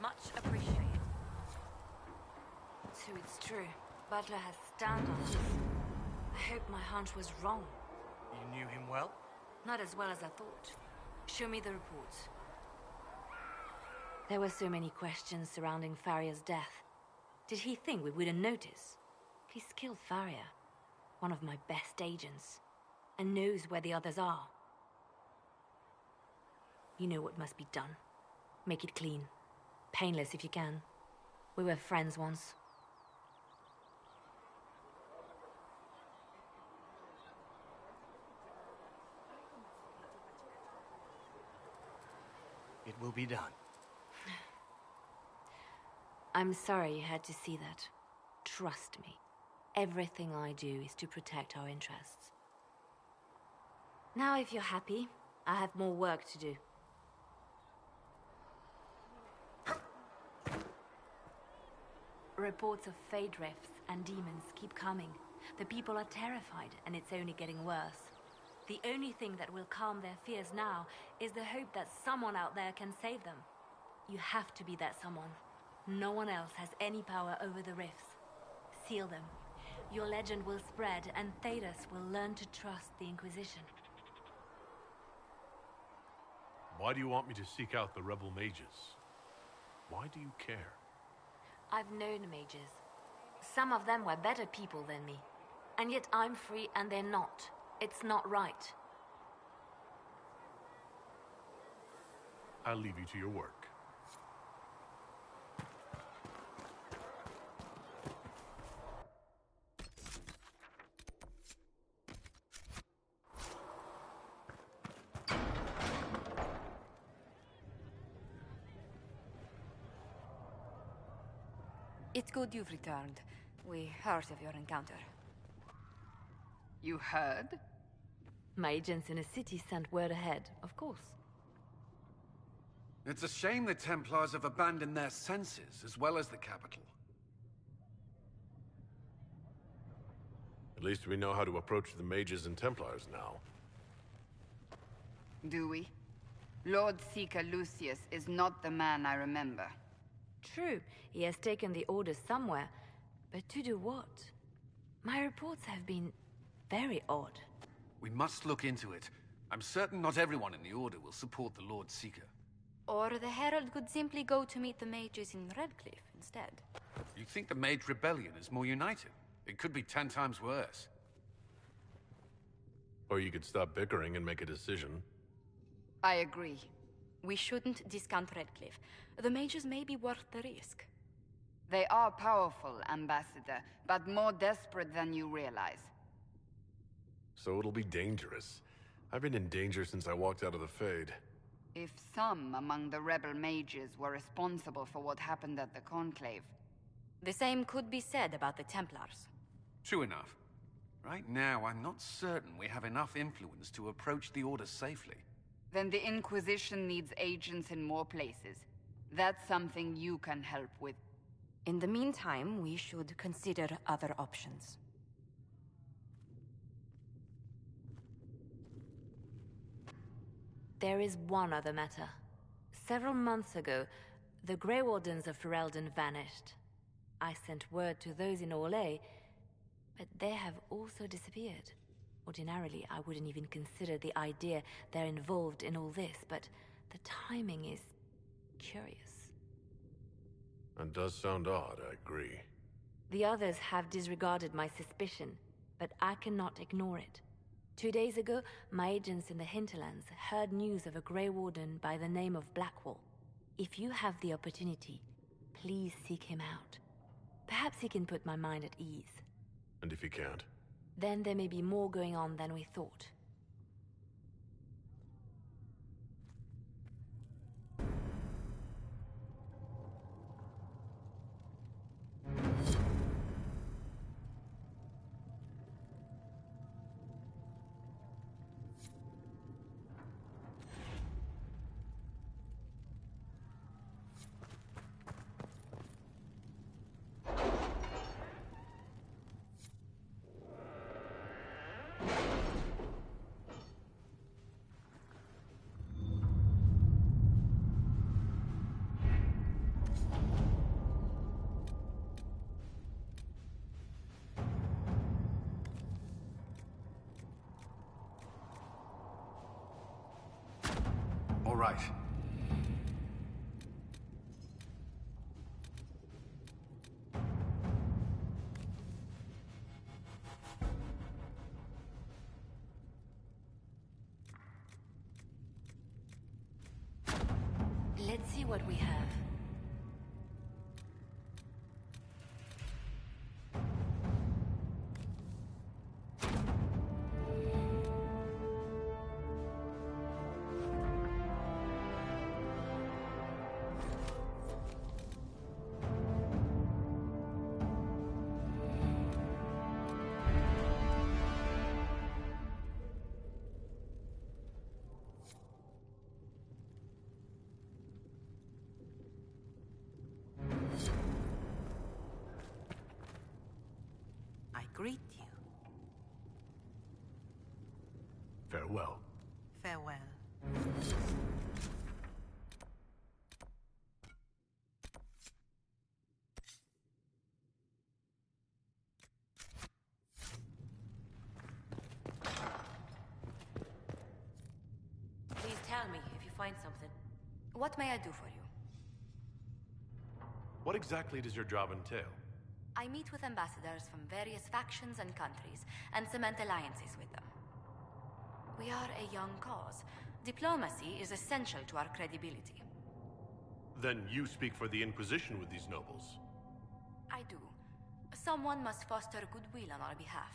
Much appreciated. So it's true. Butler has standards. I hope my hunch was wrong. You knew him well? Not as well as I thought. Show me the reports. There were so many questions surrounding Farria's death. Did he think we wouldn't notice? He's killed Farria, one of my best agents, and knows where the others are. You know what must be done. Make it clean. Painless if you can. We were friends once. It will be done. I'm sorry you had to see that. Trust me. Everything I do is to protect our interests. Now, if you're happy, I have more work to do. Reports of fade rifts and demons keep coming. The people are terrified, and it's only getting worse. The only thing that will calm their fears now is the hope that someone out there can save them. You have to be that someone. No one else has any power over the rifts. Seal them. Your legend will spread, and Thedas will learn to trust the Inquisition. Why do you want me to seek out the rebel mages? Why do you care? I've known mages. Some of them were better people than me. And yet I'm free and they're not. It's not right. I'll leave you to your work. It's good you've returned. We heard of your encounter. You heard? My agents in the city sent word ahead, of course. It's a shame the Templars have abandoned their senses, as well as the capital. At least we know how to approach the mages and Templars now. Do we? Lord Seeker Lucius is not the man I remember. True, he has taken the orders somewhere, but to do what? My reports have been very odd. We must look into it. I'm certain not everyone in the Order will support the Lord Seeker. Or the Herald could simply go to meet the mages in Redcliffe instead. You think the Mage Rebellion is more united? It could be 10 times worse. Or you could stop bickering and make a decision. I agree. We shouldn't discount Redcliffe. The mages may be worth the risk. They are powerful, Ambassador, but more desperate than you realize. So it'll be dangerous. I've been in danger since I walked out of the Fade. If some among the rebel mages were responsible for what happened at the Conclave... The same could be said about the Templars. True enough. Right now, I'm not certain we have enough influence to approach the Order safely. Then the Inquisition needs agents in more places. That's something you can help with. In the meantime, we should consider other options. There is one other matter. Several months ago, the Grey Wardens of Ferelden vanished. I sent word to those in Orlais, but they have also disappeared. Ordinarily, I wouldn't even consider the idea they're involved in all this, but the timing is curious. It does sound odd, I agree. The others have disregarded my suspicion, but I cannot ignore it. 2 days ago, my agents in the hinterlands heard news of a Grey Warden by the name of Blackwall. If you have the opportunity, please seek him out. Perhaps he can put my mind at ease. And if he can't? Then there may be more going on than we thought. right. Let's see what we have. I greet you. Farewell. Farewell. Please tell me if you find something. What may I do for you? What exactly does your job entail? I meet with ambassadors from various factions and countries, and cement alliances with them. We are a young cause. Diplomacy is essential to our credibility. Then you speak for the Inquisition with these nobles. I do. Someone must foster goodwill on our behalf,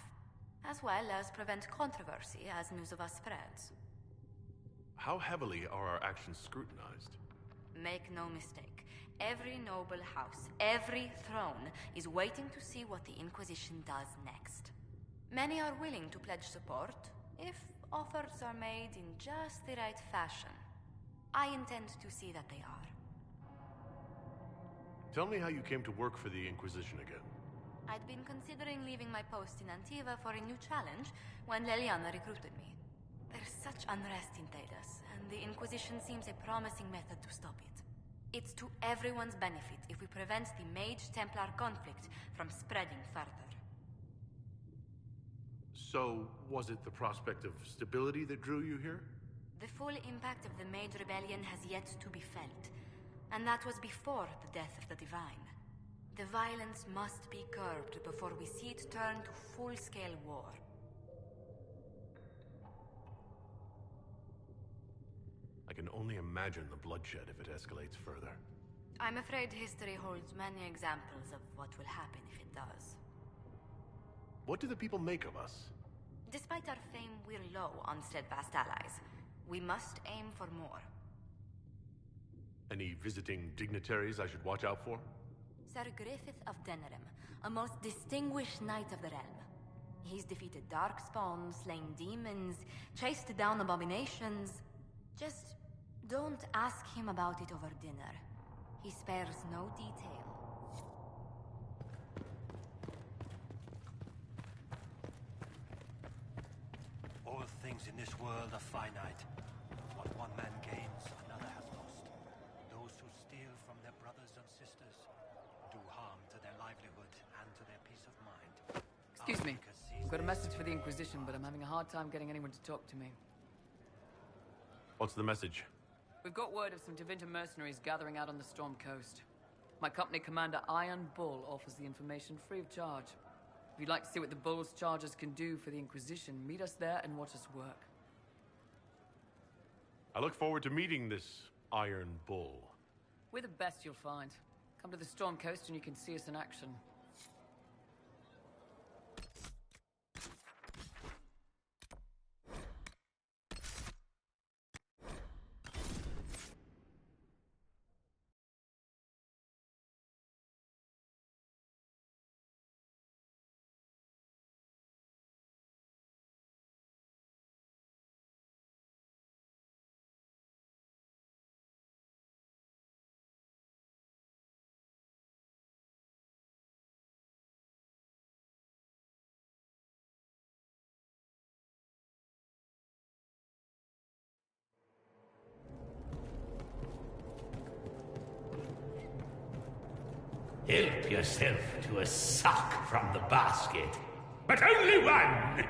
as well as prevent controversy as news of us spreads. How heavily are our actions scrutinized? Make no mistake. Every noble house, every throne, is waiting to see what the Inquisition does next. Many are willing to pledge support, if offers are made in just the right fashion. I intend to see that they are. Tell me how you came to work for the Inquisition again. I'd been considering leaving my post in Antiva for a new challenge when Leliana recruited me. There's such unrest in Thedas, and the Inquisition seems a promising method to stop it. It's to everyone's benefit if we prevent the Mage-Templar conflict from spreading further. So, was it the prospect of stability that drew you here? The full impact of the Mage Rebellion has yet to be felt, and that was before the death of the Divine. The violence must be curbed before we see it turn to full-scale war. I can only imagine the bloodshed if it escalates further. I'm afraid history holds many examples of what will happen if it does. What do the people make of us? Despite our fame, we're low on steadfast allies. We must aim for more. Any visiting dignitaries I should watch out for? Sir Griffith of Denerim, a most distinguished knight of the realm. He's defeated darkspawn, slain demons, chased down abominations. Just don't ask him about it over dinner. He spares no detail. All things in this world are finite. What one man gains, another has lost. Those who steal from their brothers and sisters do harm to their livelihood and to their peace of mind. Excuse me. I've got a message for the Inquisition, but I'm having a hard time getting anyone to talk to me. What's the message? We've got word of some Tevinter mercenaries gathering out on the Storm Coast. My company commander, Iron Bull, offers the information free of charge. If you'd like to see what the Bull's charges can do for the Inquisition, meet us there and watch us work. I look forward to meeting this Iron Bull. We're the best you'll find. Come to the Storm Coast and you can see us in action. Help yourself to a sock from the basket. But only one!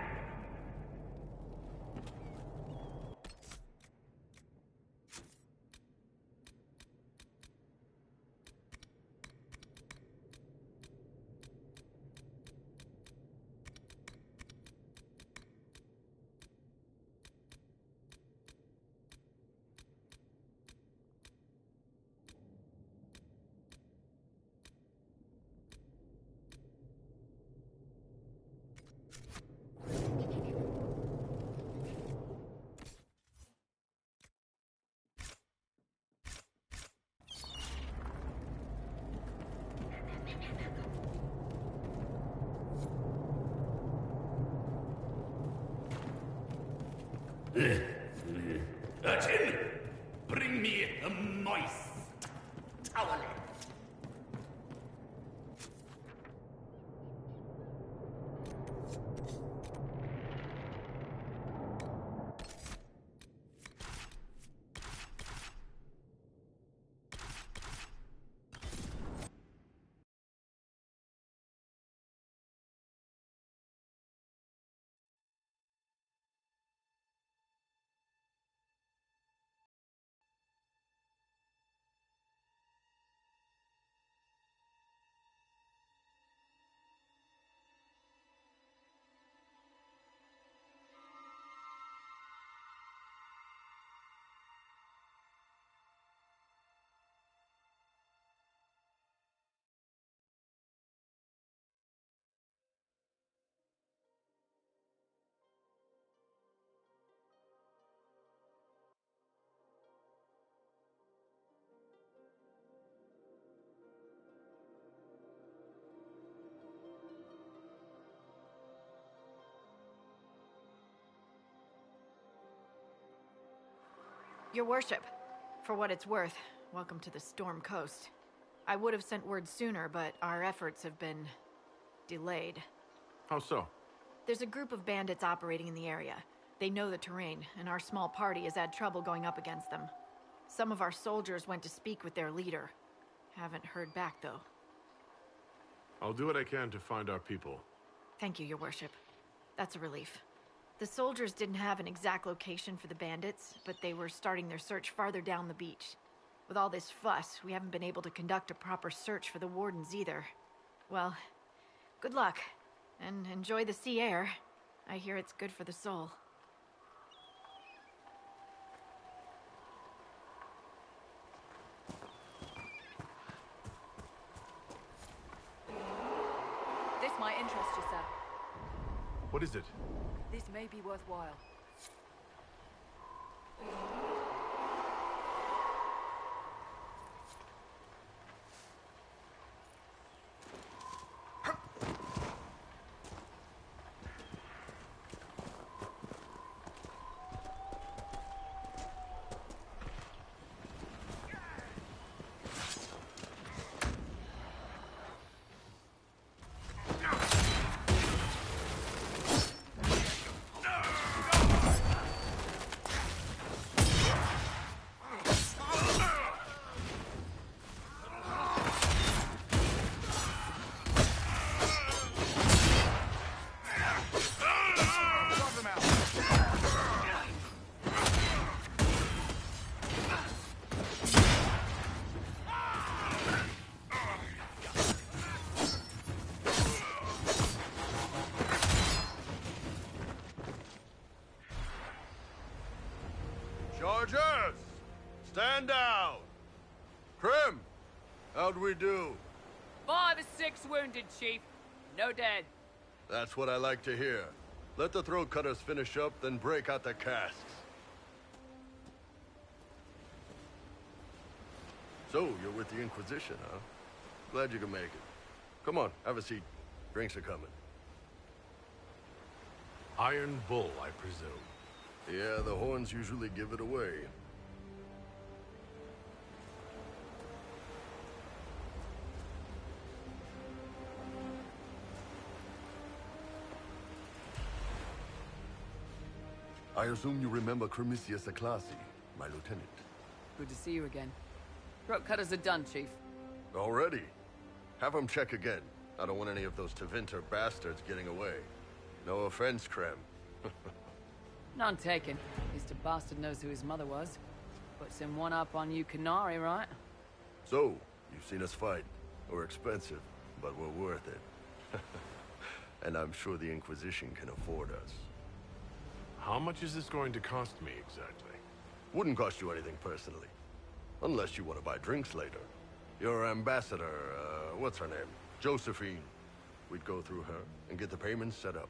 Urchin, bring me a moist towelette. Your worship, for what it's worth, welcome to the Storm Coast. I would have sent word sooner, but our efforts have been delayed. How so? There's a group of bandits operating in the area. They know the terrain, and our small party has had trouble going up against them. Some of our soldiers went to speak with their leader. Haven't heard back, though. I'll do what I can to find our people. Thank you, your worship. That's a relief. The soldiers didn't have an exact location for the bandits, but they were starting their search farther down the beach. With all this fuss, we haven't been able to conduct a proper search for the wardens either. Well, good luck, and enjoy the sea air. I hear it's good for the soul. This might interest you, sir. What is it? This may be worthwhile. Chargers! Stand down! Krim! How'd we do? 5 or 6 wounded, Chief. No dead. That's what I like to hear. Let the throat cutters finish up, then break out the casks. So, you're with the Inquisition, huh? Glad you can make it. Come on, have a seat. Drinks are coming. Iron Bull, I presume. Yeah, the horns usually give it away. I assume you remember Cremisius Aclasi, my lieutenant. Good to see you again. Throat cutters are done, Chief. Already? Have them check again. I don't want any of those Tevinter bastards getting away. No offense, Krem. None taken. At least a bastard knows who his mother was. Puts him one up on you Canary, right? So, you've seen us fight. We're expensive, but we're worth it. And I'm sure the Inquisition can afford us. How much is this going to cost me, exactly? Wouldn't cost you anything personally. Unless you want to buy drinks later. Your ambassador, what's her name? Josephine. We'd go through her and get the payments set up.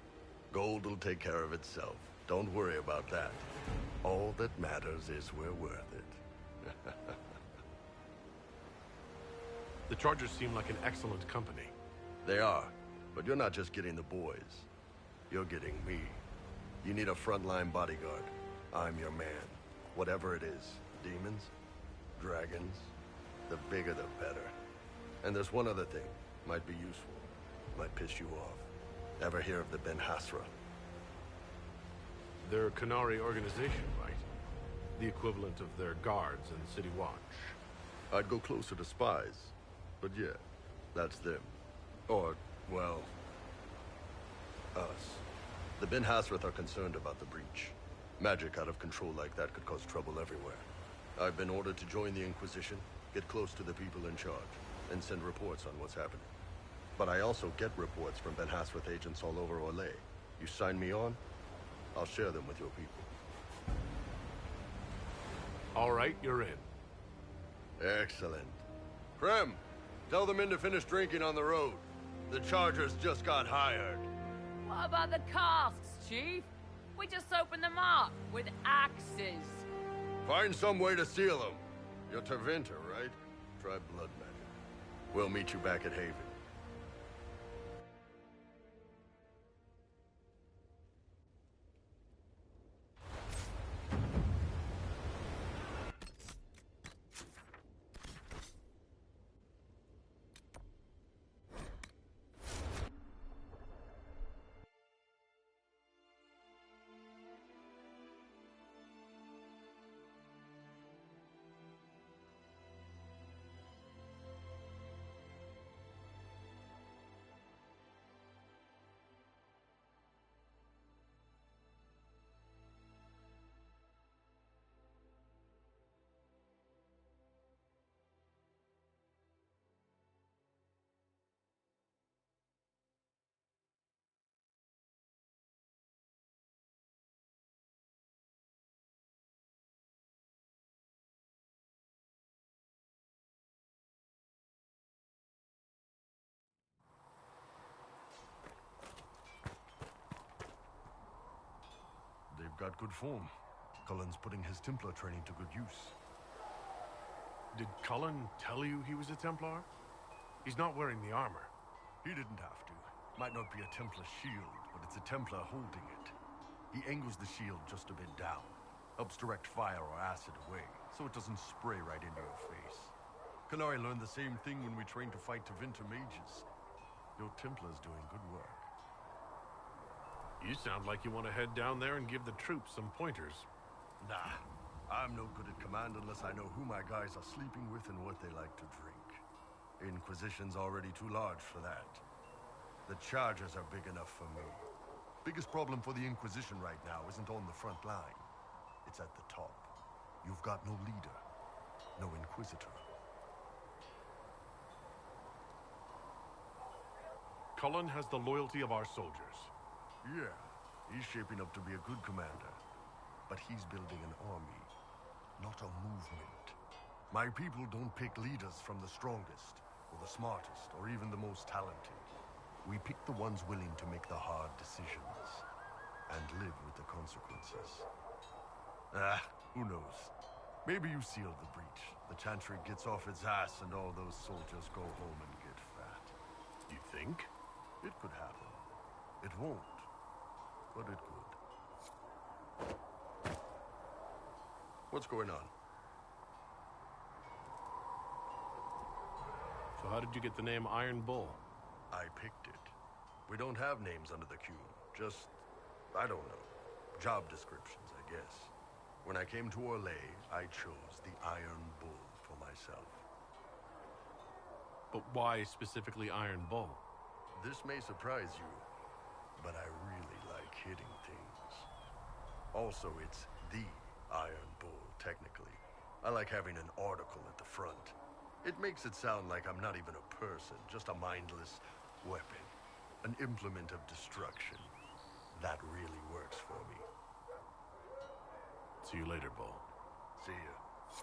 Gold will take care of itself. Don't worry about that. All that matters is we're worth it. The Chargers seem like an excellent company. They are, but you're not just getting the boys. You're getting me. You need a frontline bodyguard. I'm your man. Whatever it is. Demons? Dragons? The bigger the better. And there's one other thing. Might be useful. Might piss you off. Ever hear of the Ben Hasra? They're a Qunari organization, right? The equivalent of their guards and City Watch. I'd go closer to spies. But yeah, that's them. Or, well, us. The Ben Hasrath are concerned about the breach. Magic out of control like that could cause trouble everywhere. I've been ordered to join the Inquisition, get close to the people in charge, and send reports on what's happening. But I also get reports from Ben Hasrath agents all over Orlais. You sign me on, I'll share them with your people. All right, you're in. Excellent. Krem, tell the men to finish drinking on the road. The Chargers just got hired. What about the casks, Chief? We just opened them up with axes. Find some way to seal them. You're Tevinter, right? Try blood magic. We'll meet you back at Haven. They've got good form. Cullen's putting his Templar training to good use. Did Cullen tell you he was a Templar? He's not wearing the armor. He didn't have to. Might not be a Templar shield, but it's a Templar holding it. He angles the shield just a bit down. Helps direct fire or acid away, so it doesn't spray right into your face. Qunari learned the same thing when we trained to fight Tevinter mages. Your Templar's doing good work. You sound like you want to head down there and give the troops some pointers. Nah, I'm no good at command unless I know who my guys are sleeping with and what they like to drink. Inquisition's already too large for that. The Chargers are big enough for me. Biggest problem for the Inquisition right now isn't on the front line. It's at the top. You've got no leader, no Inquisitor. Cullen has the loyalty of our soldiers. Yeah, he's shaping up to be a good commander. But he's building an army, not a movement. My people don't pick leaders from the strongest, or the smartest, or even the most talented. We pick the ones willing to make the hard decisions, and live with the consequences. Who knows? Maybe you sealed the breach. The Chantry gets off its ass and all those soldiers go home and get fat. You think? It could happen. It won't. But it could. What's going on? So how did you get the name Iron Bull? I picked it. We don't have names under the queue. Just, I don't know. Job descriptions, I guess. When I came to Orlais, I chose the Iron Bull for myself. But why specifically Iron Bull? This may surprise you, but I really like hitting things. Also, it's the Iron Bull, technically. I like having an article at the front. It makes it sound like I'm not even a person, just a mindless weapon. An implement of destruction. That really works for me. See you later, Bull. See ya.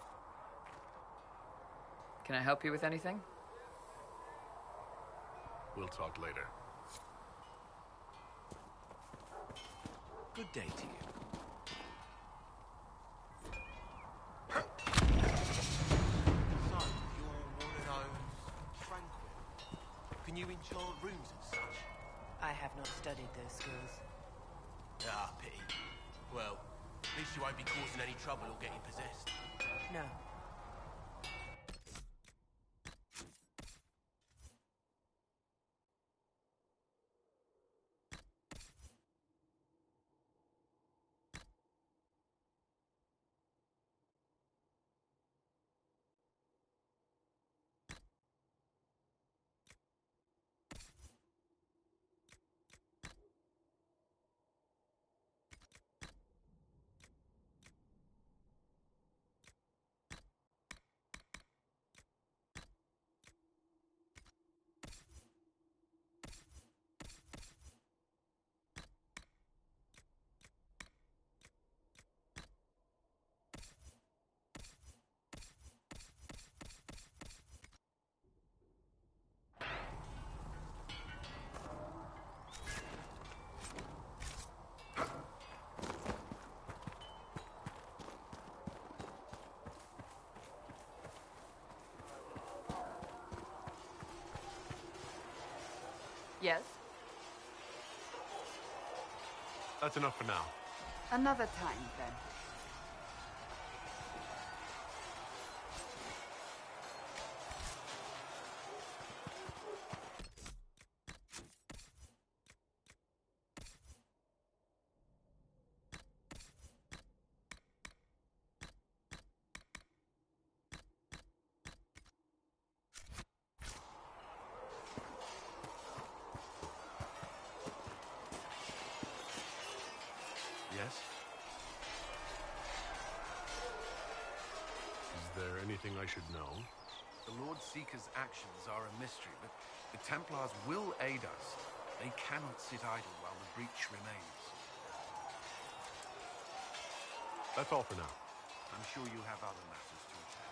Can I help you with anything? We'll talk later. Good day to you. So, you're one of those tranquil. Can you enchant rooms and such? I have not studied those skills. Ah, pity. Well, At least you won't be causing any trouble or getting possessed. No. Yes? That's enough for now. Another time, then. Yes? Is there anything I should know? The Lord Seeker's actions are a mystery, but the Templars will aid us. They cannot sit idle while the breach remains. That's all for now. I'm sure you have other matters to attend.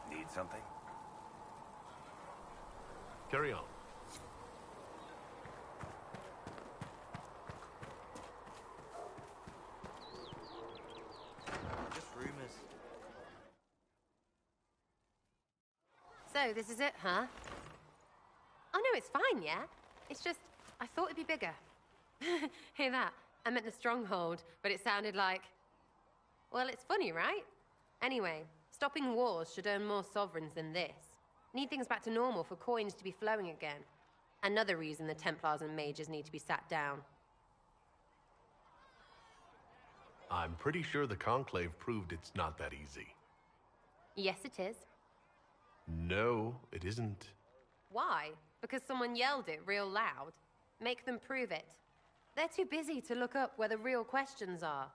Need something? Carry on. Just rumors. So, this is it, huh? Oh, no, it's fine, yeah? It's just, I thought it'd be bigger. Hear that? I meant the stronghold, but it sounded like... Well, it's funny, right? Anyway, stopping wars should earn more sovereigns than this. Need things back to normal for coins to be flowing again. Another reason the Templars and mages need to be sat down. I'm pretty sure the Conclave proved it's not that easy. Yes, it is. No, it isn't. Why? Because someone yelled it real loud? Make them prove it. They're too busy to look up where the real questions are.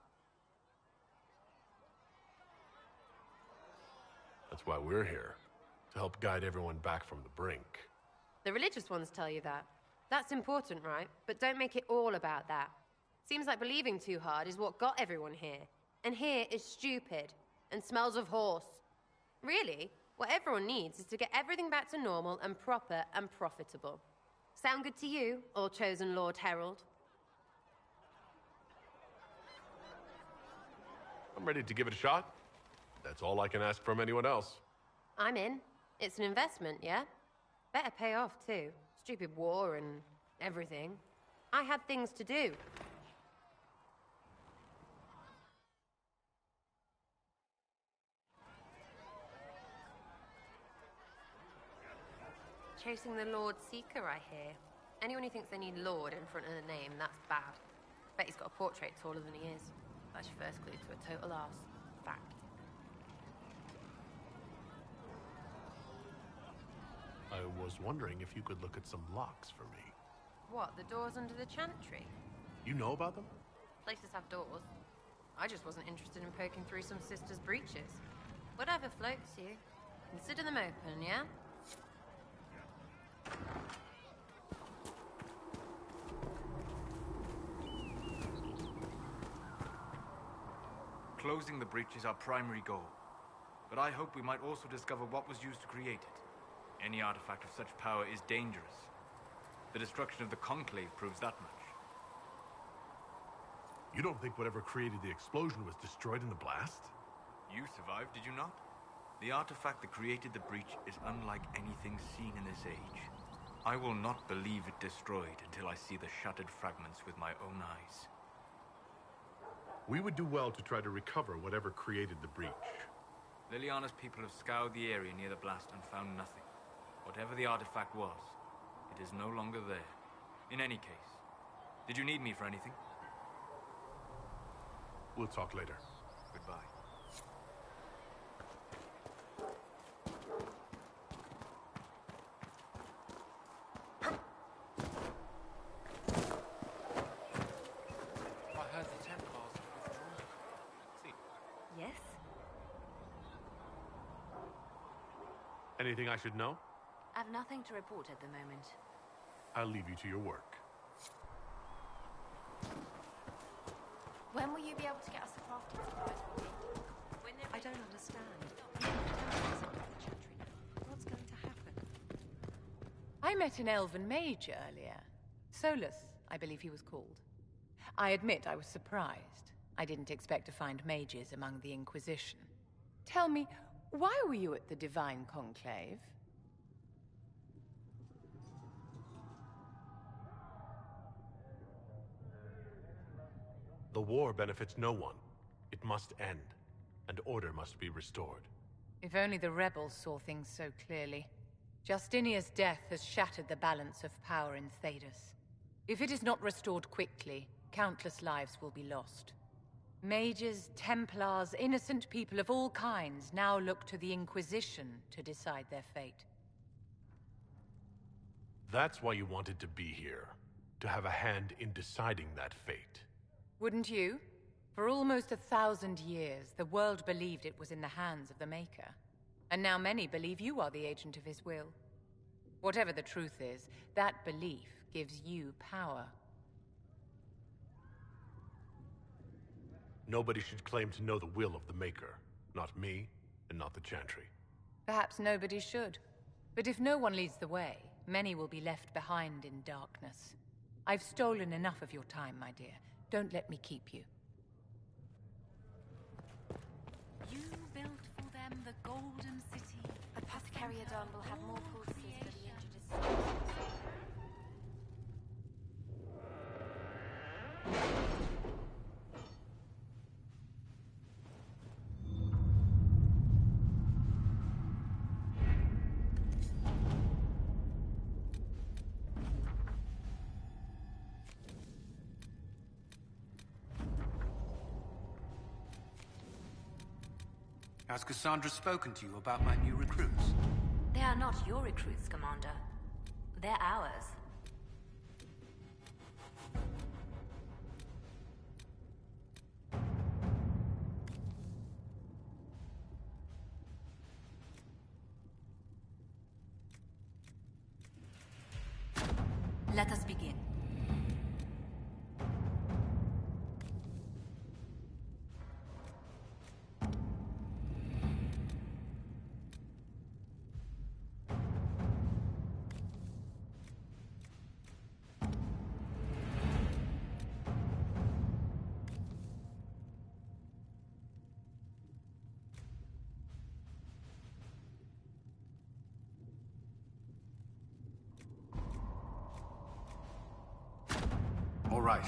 That's why we're here. To help guide everyone back from the brink. The religious ones tell you that. That's important, right? But don't make it all about that. Seems like believing too hard is what got everyone here. And here is stupid. And smells of horse. Really, what everyone needs is to get everything back to normal and proper and profitable. Sound good to you, All Chosen Lord Herald? I'm ready to give it a shot. That's all I can ask from anyone else. I'm in. It's an investment, yeah? Better pay off, too. Stupid war and everything. I had things to do. Chasing the Lord Seeker, I hear. Anyone who thinks they need Lord in front of the name, that's bad. Bet he's got a portrait taller than he is. That's your first clue to a total arse. Fact. I was wondering if you could look at some locks for me. What, the doors under the chantry? You know about them? Places have doors. I just wasn't interested in poking through some sister's breeches. Whatever floats you. Consider them open, yeah? Closing the breach is our primary goal. But I hope we might also discover what was used to create it. Any artifact of such power is dangerous. The destruction of the Conclave proves that much. You don't think whatever created the explosion was destroyed in the blast? You survived, did you not? The artifact that created the breach is unlike anything seen in this age. I will not believe it destroyed until I see the shattered fragments with my own eyes. We would do well to try to recover whatever created the breach. Liliana's people have scoured the area near the blast and found nothing. Whatever the artifact was, it is no longer there. In any case, did you need me for anything? We'll talk later. Goodbye. I heard the Templars have withdrawn. See. Yes? Anything I should know? I've nothing to report at the moment. I'll leave you to your work. When will you be able to get us a crafting supplies, Rory? I don't understand. What's going to happen? I met an elven mage earlier. Solus, I believe he was called. I admit I was surprised. I didn't expect to find mages among the Inquisition. Tell me, why were you at the Divine Conclave? The war benefits no one. It must end, and order must be restored. If only the rebels saw things so clearly. Justinia's death has shattered the balance of power in Thedas. If it is not restored quickly, countless lives will be lost. Mages, Templars, innocent people of all kinds now look to the Inquisition to decide their fate. That's why you wanted to be here. To have a hand in deciding that fate. Wouldn't you? For almost 1,000 years, the world believed it was in the hands of the Maker. And now many believe you are the agent of his will. Whatever the truth is, that belief gives you power. Nobody should claim to know the will of the Maker. Not me, and not the Chantry. Perhaps nobody should. But if no one leads the way, many will be left behind in darkness. I've stolen enough of your time, my dear. Don't let me keep you. You built for them the Golden City. Apothecary Adon will have more pulses for the injured. Has Cassandra spoken to you about my new recruits? They are not your recruits, Commander. They're ours. Let us begin. All right.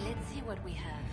Let's see what we have.